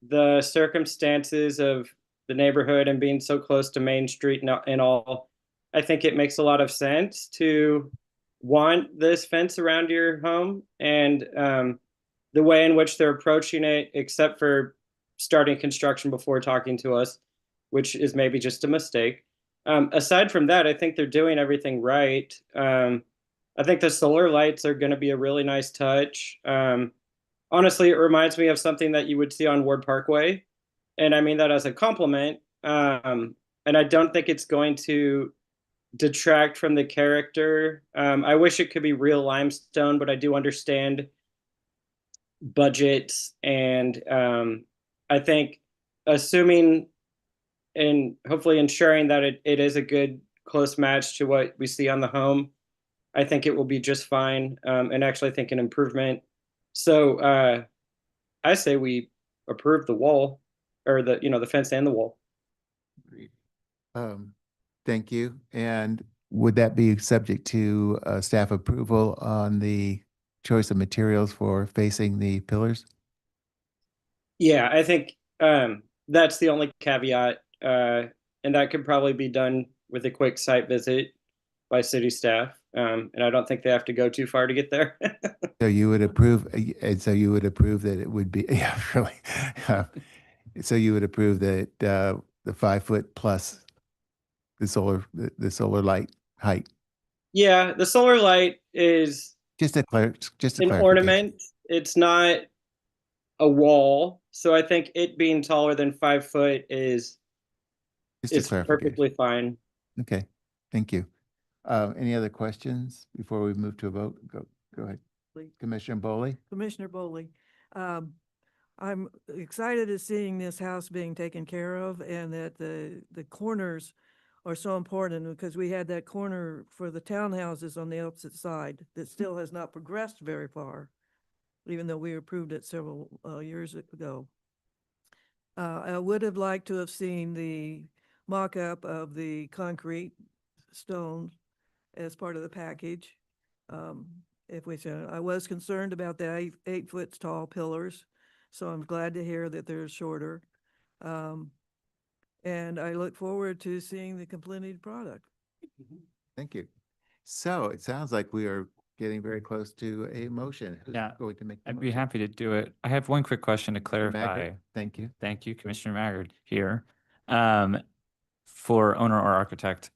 the circumstances of the neighborhood and being so close to Main Street and all. I think it makes a lot of sense to want this fence around your home, and the way in which they're approaching it, except for starting construction before talking to us, which is maybe just a mistake. Aside from that, I think they're doing everything right. I think the solar lights are going to be a really nice touch. Honestly, it reminds me of something that you would see on Ward Parkway. And I mean that as a compliment. And I don't think it's going to detract from the character. I wish it could be real limestone, but I do understand budgets. And I think assuming and hopefully ensuring that it is a good close match to what we see on the home, I think it will be just fine, and actually I think an improvement. So I say we approve the wall, or the fence and the wall. Thank you. And would that be subject to staff approval on the choice of materials for facing the pillars? Yeah, I think that's the only caveat, and that could probably be done with a quick site visit by city staff. And I don't think they have to go too far to get there. So you would approve, and so you would approve that it would be, yeah, really. So you would approve that the 5 foot plus the solar light height? Yeah, the solar light is just a an clarification. ornament. It's not a wall. So I think it being taller than 5 foot is perfectly fine. Okay, thank you. Any other questions before we move to a vote? Go ahead. Commissioner Boley. Commissioner Boley, I'm excited at seeing this house being taken care of, and that the corners are so important, because we had that corner for the townhouses on the opposite side that still has not progressed very far, even though we approved it several years ago. I would have liked to have seen the mock-up of the concrete stone as part of the package. If we said, I was concerned about the 8 foot tall pillars, so I'm glad to hear that they're shorter. And I look forward to seeing the completed product. Thank you. So it sounds like we are getting very close to a motion. Who's going to make the I'd be motion? happy to do it. I have one quick question to clarify. Thank you. Thank you, Commissioner Maggard here. For owner or architect,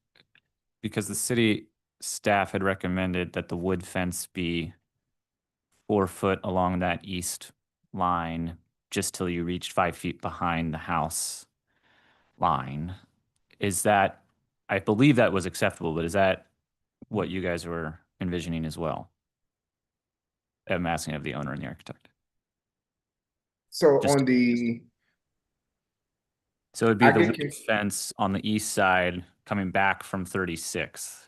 because the city staff had recommended that the wood fence be 4 foot along that east line just till you reached 5 feet behind the house line. Is that, I believe that was acceptable, but is that what you guys were envisioning as well? I'm asking of the owner and the architect. So Just- on the, So it'd be I the get wood you. fence on the east side coming back from 36th.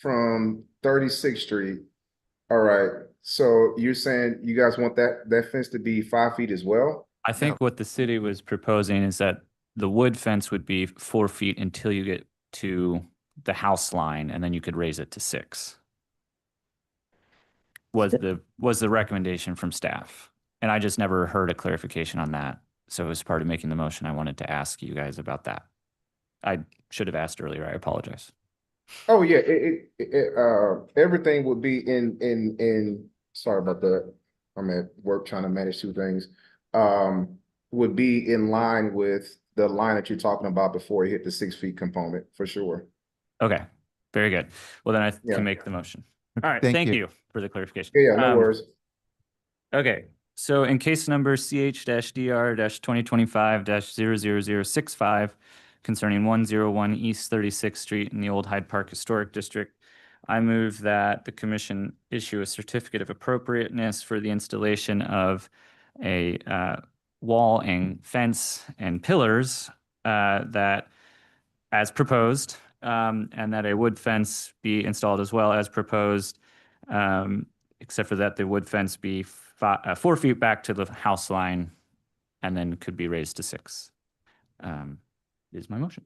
from 36th Street, all right, so you're saying you guys want that fence to be 5 feet as well? I think what the city was proposing is that the wood fence would be 4 feet until you get to the house line, and then you could raise it to 6. Was the recommendation from staff. And I just never heard a clarification on that. So as part of making the motion, I wanted to ask you guys about that. I should have asked earlier. I apologize. Oh, yeah, everything would be in, sorry about that. I'm at work trying to manage two things. Would be in line with the line that you're talking about before you hit the 6 feet component, for sure. Okay, very good. Well, then I Yeah. can make the motion. All right, Thank thank you. you for the clarification. Yeah, no worries. Okay, so in case number CH-DR-2025-00065 concerning 101 East 36th Street in the Old Hyde Park Historic District, I move that the commission issue a certificate of appropriateness for the installation of a wall and fence and pillars that as proposed, and that a wood fence be installed as well as proposed, except for that the wood fence be 4 feet back to the house line and then could be raised to 6. Is my motion.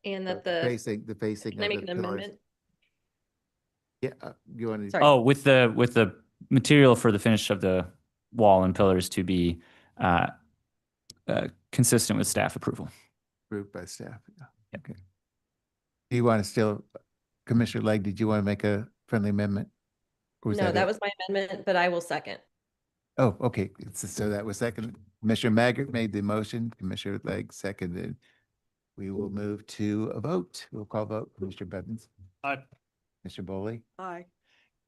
And that The the, facing can I of make the an pillars. amendment? Yeah, you want to? Sorry. Oh, with the material for the finish of the wall and pillars to be consistent with staff approval. Approved by staff. Yeah. Okay. Do you want to still, Commissioner Legg, did you want to make a friendly amendment? Or No, that it? was my amendment, but I will second. Oh, okay. So that was second. Commissioner Maggard made the motion. Commissioner Legg seconded. We will move to a vote. We'll call vote. Commissioner Bevins. Aye. Commissioner Boley. Aye.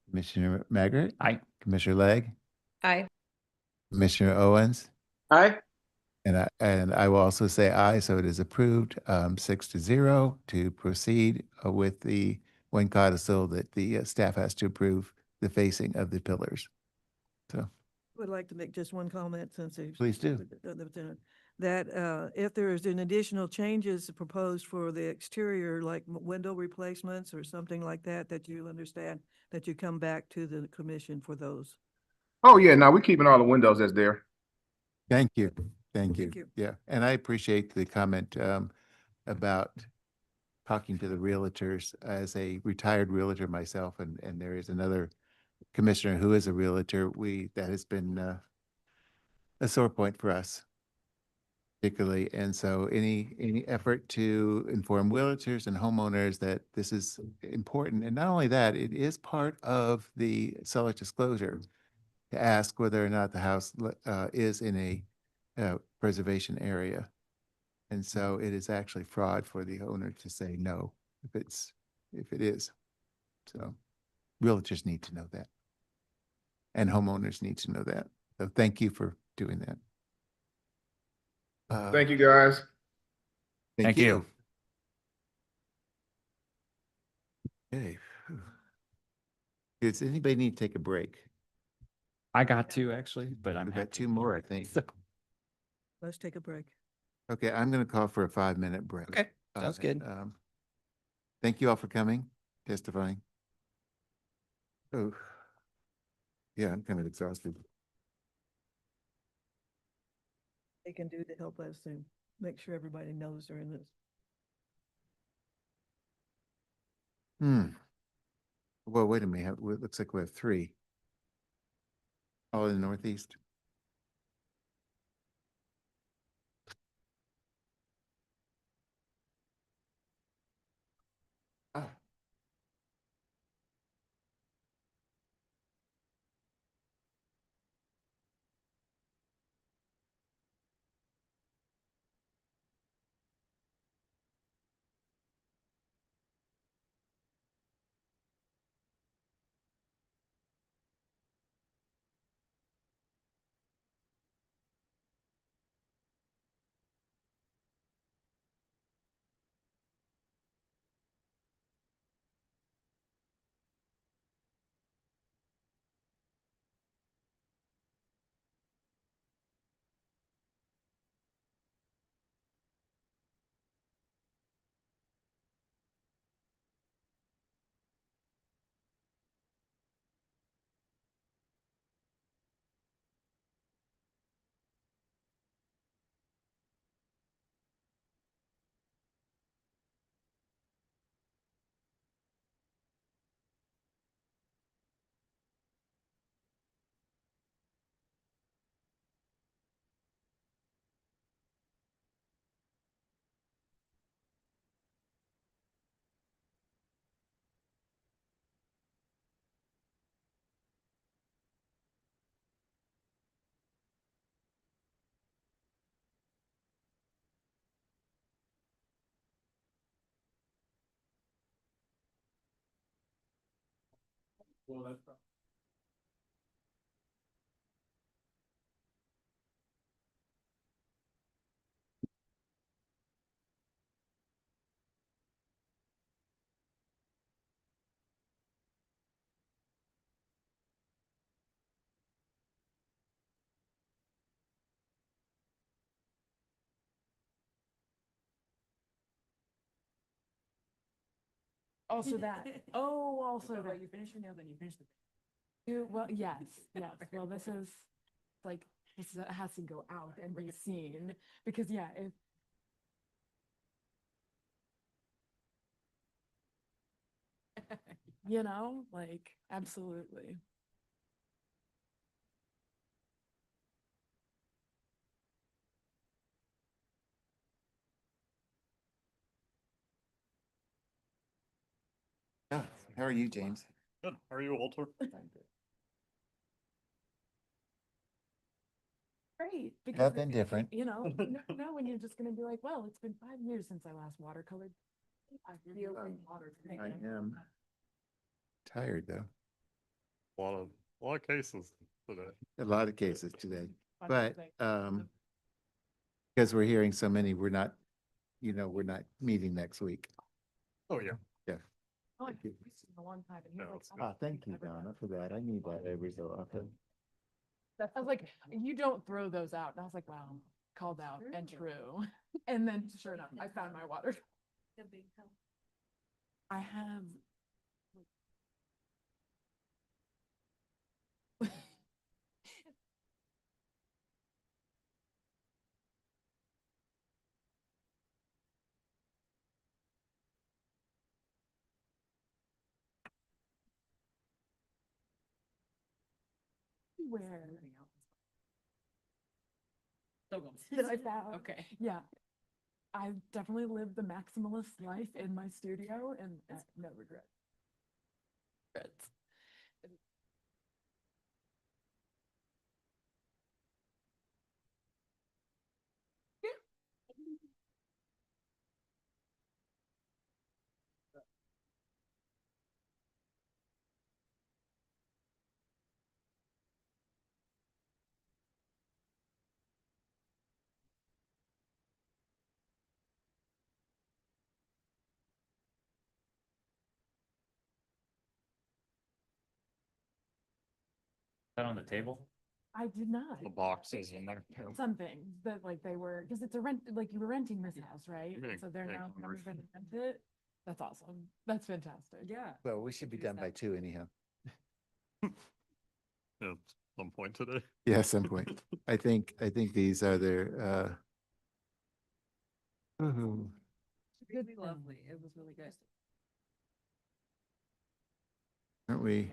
Commissioner Maggard. Aye. Commissioner Legg. Aye. Commissioner Owens. Aye. And I will also say aye, so it is approved, 6-0 to proceed with the one codicil that the staff has to approve the facing of the pillars. So, Would like to make just one comment since there's. Please do. That if there is an additional changes proposed for the exterior, like window replacements or something like that, that you understand, that you come back to the commission for those. Oh, yeah, now we're keeping all the windows that's there. Thank you. Thank you. Thank you. Yeah, and I appreciate the comment about talking to the realtors. As a retired realtor myself, and there is another commissioner who is a realtor, that has been a sore point for us particularly. And so any effort to inform realtors and homeowners that this is important. And not only that, it is part of the seller disclosure to ask whether or not the house is in a preservation area. And so it is actually fraud for the owner to say no if it is. So realtors need to know that. And homeowners need to know that. So thank you for doing that. Thank you, guys. Thank you. Okay. Does anybody need to take a break? I got two actually, but I'm We've got happy. two more, I think. Let's take a break. Okay, I'm going to call for a 5-minute break. Okay, sounds good. Thank you all for coming, testifying. Oh, yeah, I'm kind of exhausted. They can do to help us to make sure everybody knows they're in this. Well, wait a minute. It looks like we have 3. All in the Northeast. Ah. Also that. Oh, also that. You finish your nail, then you finish the. Well, yes, yes. Well, this is like, has to go out and be seen because yeah, if. You know, like, absolutely. How are you, James? Good. How are you, Walter? Great. Because Nothing different. You know, now when you're just gonna be like, well, it's been 5 years since I last watercolored. I feel like water. I am tired though. A lot of cases today. A lot of cases today, Fun but thing. because we're hearing so many, we're not meeting next week. Oh, yeah. Yeah. Oh, Thank you. I've seen a long time. And he's Yeah, like, it's "Oh, Thank you, Donna, for that. I need that every so often. I was like, you don't throw those out. And I was like, wow, called out and true. And then sure enough, I found my water. I have. Where? That I found. Okay. Yeah. I've definitely lived the maximalist life in my studio and no regrets. Regrets. That on the table? I did not. The boxes in there. Something that like they were, because it's a rent, like you were renting this house, right? Big- So they're big now coming commercial. to rent it. That's awesome. That's fantastic. Yeah. Well, we should be done by 2 anyhow. At some point today. Yeah, at some point. I think these are their, mhm. Really lovely. It was really good. Aren't we?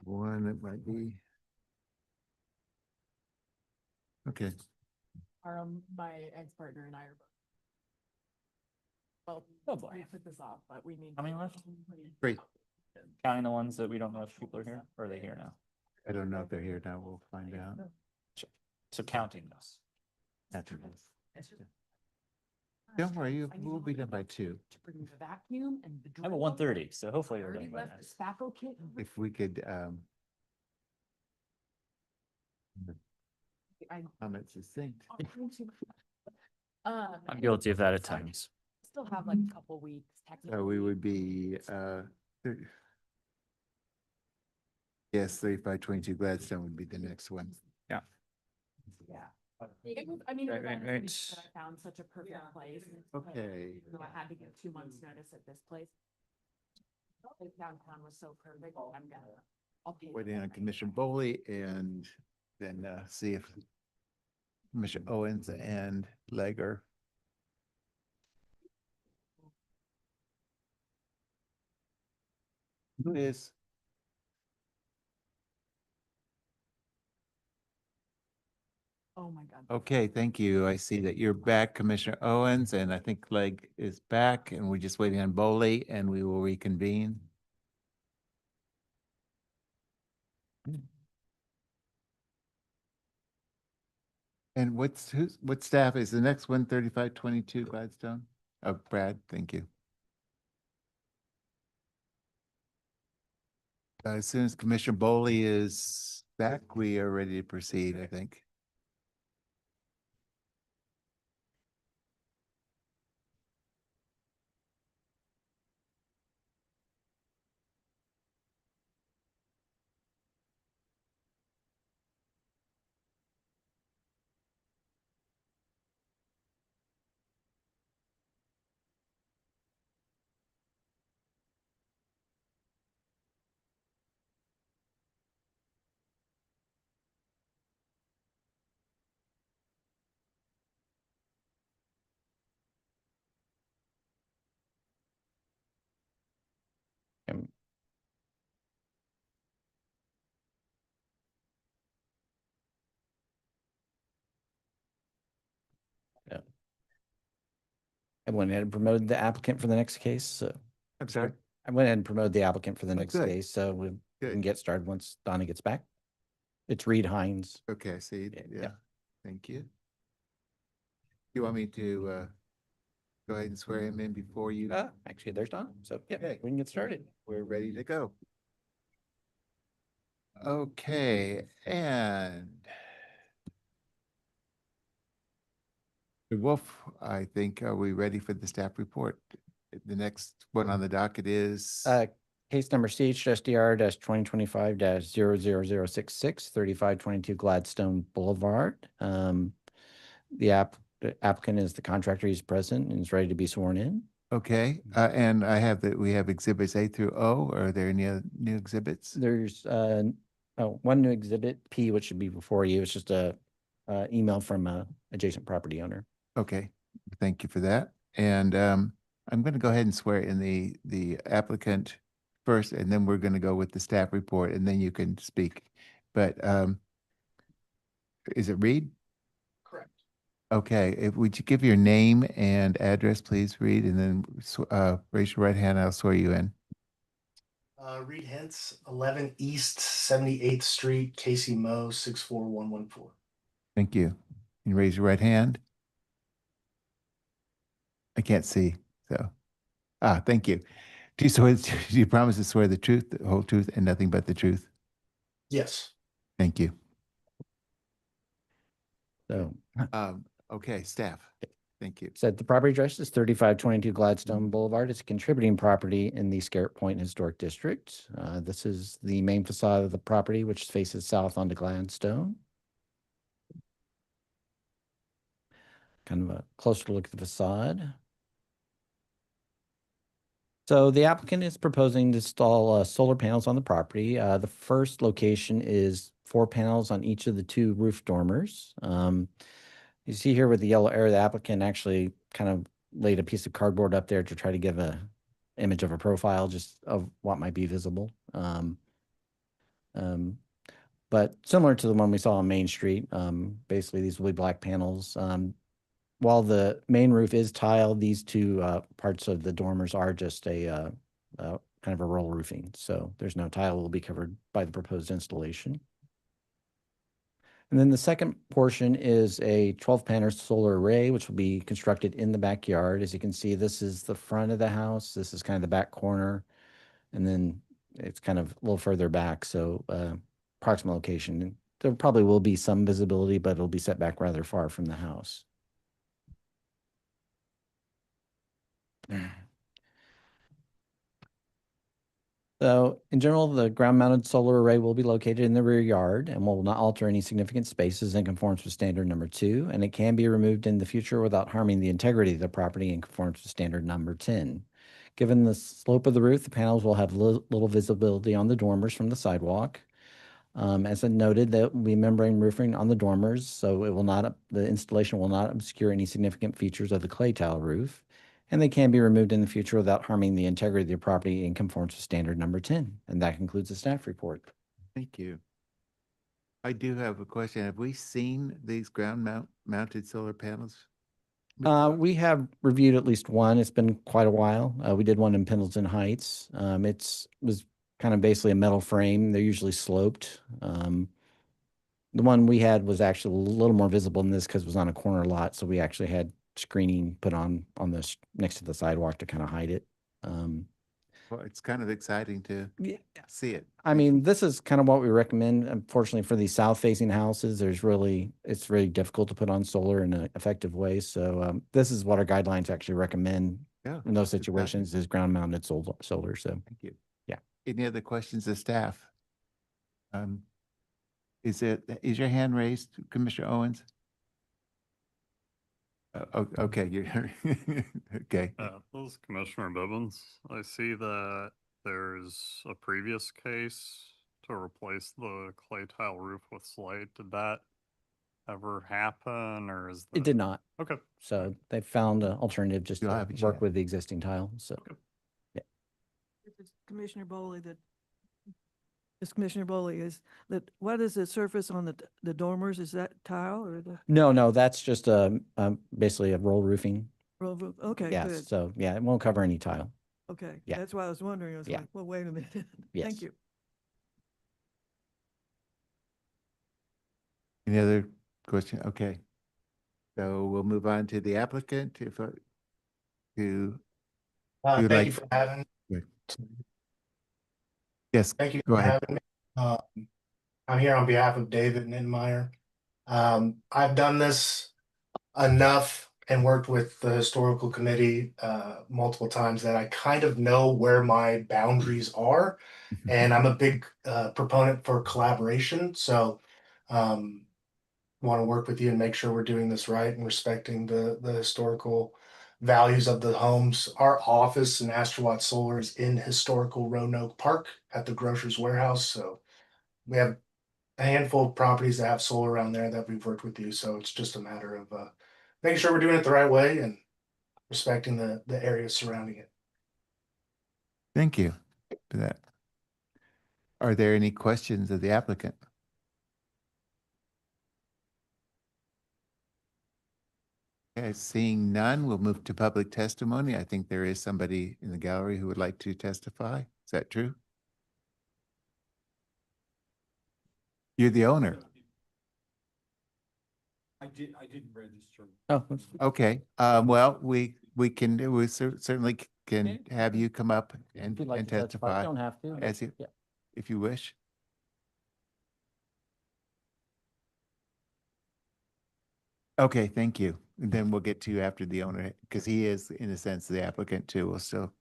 One that might be. Okay, My ex-partner and I are both. Well, Oh, boy. we put this off, but we need. How many left? 3. Counting the ones that we don't know if people are here, or are they here now? I don't know if they're here now. We'll find out. So counting those. After this. Don't worry, we'll be done by 2. To bring the vacuum and the. I'm at drill. 1:30, so hopefully I we're already done by left then. the spackle kit. If we could, comments succinct. I'm guilty of that at times. Still have like a couple weeks technically. So we would be, yes, 3522 Gladstone would be the next one. Yeah. Yeah. It was, I mean, it was Right, honestly right. just that I found such a perfect place. Okay. So I had to give 2 months notice at this place. Downtown was so perfect. I'll pay. Waiting on Commissioner Bowley and then see if Commissioner Owens and Legger. Who is? Oh my God. Okay, thank you. I see that you're back, Commissioner Owens, and I think Legg is back, and we're just waiting on Bowley, and we will reconvene. And what staff is the next one, 3522 Gladstone? Oh, Brad, thank you. As soon as Commissioner Bowley is back, we are ready to proceed, I think. Yeah. I went ahead and promoted the applicant for the next case, so. I'm sorry? I went ahead and promoted the applicant for the Oh, next good. case, so we Good. can get started once Donna gets back. It's Reed Hines. Okay, I see. Yeah, Yeah, yeah. thank you. You want me to go ahead and swear him in before you? Actually, there's Donna, so yeah, Okay. we can get started. We're ready to go. Okay, and Wolf, I think, are we ready for the staff report? The next one on the docket is, Case number CHSDR 2025-00066, 3522 Gladstone Boulevard. The applicant is the contractor. He's present and is ready to be sworn in. Okay, and I have that we have exhibits A through O. Are there any other new exhibits? There's one new exhibit, P, which should be before you. It's just a email from a adjacent property owner. Okay, thank you for that. And I'm going to go ahead and swear in the applicant first, and then we're going to go with the staff report, and then you can speak. But is it Reed? Correct. Okay, would you give your name and address, please, Reed, and then raise your right hand. I'll swear you in. Reed Hentz, 11 East 78th Street, Casey Mo, 64114. Thank you. And raise your right hand. I can't see, so. Thank you. Do you promise to swear the truth, the whole truth, and nothing but the truth? Yes. Thank you. So, okay, staff. Thank you. Said the property address is 3522 Gladstone Boulevard. It's a contributing property in the Scarrett Point Historic District. This is the main facade of the property, which faces south onto Gladstone. Kind of a closer look at the facade. So the applicant is proposing to install solar panels on the property. The first location is 4 panels on each of the 2 roof dormers. You see here with the yellow arrow, the applicant actually kind of laid a piece of cardboard up there to try to give a image of a profile just of what might be visible. But similar to the one we saw on Main Street, basically these will be black panels. While the main roof is tile, these 2 parts of the dormers are just a kind of a roll roofing. So there's no tile will be covered by the proposed installation. And then the second portion is a 12-panel solar array, which will be constructed in the backyard. As you can see, this is the front of the house. This is kind of the back corner. And then it's kind of a little further back. So approximate location. There probably will be some visibility, but it'll be set back rather far from the house. So in general, the ground-mounted solar array will be located in the rear yard and will not alter any significant spaces and conforms with standard number 2, and it can be removed in the future without harming the integrity of the property and conforms with standard number 10. Given the slope of the roof, the panels will have little visibility on the dormers from the sidewalk. As I noted, there will be membrane roofing on the dormers, so it will not, the installation will not obscure any significant features of the clay tile roof. And they can be removed in the future without harming the integrity of the property and conforms to standard number 10. And that concludes the staff report. Thank you. I do have a question. Have we seen these mounted solar panels? We have reviewed at least one. It's been quite a while. We did one in Pendleton Heights. It was kind of basically a metal frame. They're usually sloped. The one we had was actually a little more visible than this because it was on a corner lot. So we actually had screening put on this next to the sidewalk to kind of hide it. Well, it's kind of exciting to see it. I mean, this is kind of what we recommend. Unfortunately, for these south-facing houses, it's really difficult to put on solar in an effective way. So this is what our guidelines actually recommend in those situations is ground-mounted solar. So thank you. Yeah. Any other questions of staff? Is your hand raised, Commissioner Owens? Okay, you're okay. This is Commissioner Bibbins. I see that there's a previous case to replace the clay tile roof with slate. Did that ever happen, or is it did not? Okay. So they found an alternative just to work with the existing tile. So yeah. Commissioner Bowley, Commissioner Bowley, is that what is the surface on the dormers? Is that tile or the? No, that's just basically a roll roofing. Roll roof? Okay, Yes. good. So yeah, it won't cover any tile. Okay, Yeah. that's why I was wondering. I was Yeah. like, well, wait a minute. Yes. Thank you. Any other question? Okay. So we'll move on to the applicant if Thank you for having me. Yes. Thank you go for ahead. having me. I'm here on behalf of David Nidmeyer. I've done this enough and worked with the historical committee multiple times that I kind of know where my boundaries are. And I'm a big proponent for collaboration. So want to work with you and make sure we're doing this right and respecting the historical values of the homes. Our office in Astrowatt Solar is in historical Roanoke Park at the Grocers Warehouse. So we have a handful of properties that have solar around there that we've worked with you. So it's just a matter of making sure we're doing it the right way and respecting the areas surrounding it. Thank you for that. Are there any questions of the applicant? Okay, seeing none, we'll move to public testimony. I think there is somebody in the gallery who would like to testify. Is that true? You're the owner. I didn't register. Oh, Okay, well, we certainly can have you come up and If you'd like and to testify, testify. don't have to. As you, Yeah. if you wish. Okay, thank you. And then we'll get to you after the owner, because he is, in a sense, the applicant too. We'll still,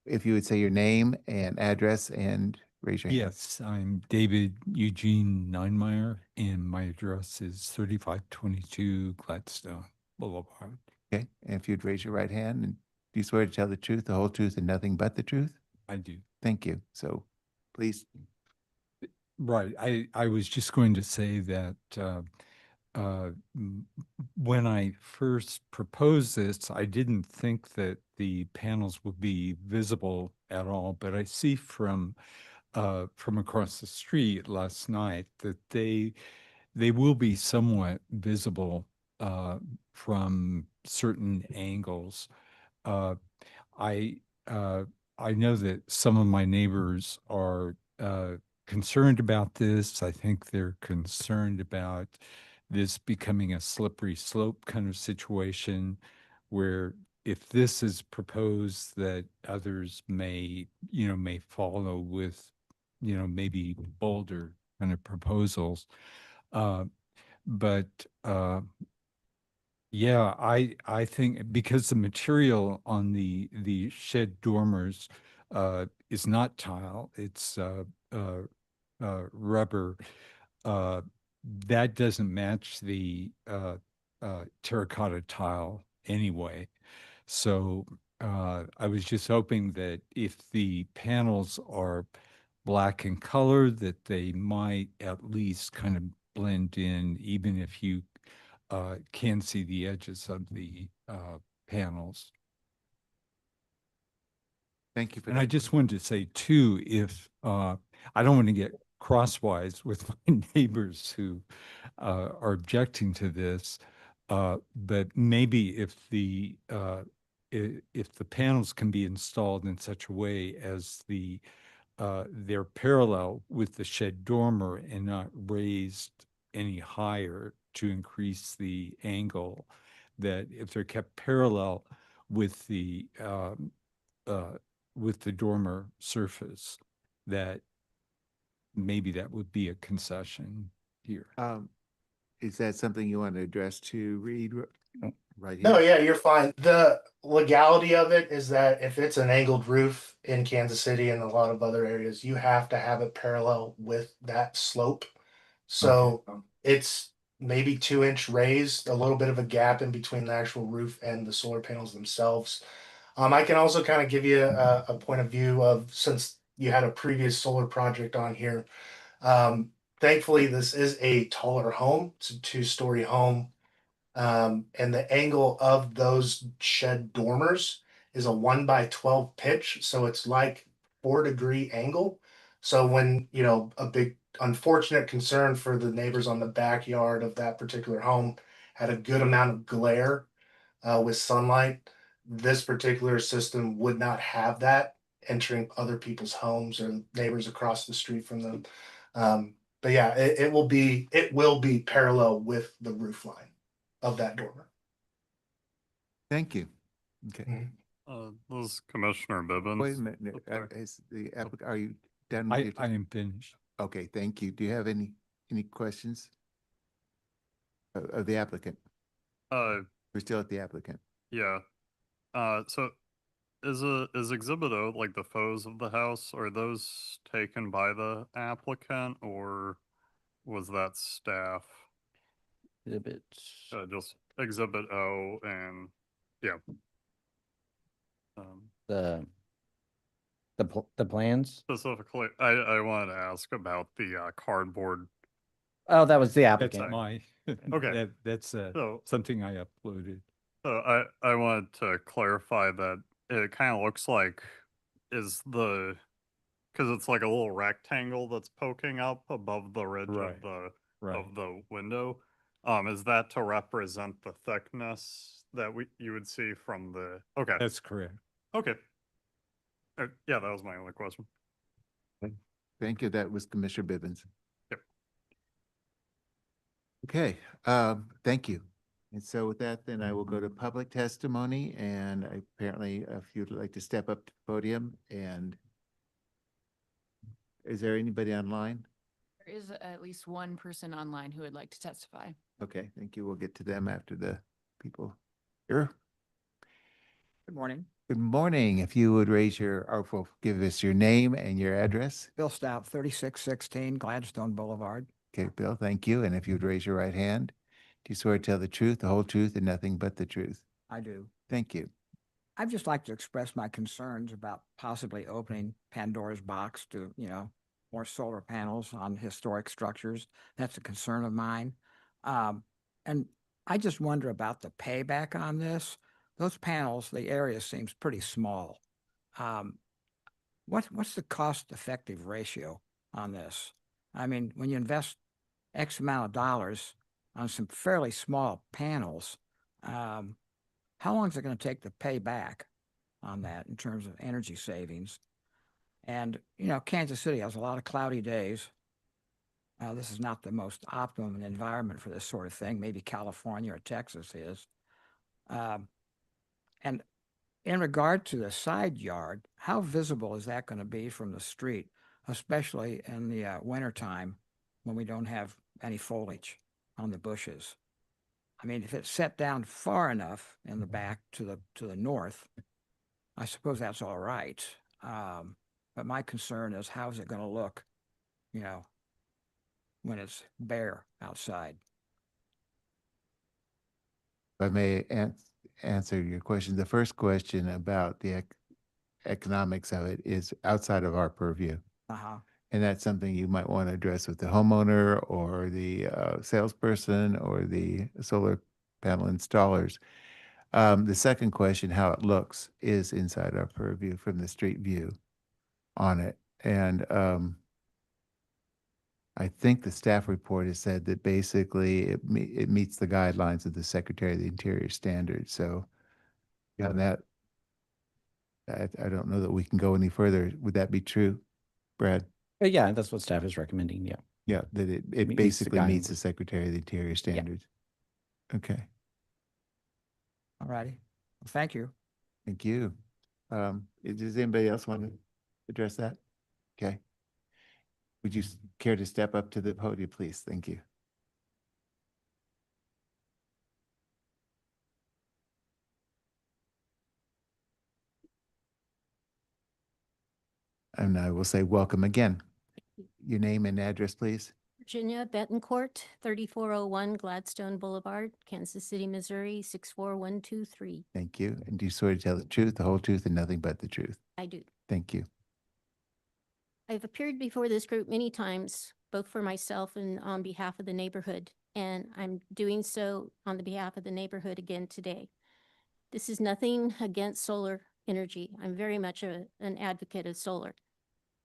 if you would say your name and address and raise your hand. Yes, I'm David Eugene Neinmeyer, and my address is 3522 Gladstone Boulevard. Okay, and if you'd raise your right hand, and do you swear to tell the truth, the whole truth, and nothing but the truth? I do. Thank you. So please. Right. I was just going to say that when I first proposed this, I didn't think that the panels would be visible at all, but I see from across the street last night that they will be somewhat visible from certain angles. I know that some of my neighbors are concerned about this. I think they're concerned about this becoming a slippery slope kind of situation where if this is proposed, that others may follow with, maybe bolder kind of proposals. But yeah, I think because the material on the shed dormers is not tile, it's rubber. That doesn't match the terracotta tile anyway. So I was just hoping that if the panels are black in color, that they might at least kind of blend in, even if you can see the edges of the panels. Thank you for And that. I just wanted to say too, if I don't want to get crosswise with my neighbors who are objecting to this, but maybe if the panels can be installed in such a way as they're parallel with the shed dormer and not raised any higher to increase the angle, that if they're kept parallel with the dormer surface, that maybe that would be a concession here. Is that something you want to address to Reed right here? No, yeah, you're fine. The legality of it is that if it's an angled roof in Kansas City and a lot of other areas, you have to have it parallel with that slope. So it's maybe 2-inch raised, a little bit of a gap in between the actual roof and the solar panels themselves. I can also kind of give you a point of view of, since you had a previous solar project on here. Thankfully, this is a taller home. It's a 2-story home. And the angle of those shed dormers is a 1x12 pitch. So it's like 4-degree angle. So when, a big unfortunate concern for the neighbors on the backyard of that particular home had a good amount of glare with sunlight, this particular system would not have that entering other people's homes or neighbors across the street from them. But yeah, it will be parallel with the roof line of that dormer. Thank you. Okay. This is Commissioner Bibbins. Wait a minute. Is the applicant, are you done? I am finished. Okay, thank you. Do you have any questions of the applicant? We're still at the applicant. Yeah. So is Exhibit O like the photos of the house? Are those taken by the applicant or was that staff? Exhibits. Just Exhibit O and yeah. The plans? Specifically, I wanted to ask about the cardboard. Oh, that was the That's applicant. my, Okay. that's So- something I uploaded. So I wanted to clarify that it kind of looks like because it's like a little rectangle that's poking up above the ridge Right, of the right. of the window. Is that to represent the thickness that you would see from the? Okay. That's correct. Okay. Yeah, that was my only question. Thank you. That was Commissioner Bibbins. Yep. Okay, thank you. And so with that, then I will go to public testimony, and apparently if you'd like to step up to the podium, and is there anybody online? There is at least one person online who would like to testify. Okay, thank you. We'll get to them after the people here. Good morning. Good morning. If you would raise or well, give us your name and your address. Bill Stout, 3616 Gladstone Boulevard. Okay, Bill, thank you. And if you would raise your right hand, do you swear to tell the truth, the whole truth, and nothing but the truth? I do. Thank you. I'd just like to express my concerns about possibly opening Pandora's box to, more solar panels on historic structures. That's a concern of mine. And I just wonder about the payback on this. Those panels, the area seems pretty small. What's the cost-effective ratio on this? I mean, when you invest X amount of dollars on some fairly small panels, how long is it going to take to pay back on that in terms of energy savings? And, Kansas City has a lot of cloudy days. This is not the most optimum environment for this sort of thing. Maybe California or Texas is. And in regard to the side yard, how visible is that going to be from the street, especially in the wintertime when we don't have any foliage on the bushes? I mean, if it's set down far enough in the back to the north, I suppose that's all right. But my concern is how is it going to look, when it's bare outside? If I may answer your question. The first question about the economics of it is outside of our purview. Uh-huh. And that's something you might want to address with the homeowner or the salesperson or the solar panel installers. The second question, how it looks, is inside our purview from the street view on it. And I think the staff report has said that basically it meets the guidelines of the Secretary of the Interior standards. So on that, I don't know that we can go any further. Would that be true, Brad? Yeah, that's what staff is recommending. Yeah. Yeah, that it Meets the basically meets the guidelines. Secretary of the Interior standards. Okay, All righty. Well, thank you. thank you. Does anybody else want to address that? Okay. Would you care to step up to the podium, please? Thank you. And I will say welcome again. Your name and address, please. Virginia Betancourt, 3401 Gladstone Boulevard, Kansas City, Missouri, 64123. Thank you. And do you swear to tell the truth, the whole truth, and nothing but the truth? I do. Thank you. I've appeared before this group many times, both for myself and on behalf of the neighborhood, and I'm doing so on the behalf of the neighborhood again today. This is nothing against solar energy. I'm very much an advocate of solar.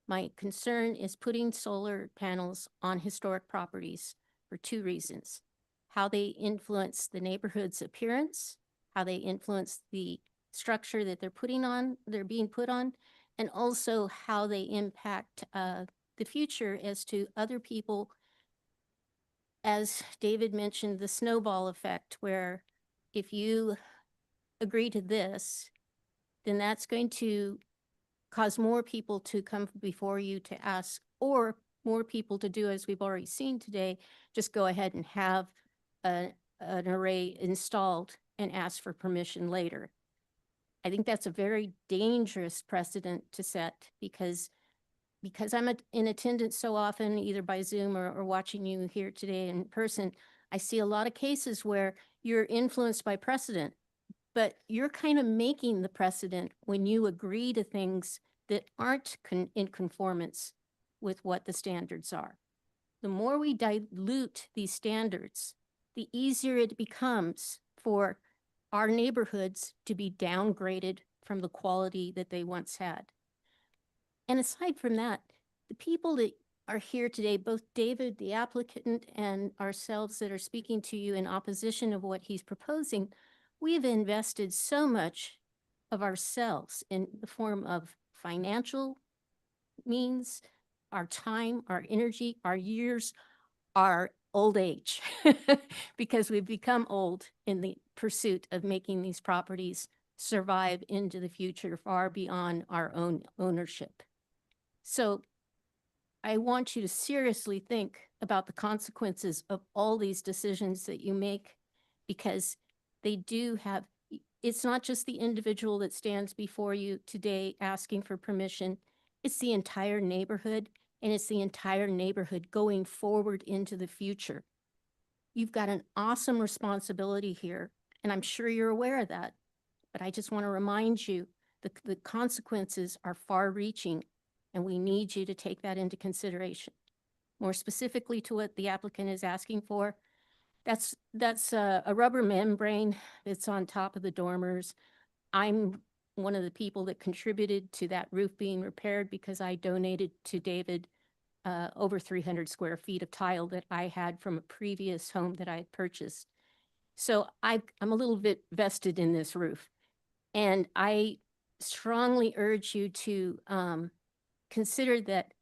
My concern is putting solar panels on historic properties for two reasons: how they influence the neighborhood's appearance, how they influence the structure that they're being put on, and also how they impact the future as to other people. As David mentioned, the snowball effect, where if you agree to this, then that's going to cause more people to come before you to ask, or more people to do, as we've already seen today, just go ahead and have an array installed and ask for permission later. I think that's a very dangerous precedent to set because I'm in attendance so often, either by Zoom or watching you here today in person. I see a lot of cases where you're influenced by precedent, but you're kind of making the precedent when you agree to things that aren't in conformance with what the standards are. The more we dilute these standards, the easier it becomes for our neighborhoods to be downgraded from the quality that they once had. And aside from that, the people that are here today, both David, the applicant, and ourselves that are speaking to you in opposition of what he's proposing, we've invested so much of ourselves in the form of financial means, our time, our energy, our years, our old age, because we've become old in the pursuit of making these properties survive into the future far beyond our own ownership. So I want you to seriously think about the consequences of all these decisions that you make, because they do have, it's not just the individual that stands before you today asking for permission, it's the entire neighborhood, and it's the entire neighborhood going forward into the future. You've got an awesome responsibility here, and I'm sure you're aware of that, but I just want to remind you that the consequences are far-reaching, and we need you to take that into consideration. More specifically to what the applicant is asking for, that's a rubber membrane that's on top of the dormers. I'm one of the people that contributed to that roof being repaired because I donated to David over 300 square feet of tile that I had from a previous home that I had purchased. So I'm a little bit vested in this roof. And I strongly urge you to consider that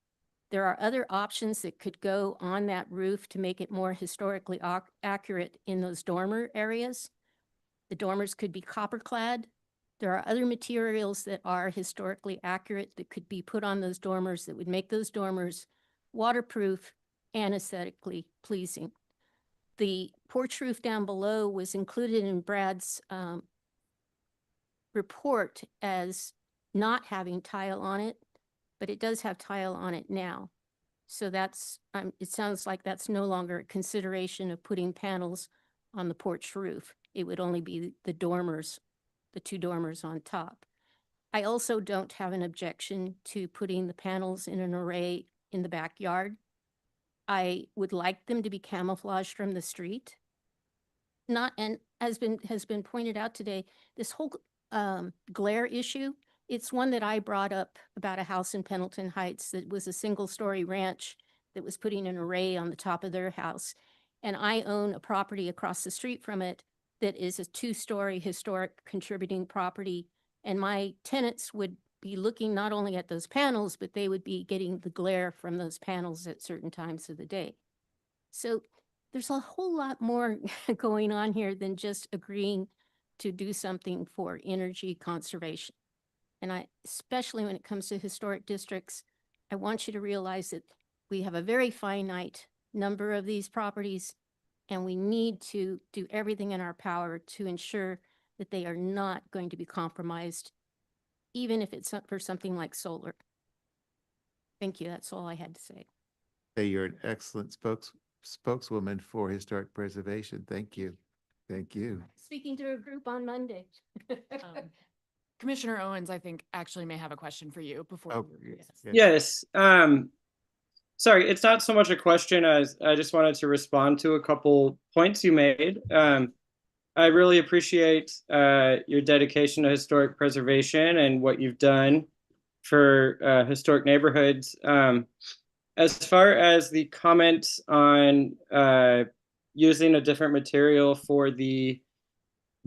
there are other options that could go on that roof to make it more historically accurate in those dormer areas. The dormers could be copper clad. There are other materials that are historically accurate that could be put on those dormers that would make those dormers waterproof and aesthetically pleasing. The porch roof down below was included in Brad's report as not having tile on it, but it does have tile on it now. So that's, it sounds like that's no longer a consideration of putting panels on the porch roof. It would only be the dormers, the two dormers on top. I also don't have an objection to putting the panels in an array in the backyard. I would like them to be camouflaged from the street. Not, and has been pointed out today, this whole glare issue, it's one that I brought up about a house in Pendleton Heights that was a single-story ranch that was putting an array on the top of their house. And I own a property across the street from it that is a two-story historic contributing property. And my tenants would be looking not only at those panels, but they would be getting the glare from those panels at certain times of the day. So there's a whole lot more going on here than just agreeing to do something for energy conservation. And especially when it comes to historic districts, I want you to realize that we have a very finite number of these properties, and we need to do everything in our power to ensure that they are not going to be compromised, even if it's for something like solar. Thank you. That's all I had to say. Hey, you're an excellent spokeswoman for historic preservation. Thank you. Thank you. Speaking to a group on Monday. Commissioner Owens, I think, actually may have a question for you before. Oh, Yes. Sorry, it's not so much a question as I just wanted to respond to a couple points you made. I really appreciate your dedication to historic preservation and what you've done for historic neighborhoods. As far as the comments on using a different material for the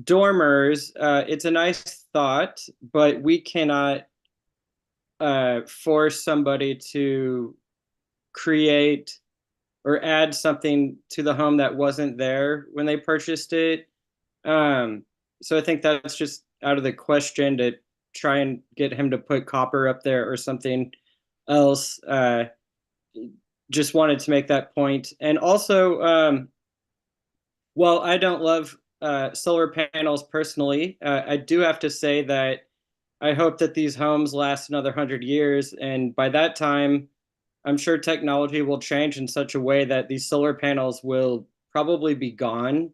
dormers, it's a nice thought, but we cannot force somebody to create or add something to the home that wasn't there when they purchased it. So I think that's just out of the question to try and get him to put copper up there or something else. Just wanted to make that point. And also, while I don't love solar panels personally. I do have to say that I hope that these homes last another 100 years. And by that time, I'm sure technology will change in such a way that these solar panels will probably be gone.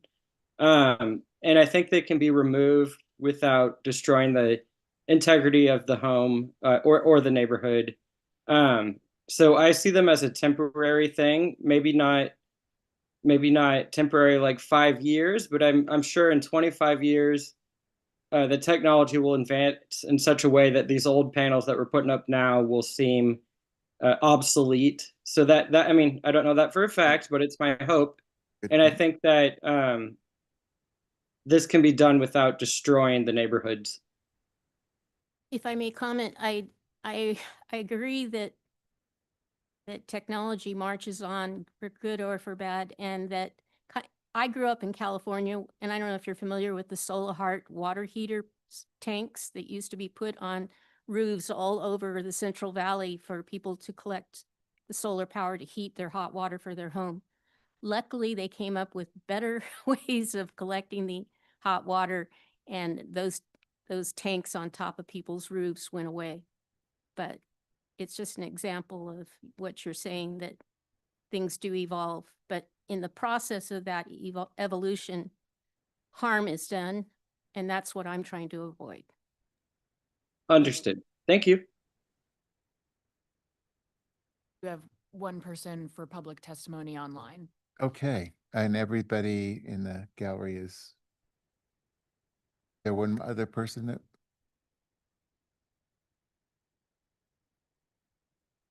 And I think they can be removed without destroying the integrity of the home or the neighborhood. So I see them as a temporary thing, maybe not temporary like 5 years, but I'm sure in 25 years, the technology will advance in such a way that these old panels that we're putting up now will seem obsolete. So that I mean, I don't know that for a fact, but it's my hope. And I think that this can be done without destroying the neighborhoods. If I may comment, I agree that technology marches on for good or for bad, and that I grew up in California, and I don't know if you're familiar with the Solar Heart water heater tanks that used to be put on roofs all over the Central Valley for people to collect the solar power to heat their hot water for their home. Luckily, they came up with better ways of collecting the hot water, and those tanks on top of people's roofs went away. But it's just an example of what you're saying, that things do evolve. But in the process of that evolution, harm is done, and that's what I'm trying to avoid. Understood. Thank you. You have one person for public testimony online. Okay, and everybody in the gallery is there one other person that?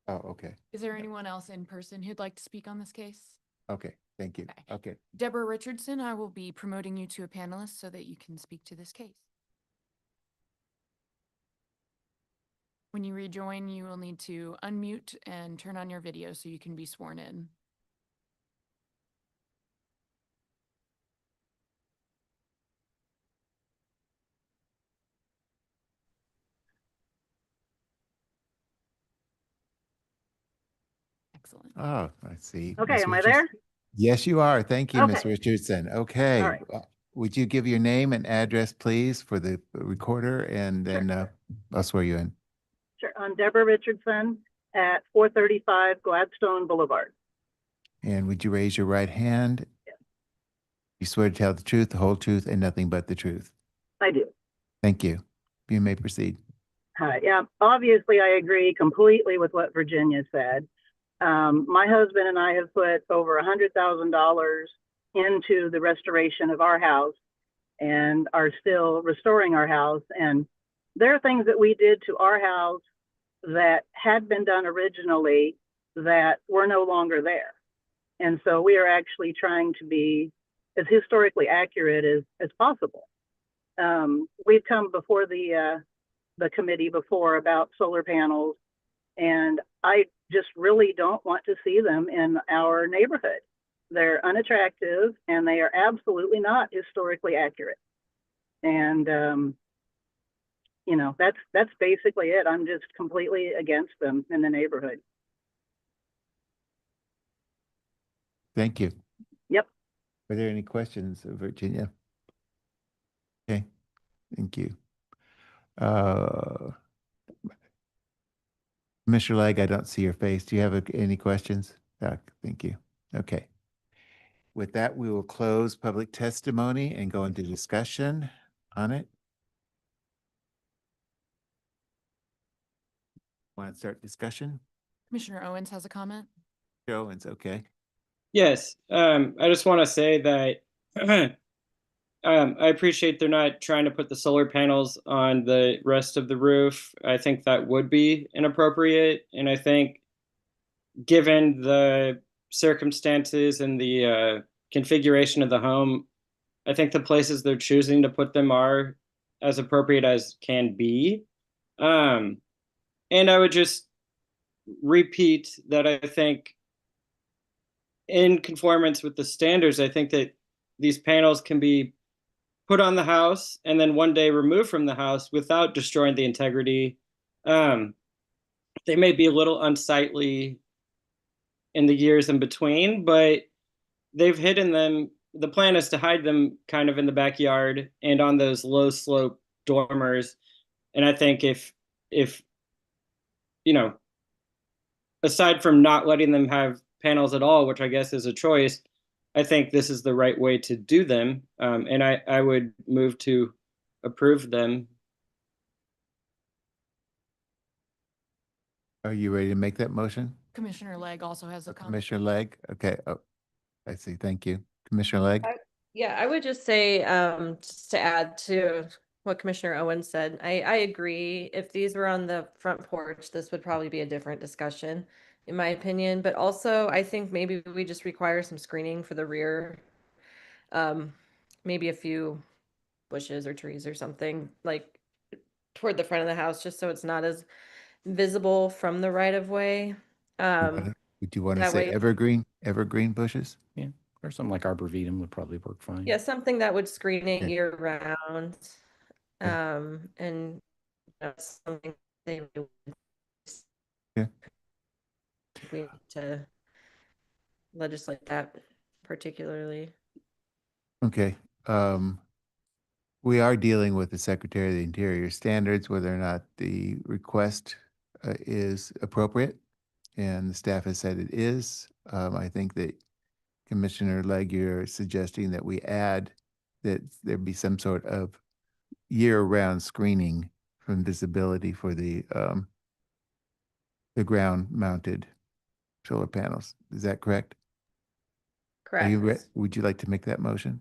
Oh, okay. Is there anyone else in person who'd like to speak on this case? Okay, thank you. Okay. Deborah Richardson, I will be promoting you to a panelist so that you can speak to this case. When you rejoin, you will need to unmute and turn on your video so you can be sworn in. Excellent. Oh, I see. Okay, Ms. am I Richardson. there? Yes, you are. Thank you, Ms. Okay. Richardson. Okay. All right. Would you give your name and address, please, for the recorder, and then I'll swear you in. Sure. I'm Deborah Richardson at 435 Gladstone Boulevard. And would you raise your right hand? You swear to tell the truth, the whole truth, and nothing but the truth. I do. Thank you. You may proceed. Hi. Yeah, obviously I agree completely with what Virginia said. My husband and I have put over $100,000 into the restoration of our house and are still restoring our house. And there are things that we did to our house that had been done originally that were no longer there. And so we are actually trying to be as historically accurate as possible. We've come before the committee before about solar panels, and I just really don't want to see them in our neighborhood. They're unattractive and they are absolutely not historically accurate. And you know, that's basically it. I'm just completely against them in the neighborhood. Thank you. Yep. Are there any questions, Virginia? Okay, thank you. Mr. Legg, I don't see your face. Do you have any questions? Thank you. Okay. With that, we will close public testimony and go into discussion on it. Want to start discussion? Commissioner Owens has a comment. Owens, okay. Yes, I just want to say that I appreciate they're not trying to put the solar panels on the rest of the roof. I think that would be inappropriate. And I think given the circumstances and the configuration of the home, I think the places they're choosing to put them are as appropriate as can be. And I would just repeat that I think in conformance with the standards, I think that these panels can be put on the house and then one day removed from the house without destroying the integrity. They may be a little unsightly in the years in between, but they've hidden them the plan is to hide them kind of in the backyard and on those low slope dormers. And I think if you know, aside from not letting them have panels at all, which I guess is a choice, I think this is the right way to do them. And I would move to approve them. Are you ready to make that motion? Commissioner Legg also has a comment. Commissioner Legg? Okay. Oh, I see. Thank you. Commissioner Legg? Yeah, I would just say, just to add to what Commissioner Owen said, I agree. If these were on the front porch, this would probably be a different discussion, in my opinion. But also, I think maybe we just require some screening for the rear. Maybe a few bushes or trees or something like toward the front of the house, just so it's not as visible from the right of way. Would you want to that say way- evergreen bushes? Yeah, or something like arborvitae would probably work fine. Yeah, something that would screen it Okay. year round. Okay. And that's something they would. Yeah. We need to legislate that particularly. Okay. We are dealing with the Secretary of the Interior standards, whether or not the request is appropriate. And the staff has said it is. I think that Commissioner Legg, you're suggesting that we add that there be some sort of year-round screening from visibility for the ground-mounted solar panels. Is that correct? Are you Correct. would you like to make that motion?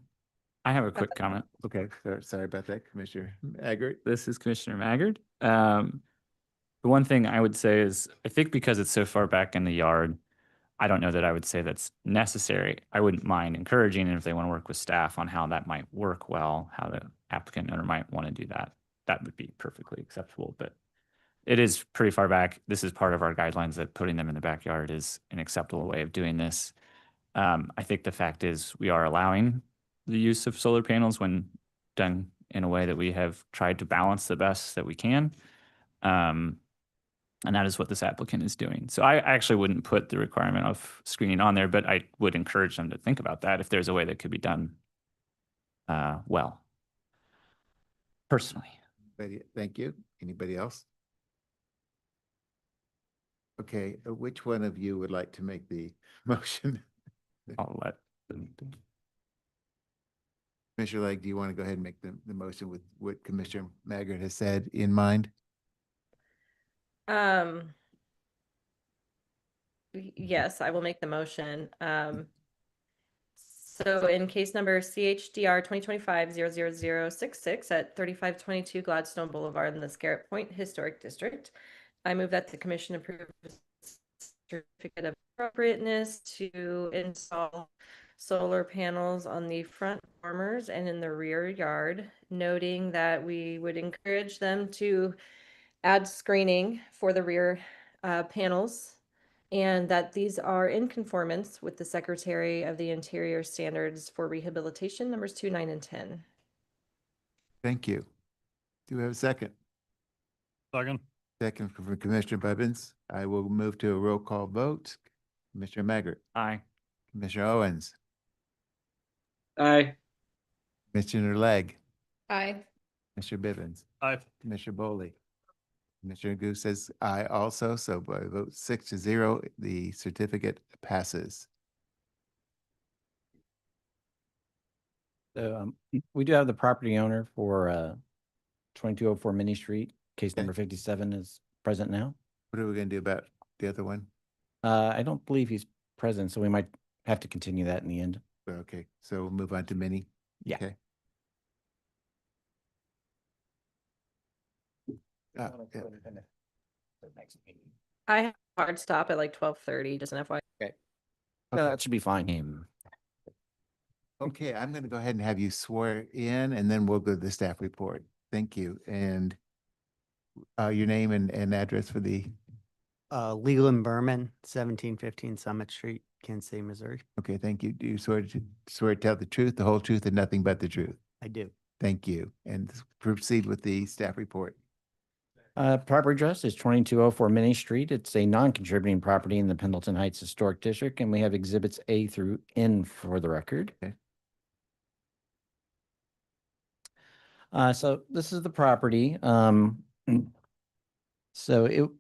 I have a quick comment. Okay, sorry about that, Commissioner Maggart. This is Commissioner Maggard. The one thing I would say is, I think because it's so far back in the yard, I don't know that I would say that's necessary. I wouldn't mind encouraging, and if they want to work with staff on how that might work well, how the applicant owner might want to do that, that would be perfectly acceptable. But it is pretty far back. This is part of our guidelines that putting them in the backyard is an acceptable way of doing this. I think the fact is we are allowing the use of solar panels when done in a way that we have tried to balance the best that we can. And that is what this applicant is doing. So I actually wouldn't put the requirement of screening on there, but I would encourage them to think about that if there's a way that could be done well, personally. Thank you. Anybody else? Okay, which one of you would like to make the motion? I'll let them do. Commissioner Legg, do you want to go ahead and make the motion with what Commissioner Maggart has said in mind? Yes, I will make the motion. So in case number CHDR 2025-00066 at 3522 Gladstone Boulevard in the Scarrett Point Historic District, I move that the commission approve a certificate of appropriateness to install solar panels on the front dormers and in the rear yard, noting that we would encourage them to add screening for the rear panels, and that these are in conformance with the Secretary of the Interior standards for rehabilitation numbers 2, 9, and 10. Thank you. Do we have a second? Second. Second from Commissioner Bubbins. I will move to a roll call vote. Commissioner Maggart. Aye. Commissioner Owens. Aye. Commissioner Legg. Aye. Commissioner Bivens. Aye. Commissioner Bowley. Commissioner Goose says aye also, so by vote 6-0, the certificate passes. So we do have the property owner for 2204 Minnie Street. Case number 57 is present now. What are we going to do about the other one? I don't believe he's present, so we might have to continue that in the end. Okay, so we'll move on to Minnie. Yeah. Okay. Yeah. I have a hard stop at like 12:30, just an FYI. Okay. That should be fine. Okay, I'm going to go ahead and have you swear in, and then we'll go to the staff report. Thank you. And your name and address for the. Leland Berman, 1715 Summit Street, Kansas City, Missouri. Okay, thank you. Do you swear to tell the truth, the whole truth, and nothing but the truth? I do. Thank you. And proceed with the staff report. Property address is 2204 Minnie Street. It's a non-contributing property in the Pendleton Heights Historic District, and we have exhibits A through N for the record. Okay. So this is the property. So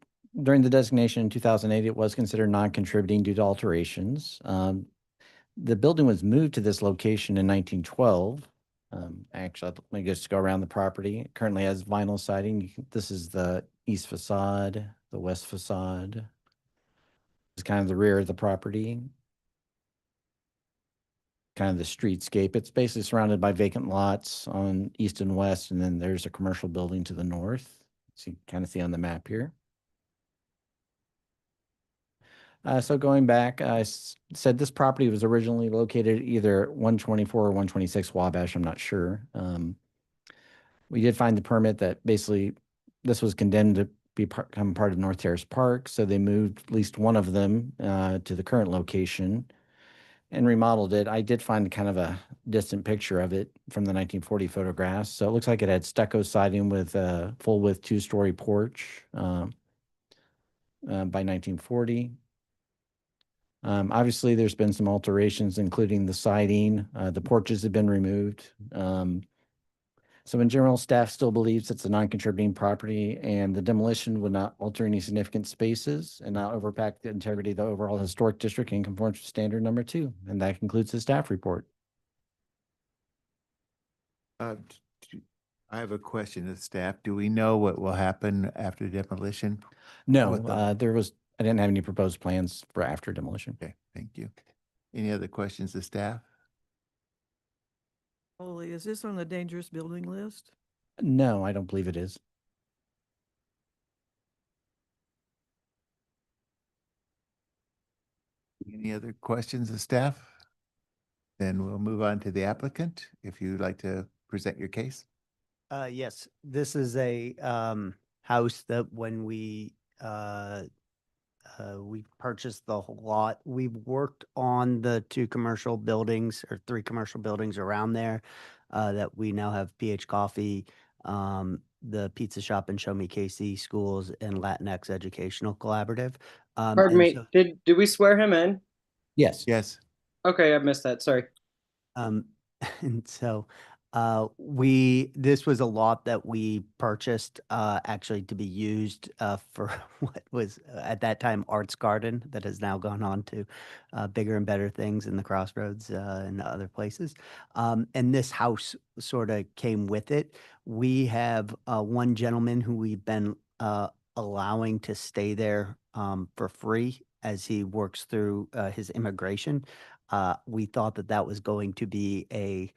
during the designation in 2008, it was considered non-contributing due to alterations. The building was moved to this location in 1912. Actually, let me just go around the property. It currently has vinyl siding. This is the east facade, the west facade. This is kind of the rear of the property. Kind of the streetscape. It's basically surrounded by vacant lots on east and west, and then there's a commercial building to the north. So you kind of see on the map here. So going back, I said this property was originally located either 124 or 126 Wabash, I'm not sure. We did find the permit that basically this was condemned to become part of North Terrace Park, so they moved at least one of them to the current location and remodeled it. I did find kind of a distant picture of it from the 1940 photographs. So it looks like it had stucco siding with a full width 2-story porch by 1940. Obviously, there's been some alterations, including the siding. The porches have been removed. So in general, staff still believes it's a non-contributing property and the demolition would not alter any significant spaces and not overpack the integrity of the overall historic district in conformance with standard number 2. And that concludes the staff report. I have a question of staff. Do we know what will happen after demolition? No, With the- I didn't have any proposed plans for after demolition. Okay, thank you. Any other questions of staff? Holy, is this on the dangerous building list? No, I don't believe it is. Any other questions of staff? Then we'll move on to the applicant, if you'd like to present your case. Yes, this is a house that when we purchased the whole lot, we worked on the 2 commercial buildings or 3 commercial buildings around there that we now have PH Coffee, the Pizza Shop and Show Me KC Schools, and Latinx Educational Collaborative. Pardon me, did we swear him in? Yes. Yes. Okay, I missed that, sorry. And so this was a lot that we purchased actually to be used for what was at that time Arts Garden that has now gone on to bigger and better things in the Crossroads and other places. And this house sort of came with it. We have one gentleman who we've been allowing to stay there for free as he works through his immigration. We thought that was going to be a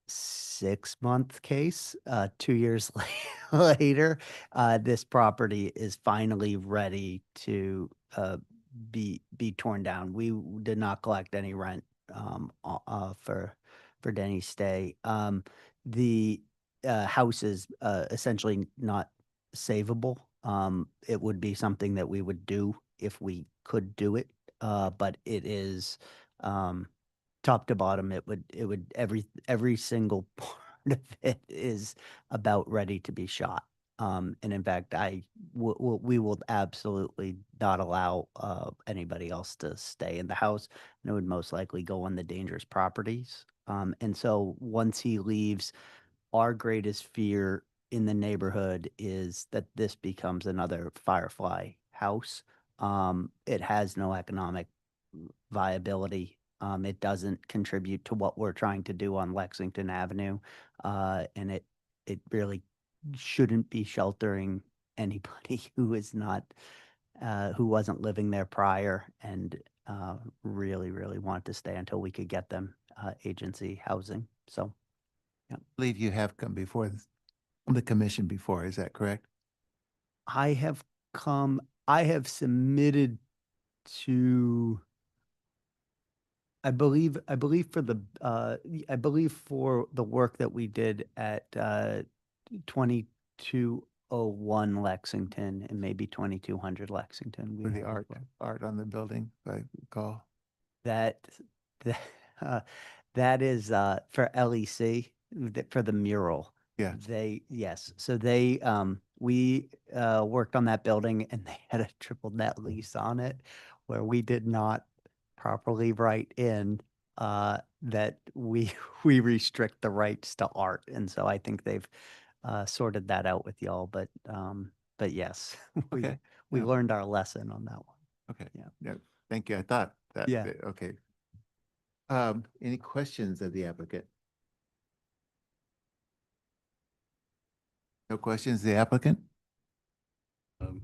6-month case. 2 years later, this property is finally ready to be torn down. We did not collect any rent for Denny's stay. The house is essentially not savable. It would be something that we would do if we could do it, but it is top to bottom. It would every single part of it is about ready to be shot. And in fact, we will absolutely not allow anybody else to stay in the house, and it would most likely go on the dangerous properties. And so once he leaves, our greatest fear in the neighborhood is that this becomes another Firefly house. It has no economic viability. It doesn't contribute to what we're trying to do on Lexington Avenue. And it really shouldn't be sheltering anybody who is not, who wasn't living there prior and really, really want to stay until we could get them agency housing. So, yeah. I believe you have come before the commission before, is that correct? I have submitted to, I believe for the work that we did at 2201 Lexington and maybe 2200 Lexington. For the art on the building, if I recall. That is for LEC for the mural. Yeah. Yes. So we worked on that building and they had a triple net lease on it where we did not properly write in that we we restrict the rights to art. And so I think they've sorted that out with y'all. But yes, Okay. we Yeah. learned our lesson on that one. Okay. Yeah. No, thank you. I thought that. Yeah. Okay. Any questions of the applicant? No questions, of the applicant?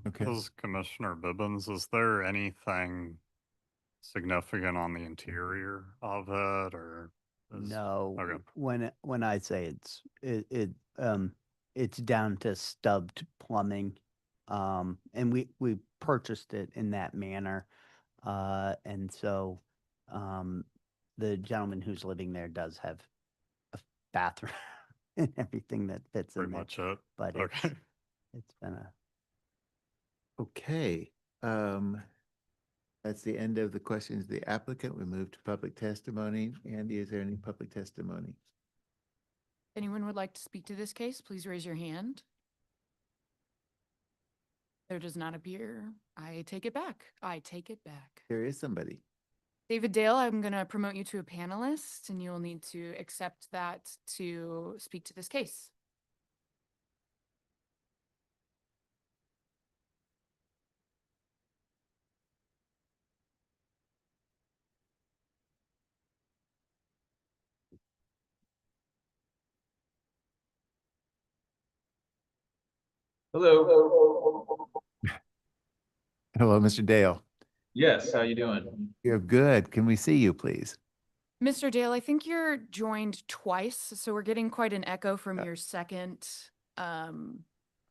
Okay. This is Commissioner Bibbins. Is there anything significant on the interior of it, or? No, Okay. when I say it's down to stubbed plumbing. And we purchased it in that manner. And so the gentleman who's living there does have a bathroom and everything that fits in Pretty there. much it. But Okay. it's been a Okay. That's the end of the questions of the applicant. We move to public testimony. Andy, is there any public testimony? Anyone would like to speak to this case, please raise your hand. There does not appear. I take it back. I take it back. There is somebody. David Dale, I'm going to promote you to a panelist, and you'll need to accept that to speak to this case. Hello. Hello, Mr. Dale. Yes, how you doing? You're good. Can we see you, please? Mr. Dale, I think you're joined twice, so we're getting quite an echo from your second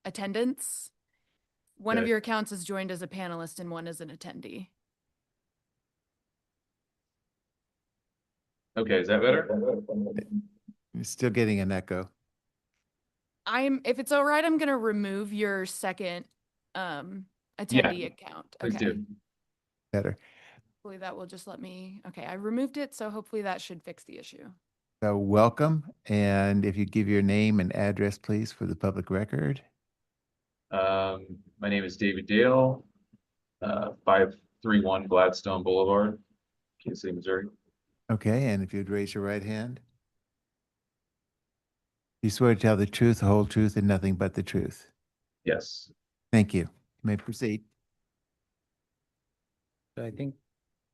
attendance. One of Okay. your accounts is joined as a panelist and one as an attendee. Okay, is that better? You're still getting an echo. If it's all right, I'm gonna remove your second attendee account. Please Okay. do. Better. Hopefully that will just let me, okay, I removed it, so hopefully that should fix the issue. So welcome. And if you give your name and address, please, for the public record. My name is David Dale, 531 Gladstone Boulevard, Kansas City, Missouri. Okay, and if you'd raise your right hand. You swear to tell the truth, the whole truth, and nothing but the truth. Yes. Thank you. You may proceed. I think,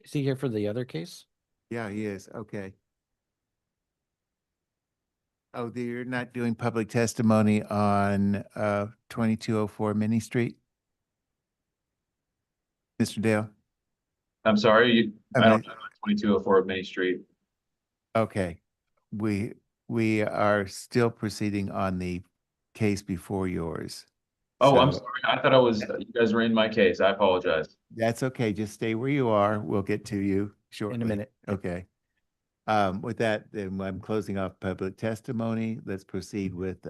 is he here for the other case? Yeah, he is. Okay. Oh, you're not doing public testimony on 2204 Minnie Street? Mr. Dale? I'm sorry, I I mean- don't know 2204 Main Street. Okay. We are still proceeding on the case before yours. Oh, I'm So- sorry. I thought you guys were in my case. I apologize. That's okay. Just stay where you are. We'll get to you shortly. In a minute. Okay. With that, then I'm closing off public testimony. Let's proceed with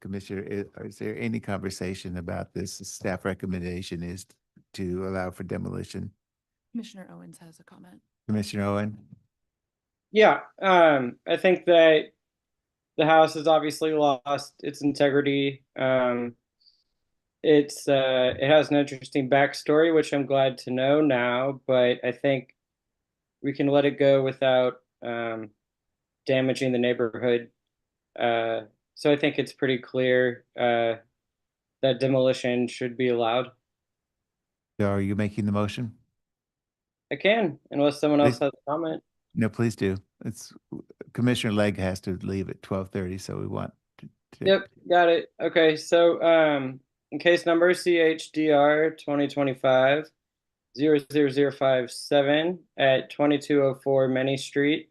Commissioner. Is there any conversation about this? Staff recommendation is to allow for demolition. Commissioner Owens has a comment. Commissioner Owen? Yeah, I think that the house has obviously lost its integrity. It has an interesting backstory, which I'm glad to know now, but I think we can let it go without damaging the neighborhood. So I think it's pretty clear that demolition should be allowed. So are you making the motion? I can, unless someone else Please. has a comment. No, please do. It's Commissioner Legg has to leave at 12:30, so we want to. Yep, got it. Okay, so in case number CHDR 2025-00057 at 2204 Minnie Street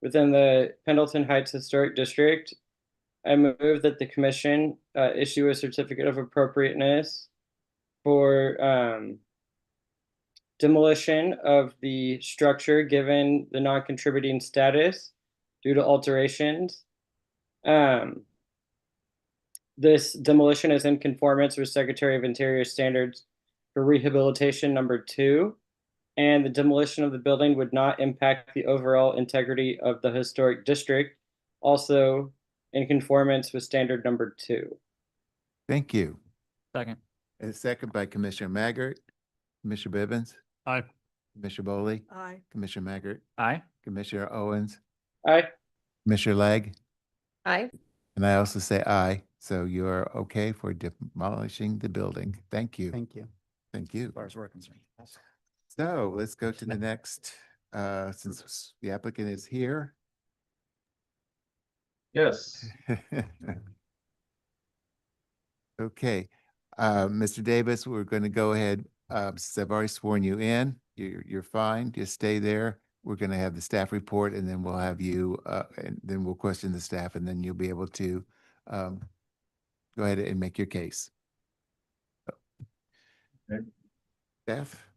within the Pendleton Heights Historic District, I move that the commission issue a certificate of appropriateness for demolition of the structure given the non-contributing status due to alterations. This demolition is in conformance with Secretary of Interior standards for rehabilitation number 2, and the demolition of the building would not impact the overall integrity of the historic district, also in conformance with standard number 2. Thank you. Second. A second by Commissioner Maggart. Commissioner Bibbins? Aye. Commissioner Bowley? Aye. Commissioner Maggart? Aye. Commissioner Owens, Aye. Commissioner Legg, Aye. and I also say aye. So you're okay for demolishing the building. Thank you. Thank you. Thank you. As far as we're concerned. So let's go to the next, since the applicant is here. Yes. Okay, Mr. Davis, we're going to go ahead, since I've already sworn you in, you're fine, just stay there. We're going to have the staff report and then we'll have you, and then we'll question the staff and then you'll be able to go ahead and make your case. Okay. Staff?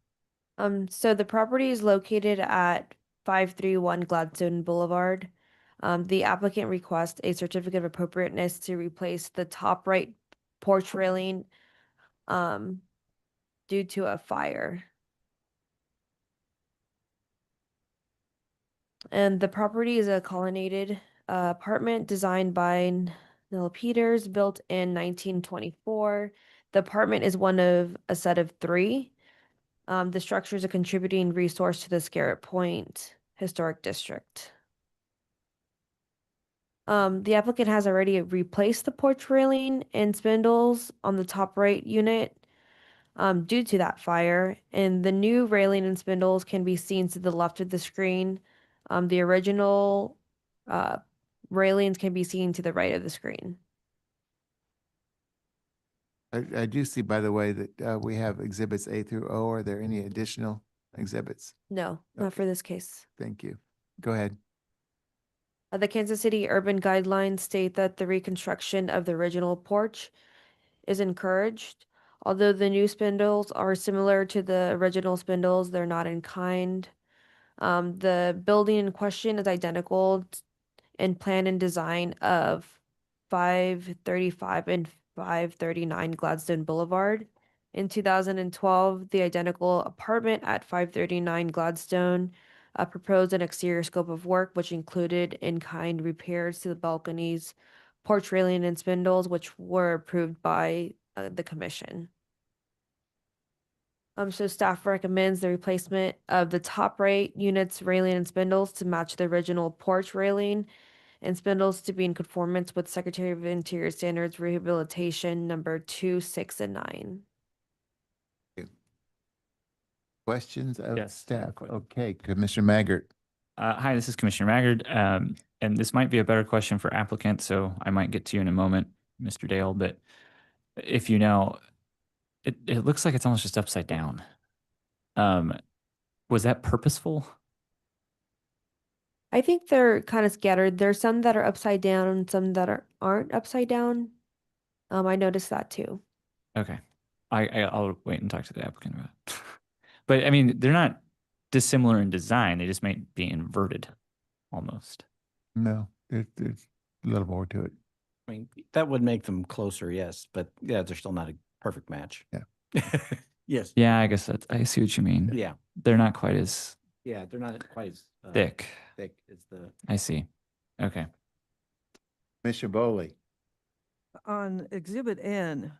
So the property is located at 531 Gladstone Boulevard. The applicant requests a certificate of appropriateness to replace the top right porch railing due to a fire. And the property is a colonnaded apartment designed by Noah Peters, built in 1924. The apartment is one of a set of three. The structure is a contributing resource to the Scarrett Point Historic District. The applicant has already replaced the porch railing and spindles on the top right unit due to that fire, and the new railing and spindles can be seen to the left of the screen. The original railings can be seen to the right of the screen. I do see, by the way, that we have exhibits A through O. Are there any additional exhibits? No, not for this case. Thank you. Go ahead. The Kansas City urban guidelines state that the reconstruction of the original porch is encouraged. Although the new spindles are similar to the original spindles, they're not in kind. The building in question is identical in plan and design of 535 and 539 Gladstone Boulevard. In 2012, the identical apartment at 539 Gladstone proposed an exterior scope of work, which included in-kind repairs to the balconies, porch railing, and spindles, which were approved by the commission. So staff recommends the replacement of the top right units, railing, and spindles to match the original porch railing and spindles to be in conformance with Secretary of Interior Standards Rehabilitation number 2, 6, and 9. Questions of Yes, staff? Okay, Commissioner Maggart. Hi, this is Commissioner Maggard. And this might be a better question for applicant, so I might get to you in a moment, Mr. Dale, but if you know, it looks like it's almost just upside down. Was that purposeful? I think they're kind of scattered. There's some that are upside down and some that aren't upside down. I noticed that too. Okay. I'll wait and talk to the applicant about it. But I mean, they're not dissimilar in design. They just might be inverted almost. No, there's a little more to it. I mean, that would make them closer, yes, but yeah, they're still not a perfect match. Yeah. Yes. Yeah, I guess I see what you mean. Yeah. They're not quite as Yeah, they're not quite as thick. thick as the. I see. Okay. Commissioner Bowley. On Exhibit N,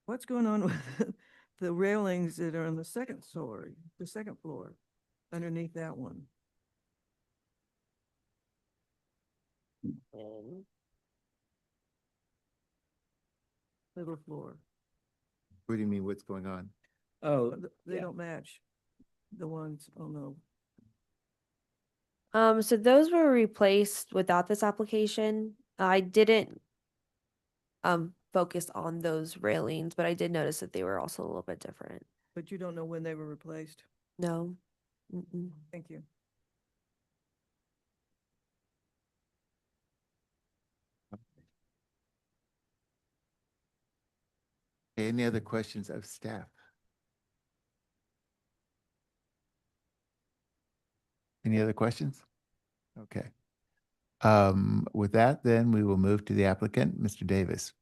what's going on with the railings that are on the second floor, underneath that one? Little floor. What do you mean, what's going on? Oh, They yeah. don't match the ones, oh no. So those were replaced without this application. I didn't focus on those railings, but I did notice that they were also a little bit different. But you don't know when they were replaced? No. Mm-mm. Thank you. Any other questions of staff? Any other questions? Okay. With that, then we will move to the applicant, Mr. Davis.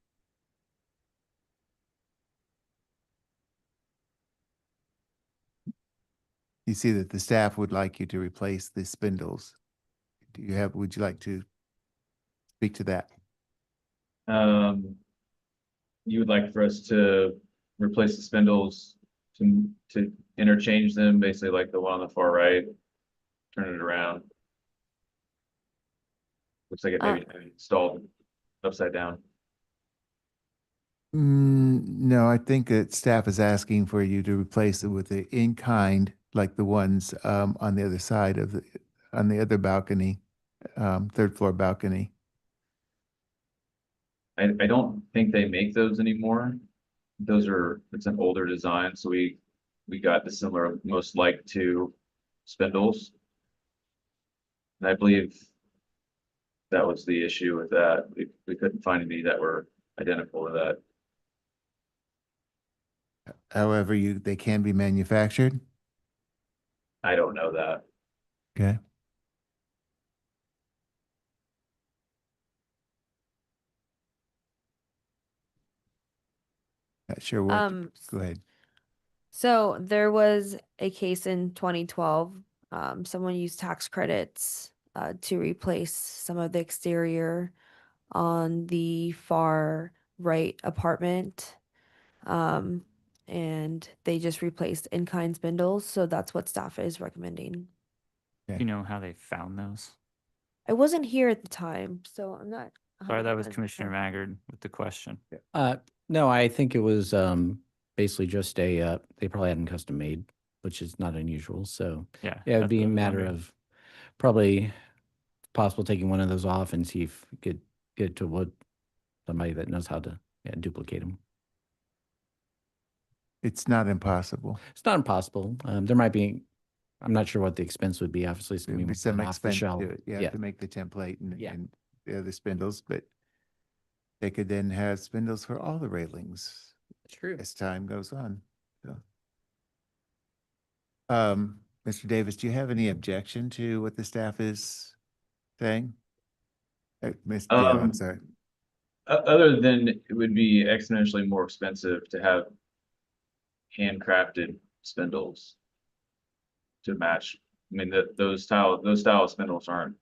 You see that the staff would like you to replace the spindles. Would you like to speak to that? You would like for us to replace the spindles to interchange them, basically like the one on the far right. turn it around. Looks like it maybe installed upside down. No, I think that staff is asking for you to replace it with the in-kind, like the ones on the other side of on the other balcony, third floor balcony. I don't think they make those anymore. It's an older design, so we got the similar, most like to spindles. And I believe that was the issue with that. We couldn't find any that were identical to that. However, they can be manufactured. I don't know that. Okay. Not sure what. Go ahead. So there was a case in 2012. Someone used tax credits to replace some of the exterior on the far right apartment. And they just replaced in-kind spindles. So that's what staff is recommending. Do you know how they found those? I wasn't here at the time, so I'm not. Sorry, that was 100% Commissioner sure. Maggard with the question. No, I think it was basically just they probably had them custom made, which is not unusual. So Yeah, it would that's be what a I was matter wondering. of probably possible taking one of those off and see if you could get to somebody that knows how to duplicate them. It's not impossible. It's not impossible. There might be. I'm not sure what the expense would be. Obviously, it's going There'd to be be some off the expense shelf. to it, Yeah. to make the template and, Yeah. and the other spindles, but they could then have spindles for all the railings. True. As time goes on. So. Mr. Davis, do you have any objection to what the staff is saying? Mr. Dale, I'm sorry. Other than it would be exponentially more expensive to have handcrafted spindles to match. I mean, those style of spindles aren't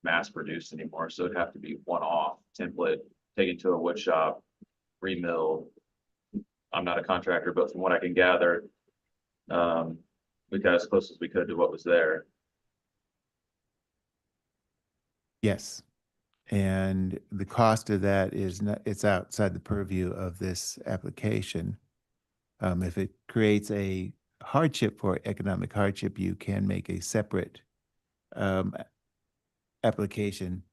mass produced anymore, so it'd have to be one-off template, taken to a wood shop, remilled. I'm not a contractor, but from what I can gather, we got as close as we could to what was there. Yes. And the cost of that is not, it's outside the purview of this application. If it creates a hardship for economic hardship, you can make a separate application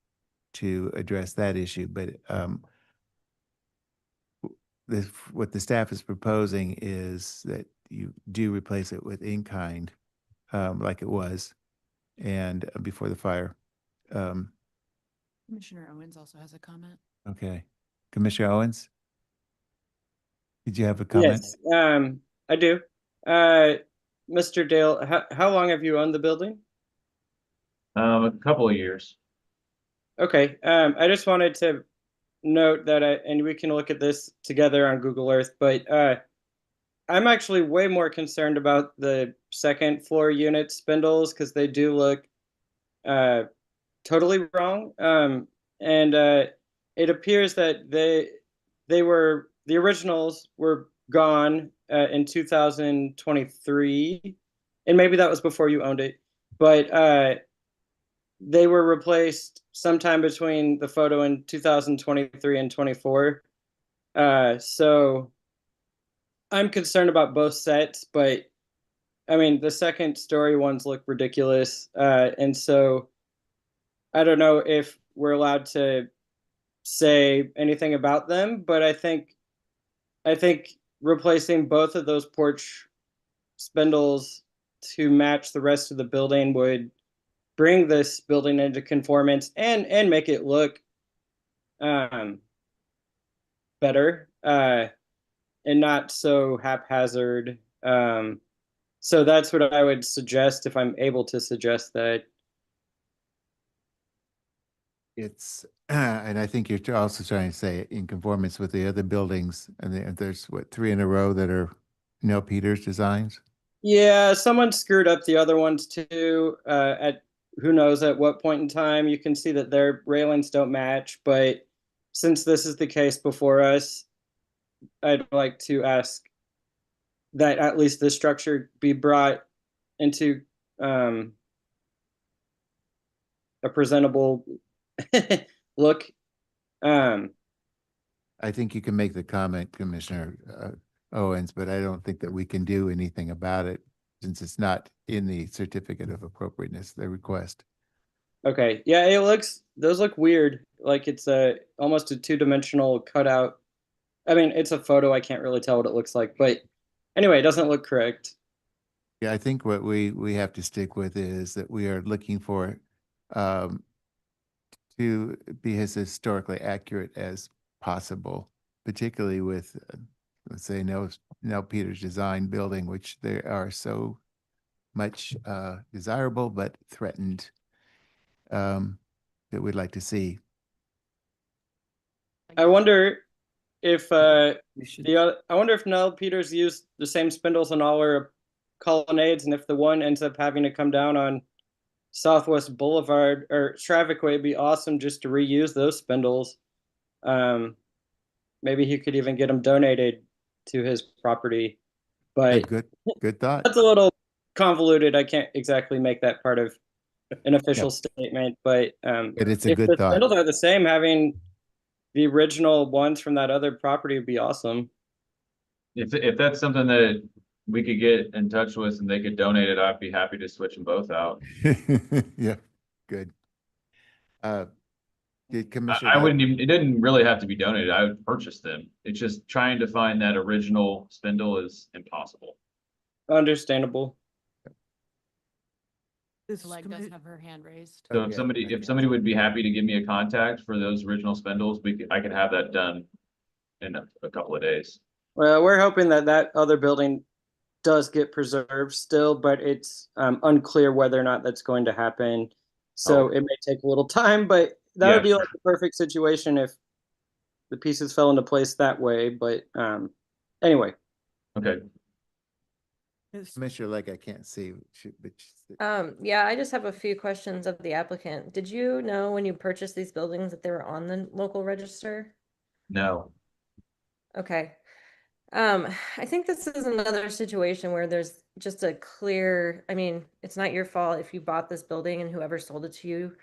to address that issue. But what the staff is proposing is that you do replace it with in-kind, like it was, and before the fire. Commissioner Owens also has a comment. Okay. Commissioner Owens? Did you have a comment? Yes, I do. Mr. Dale, how long have you owned the building? A couple of years. Okay, I just wanted to note that and we can look at this together on Google Earth, but I'm actually way more concerned about the second floor unit spindles because they do look totally wrong. And it appears that the originals were gone in 2023, and maybe that was before you owned it, but they were replaced sometime between the photo in 2023 and 24. So I'm concerned about both sets, but I mean, the second story ones look ridiculous. And so I don't know if we're allowed to say anything about them, but I think replacing both of those porch spindles to match the rest of the building would bring this building into conformance and make it look better and not so haphazard. So that's what I would suggest if I'm able to suggest that. It's, and I think you're also trying to say in conformance with the other buildings, and there's what, 3 in a row that are Nell Peters designs? Yeah, someone screwed up the other ones too. At who knows at what point in time. You can see that their railings don't match, but since this is the case before us, I'd like to ask that at least the structure be brought into a presentable look. I think you can make the comment, Commissioner Owens, but I don't think that we can do anything about it since it's not in the certificate of appropriateness, the request. Okay, yeah, those look weird. Like it's almost a two-dimensional cutout. I mean, it's a photo. I can't really tell what it looks like, but anyway, it doesn't look correct. Yeah, I think what we have to stick with is that we are looking for to be as historically accurate as possible, particularly with, let's say, Nell Peters Design building, which they are so much desirable but threatened that we'd like to see. I wonder if I wonder if Nell Peters used the same spindles on all her colonnades, and if the one ends up having to come down on Southwest Boulevard or Traffic Way, it'd be awesome just to reuse those spindles. Maybe he could even get them donated to his property. But good thought. That's a little convoluted. I can't exactly make that part of an official statement, but it's a if good the thought. spindles are the same, having the original ones from that other property would be awesome. If that's something that we could get in touch with and they could donate it, I'd be happy to switch them both out. Yeah, good. Did I Commissioner? wouldn't even, it didn't really have to be donated. I would purchase them. It's just trying to find that original spindle is impossible. Understandable. Leg does have her hand raised. So if somebody would be happy to give me a contact for those original spindles, I could have that done in a couple of days. Well, we're hoping that that other building does get preserved still, but it's unclear whether or not that's going to happen. So it may take a little time, but that would be like the perfect situation if the pieces fell into place that way. But anyway. Okay. Commissioner Legg, I can't see. Yeah, I just have a few questions of the applicant. Did you know when you purchased these buildings that they were on the local register? No. Okay. I think this is another situation where there's just a clear, I mean, it's not your fault if you bought this building and whoever sold it to you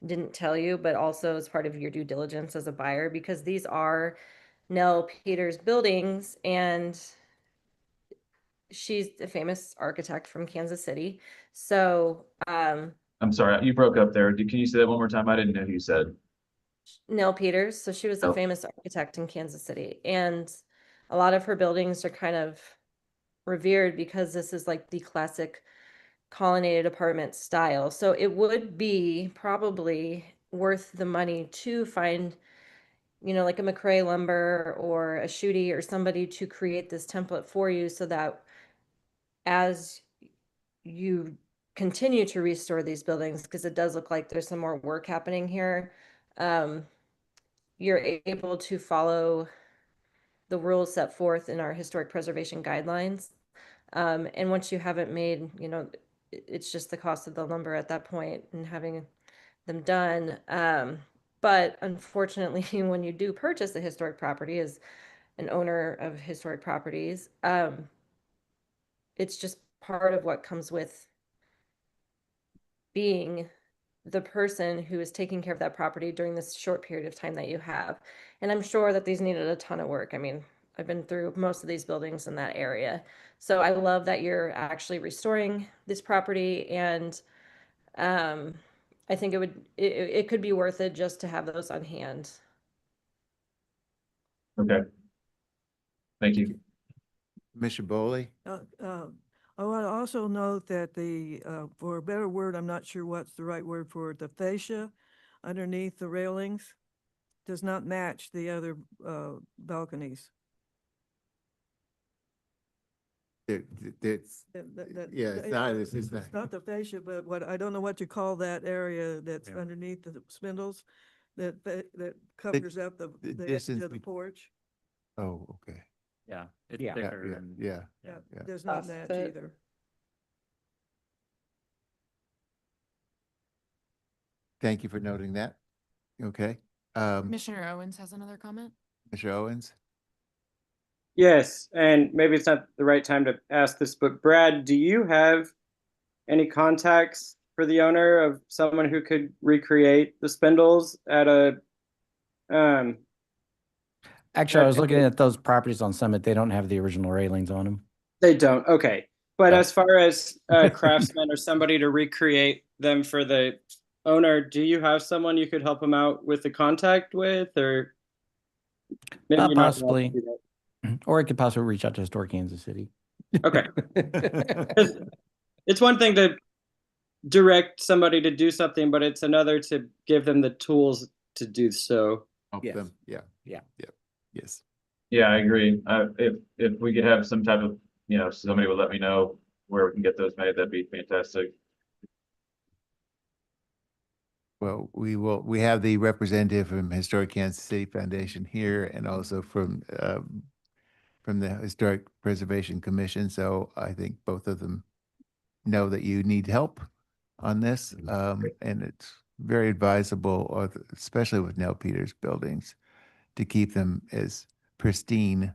didn't tell you, but also as part of your due diligence as a buyer, because these are Nell Peters buildings and she's a famous architect from Kansas City. So, I'm sorry, you broke up there. Can you say that one more time? I didn't know who you said. Nell Peters. So she was a famous architect in Kansas City. And a lot of her buildings are kind of revered because this is like the classic colonnaded apartment style. So it would be probably worth the money to find, you know, like a McRae Lumber or a Shooty or somebody to create this template for you so that as you continue to restore these buildings, because it does look like there's some more work happening here, you're able to follow the rules set forth in our historic preservation guidelines. And once you haven't made, you know, it's just the cost of the lumber at that point and having them done. But unfortunately, when you do purchase a historic property as an owner of historic properties, it's just part of what comes with being the person who is taking care of that property during this short period of time that you have. And I'm sure that these needed a ton of work. I mean, I've been through most of these buildings in that area. So I love that you're actually restoring this property, and I think it could be worth it just to have those on hand. Okay. Thank you. Commissioner Bowley? I want to also note that for a better word, I'm not sure what's the right word for it, the fascia underneath the railings does not match the other balconies. It's not the fascia, but what, I don't know what you call that area that's underneath the spindles that covers up the edge of the porch. Oh, okay. Yeah, it's Yeah. thicker. Yeah, and- yeah. Does not match either. Thank you for noting that. Okay. Commissioner Owens has another comment. Mr. Owens? Yes, and maybe it's not the right time to ask this, but Brad, do you have any contacts for the owner of someone who could recreate the spindles at a Actually, I was looking at those properties on Summit. They don't have the original railings on them. They don't. Okay. But Oh. as far as a craftsman or somebody to recreate them for the owner, do you have someone you could help him out with the contact with, or maybe you're not allowed to Possibly. do that? Or I could possibly reach out to Historic Kansas City. Okay. It's one thing to direct somebody to do something, but it's another to give them the tools to do so. Help Yes. them. Yeah. Yeah. Yep. Yes. Yeah, I agree. If we could have some type of, somebody would let me know where we can get those made, that'd be fantastic. Well, we have the representative from Historic Kansas City Foundation here and also from the Historic Preservation Commission. So I think both of them know that you need help on this. And it's very advisable, especially with Nell Peters buildings, to keep them as pristine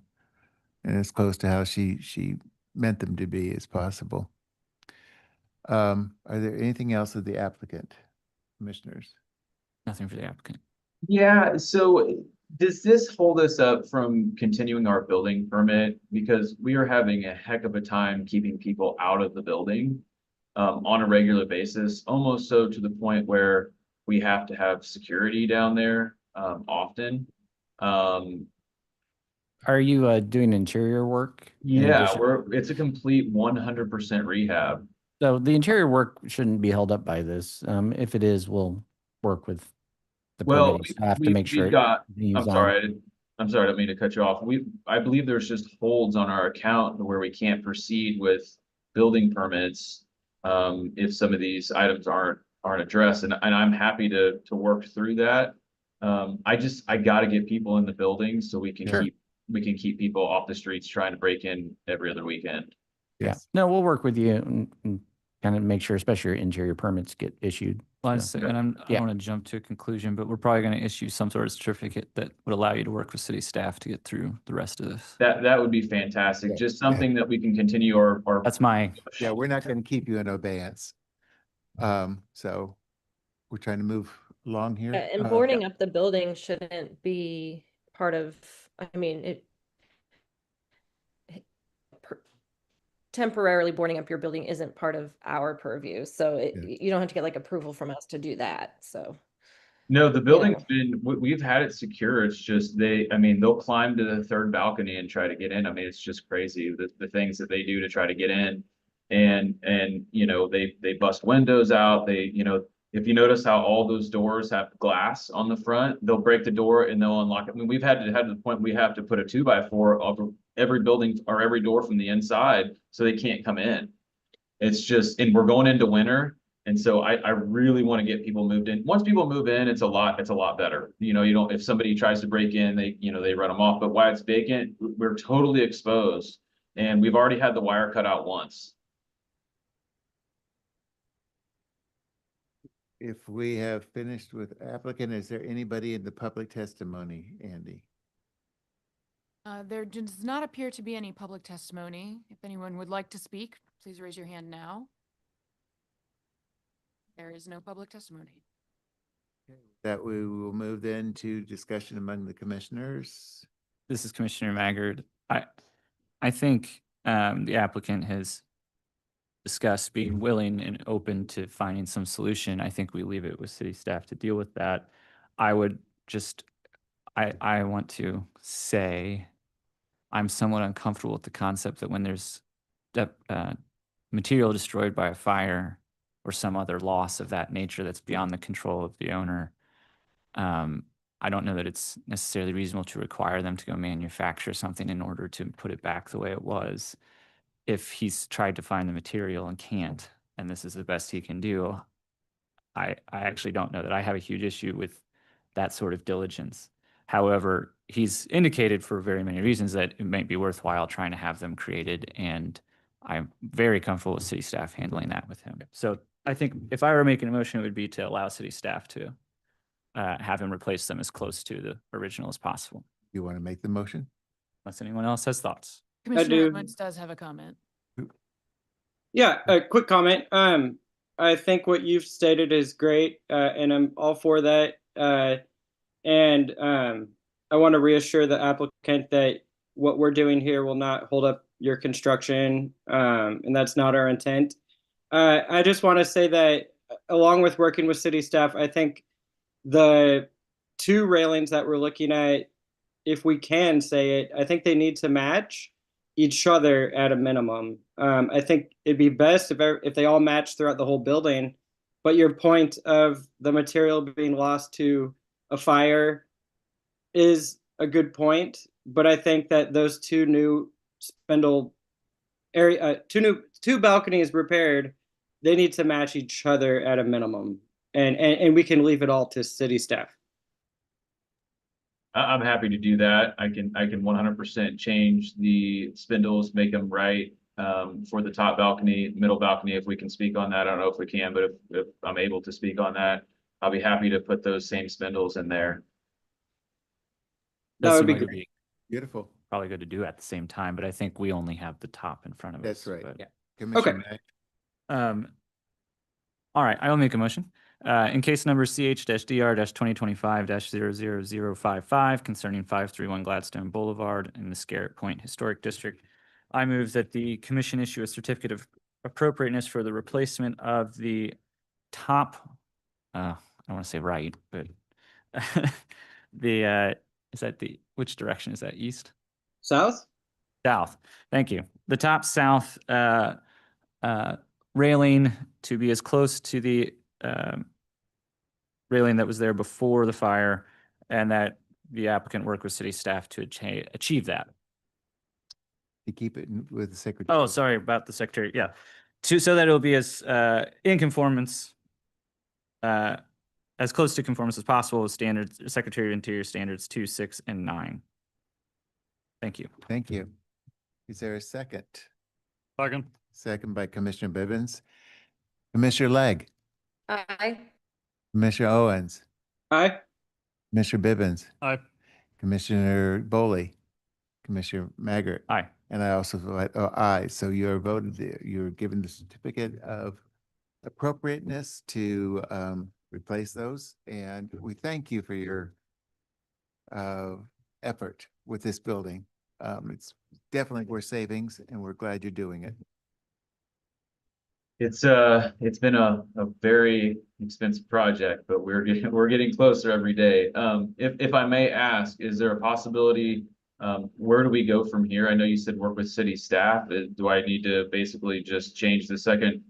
and as close to how she meant them to be as possible. Are there anything else of the applicant, commissioners? Nothing for the applicant. Yeah, so does this hold us up from continuing our building permit? Because we are having a heck of a time keeping people out of the building on a regular basis, almost so to the point where we have to have security down there often. Are you doing interior work? in Yeah, addition? it's a complete 100% rehab. So the interior work shouldn't be held up by this. If it is, we'll work with the Well, permitting staff to make sure. we've it got, continues I'm on. sorry, I didn't mean to cut you off. I believe there's just holds on our account where we can't proceed with building permits if some of these items aren't addressed, and I'm happy to work through that. I gotta get people in the building so we can keep people off the streets trying to break in every other weekend. Yeah, no, we'll work with you and kind of make sure, especially your interior permits get issued. Well, So, and I don't yeah. want to jump to a conclusion, but we're probably going to issue some sort of certificate that would allow you to work with city staff to get through the rest of this. That would be fantastic. Just something that we can continue our. That's my. Yeah, we're not going to keep you in abeyance. So we're trying to move along here. And boarding up the building shouldn't be part of, I mean, temporarily boarding up your building isn't part of our purview. So you don't have to get like approval from us to do that. So. No, the building's we've had it secure. It's just they'll climb to the third balcony and try to get in. I mean, it's just crazy the things that they do to try to get in. And they bust windows out. If you notice how all those doors have glass on the front, they'll break the door and they'll unlock it. I mean, we've had to the point we have to put a 2x4 over every building or every door from the inside so they can't come in. It's just, and we're going into winter. And so I really want to get people moved in. Once people move in, it's a lot better. If somebody tries to break in, they run them off. But while it's vacant, we're totally exposed. And we've already had the wire cut out once. If we have finished with applicant, is there anybody in the public testimony, Andy? There does not appear to be any public testimony. If anyone would like to speak, please raise your hand now. There is no public testimony. That we will move then to discussion among the commissioners. This is Commissioner Maggard. I think the applicant has discussed being willing and open to finding some solution. I think we leave it with city staff to deal with that. I would just, I want to say I'm somewhat uncomfortable with the concept that when there's material destroyed by a fire or some other loss of that nature that's beyond the control of the owner, I don't know that it's necessarily reasonable to require them to go manufacture something in order to put it back the way it was. If he's tried to find the material and can't, and this is the best he can do, I actually don't know that I have a huge issue with that sort of diligence. However, he's indicated for very many reasons that it might be worthwhile trying to have them created, and I'm very comfortable with city staff handling that with him. So I think if I were making a motion, it would be to allow city staff to have him replace them as close to the original as possible. You want to make the motion? Unless anyone else has thoughts. Commissioner Edmonds does have a comment. Yeah, a quick comment. I think what you've stated is great, and I'm all for that. And I want to reassure the applicant that what we're doing here will not hold up your construction, and that's not our intent. I just want to say that along with working with city staff, I think the two railings that we're looking at, if we can say it, I think they need to match each other at a minimum. I think it'd be best if they all match throughout the whole building. But your point of the material being lost to a fire is a good point. But I think that those two new spindle area, two balconies repaired, they need to match each other at a minimum, and we can leave it all to city staff. I'm happy to do that. I can 100% change the spindles, make them right for the top balcony, middle balcony. If we can speak on that, I don't know if we can, but if I'm able to speak on that, I'll be happy to put those same spindles in there. That would be seem like it'd great. Beautiful. Probably good to do at the same time, but I think we only have the top in front of us. That's right. but- Yeah. Commissioner Mack. All right, I will make a motion. In case number CH-DR-2025-00055 concerning 531 Gladstone Boulevard in the Scarrett Point Historic District, I move that the commission issue a certificate of appropriateness for the replacement of the top, I don't want to say right, but is that which direction is that? East? South? South. Thank you. The top south railing to be as close to the railing that was there before the fire, and that the applicant work with city staff to achieve that. To keep it with the secretary. Oh, sorry about the secretary. Yeah. So that it'll be as in conformance, as close to conformance as possible with standards, Secretary of Interior standards 2, 6, and 9. Thank you. Thank you. Is there a second? Second. Second by Commissioner Bibbins. Commissioner Legg, Aye. Commissioner Owens, Aye. Commissioner Bibbins, Aye. Commissioner Boley, Commissioner Maggart. Aye. And I also vote aye. So you are voted, you're given the certificate of appropriateness to replace those. And we thank you for your effort with this building. It's definitely worth savings, and we're glad you're doing it. It's been a very expensive project, but we're getting closer every day. If I may ask, is there a possibility, where do we go from here? I know you said work with city staff. Do I need to basically just change the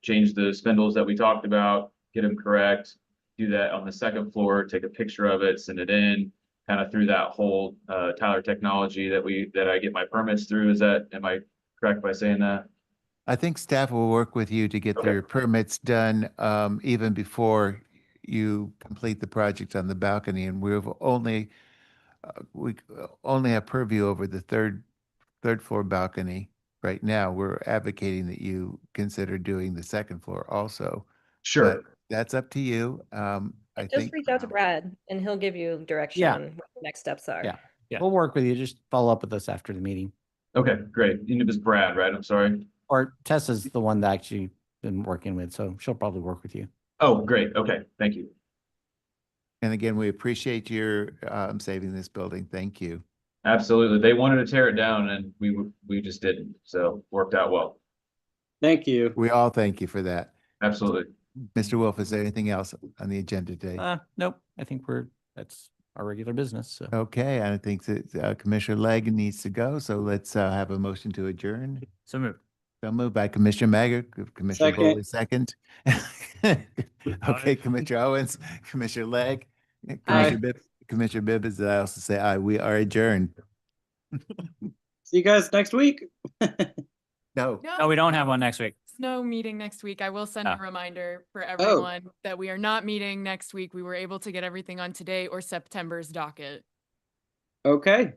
change the spindles that we talked about, get them correct, do that on the second floor, take a picture of it, send it in, kind of through that whole Tyler technology that I get my permits through? Am I correct by saying that? I think staff will work with you to get Okay. their permits done even before you complete the project on the balcony. And we only have purview over the third floor balcony right now. We're advocating that you consider doing the second floor also. Sure. But that's up to you. I Just think reach out to Brad and he'll give you direction Yeah. on what the next steps are. Yeah. Yeah. We'll work with you. Just follow up with us after the meeting. Okay, great. You know, it was Brad, right? I'm sorry. Or Tessa's the one that actually been working with, so she'll probably work with you. Oh, great. Okay, thank you. and again, we appreciate your saving this building. Thank you. Absolutely. They wanted to tear it down and we just didn't. So worked out well. Thank you. We all thank you for that. Absolutely. Mr. Wolf, is there anything else on the agenda today? Nope. I think that's our regular business. So Okay, I think that Commissioner Legg needs to go, so let's have a motion to adjourn. So moved. So moved by Commissioner Maggart, Commissioner Second. Boley, second. Okay, Commissioner Owens, Commissioner Legg, Commissioner Bibbins, and I also say aye. We are adjourned. See you guys next week. No. No, we don't have one next week. No meeting next week. I will send Oh. a reminder for everyone that we are not meeting next week. We were able to get everything on today or September's docket. Okay.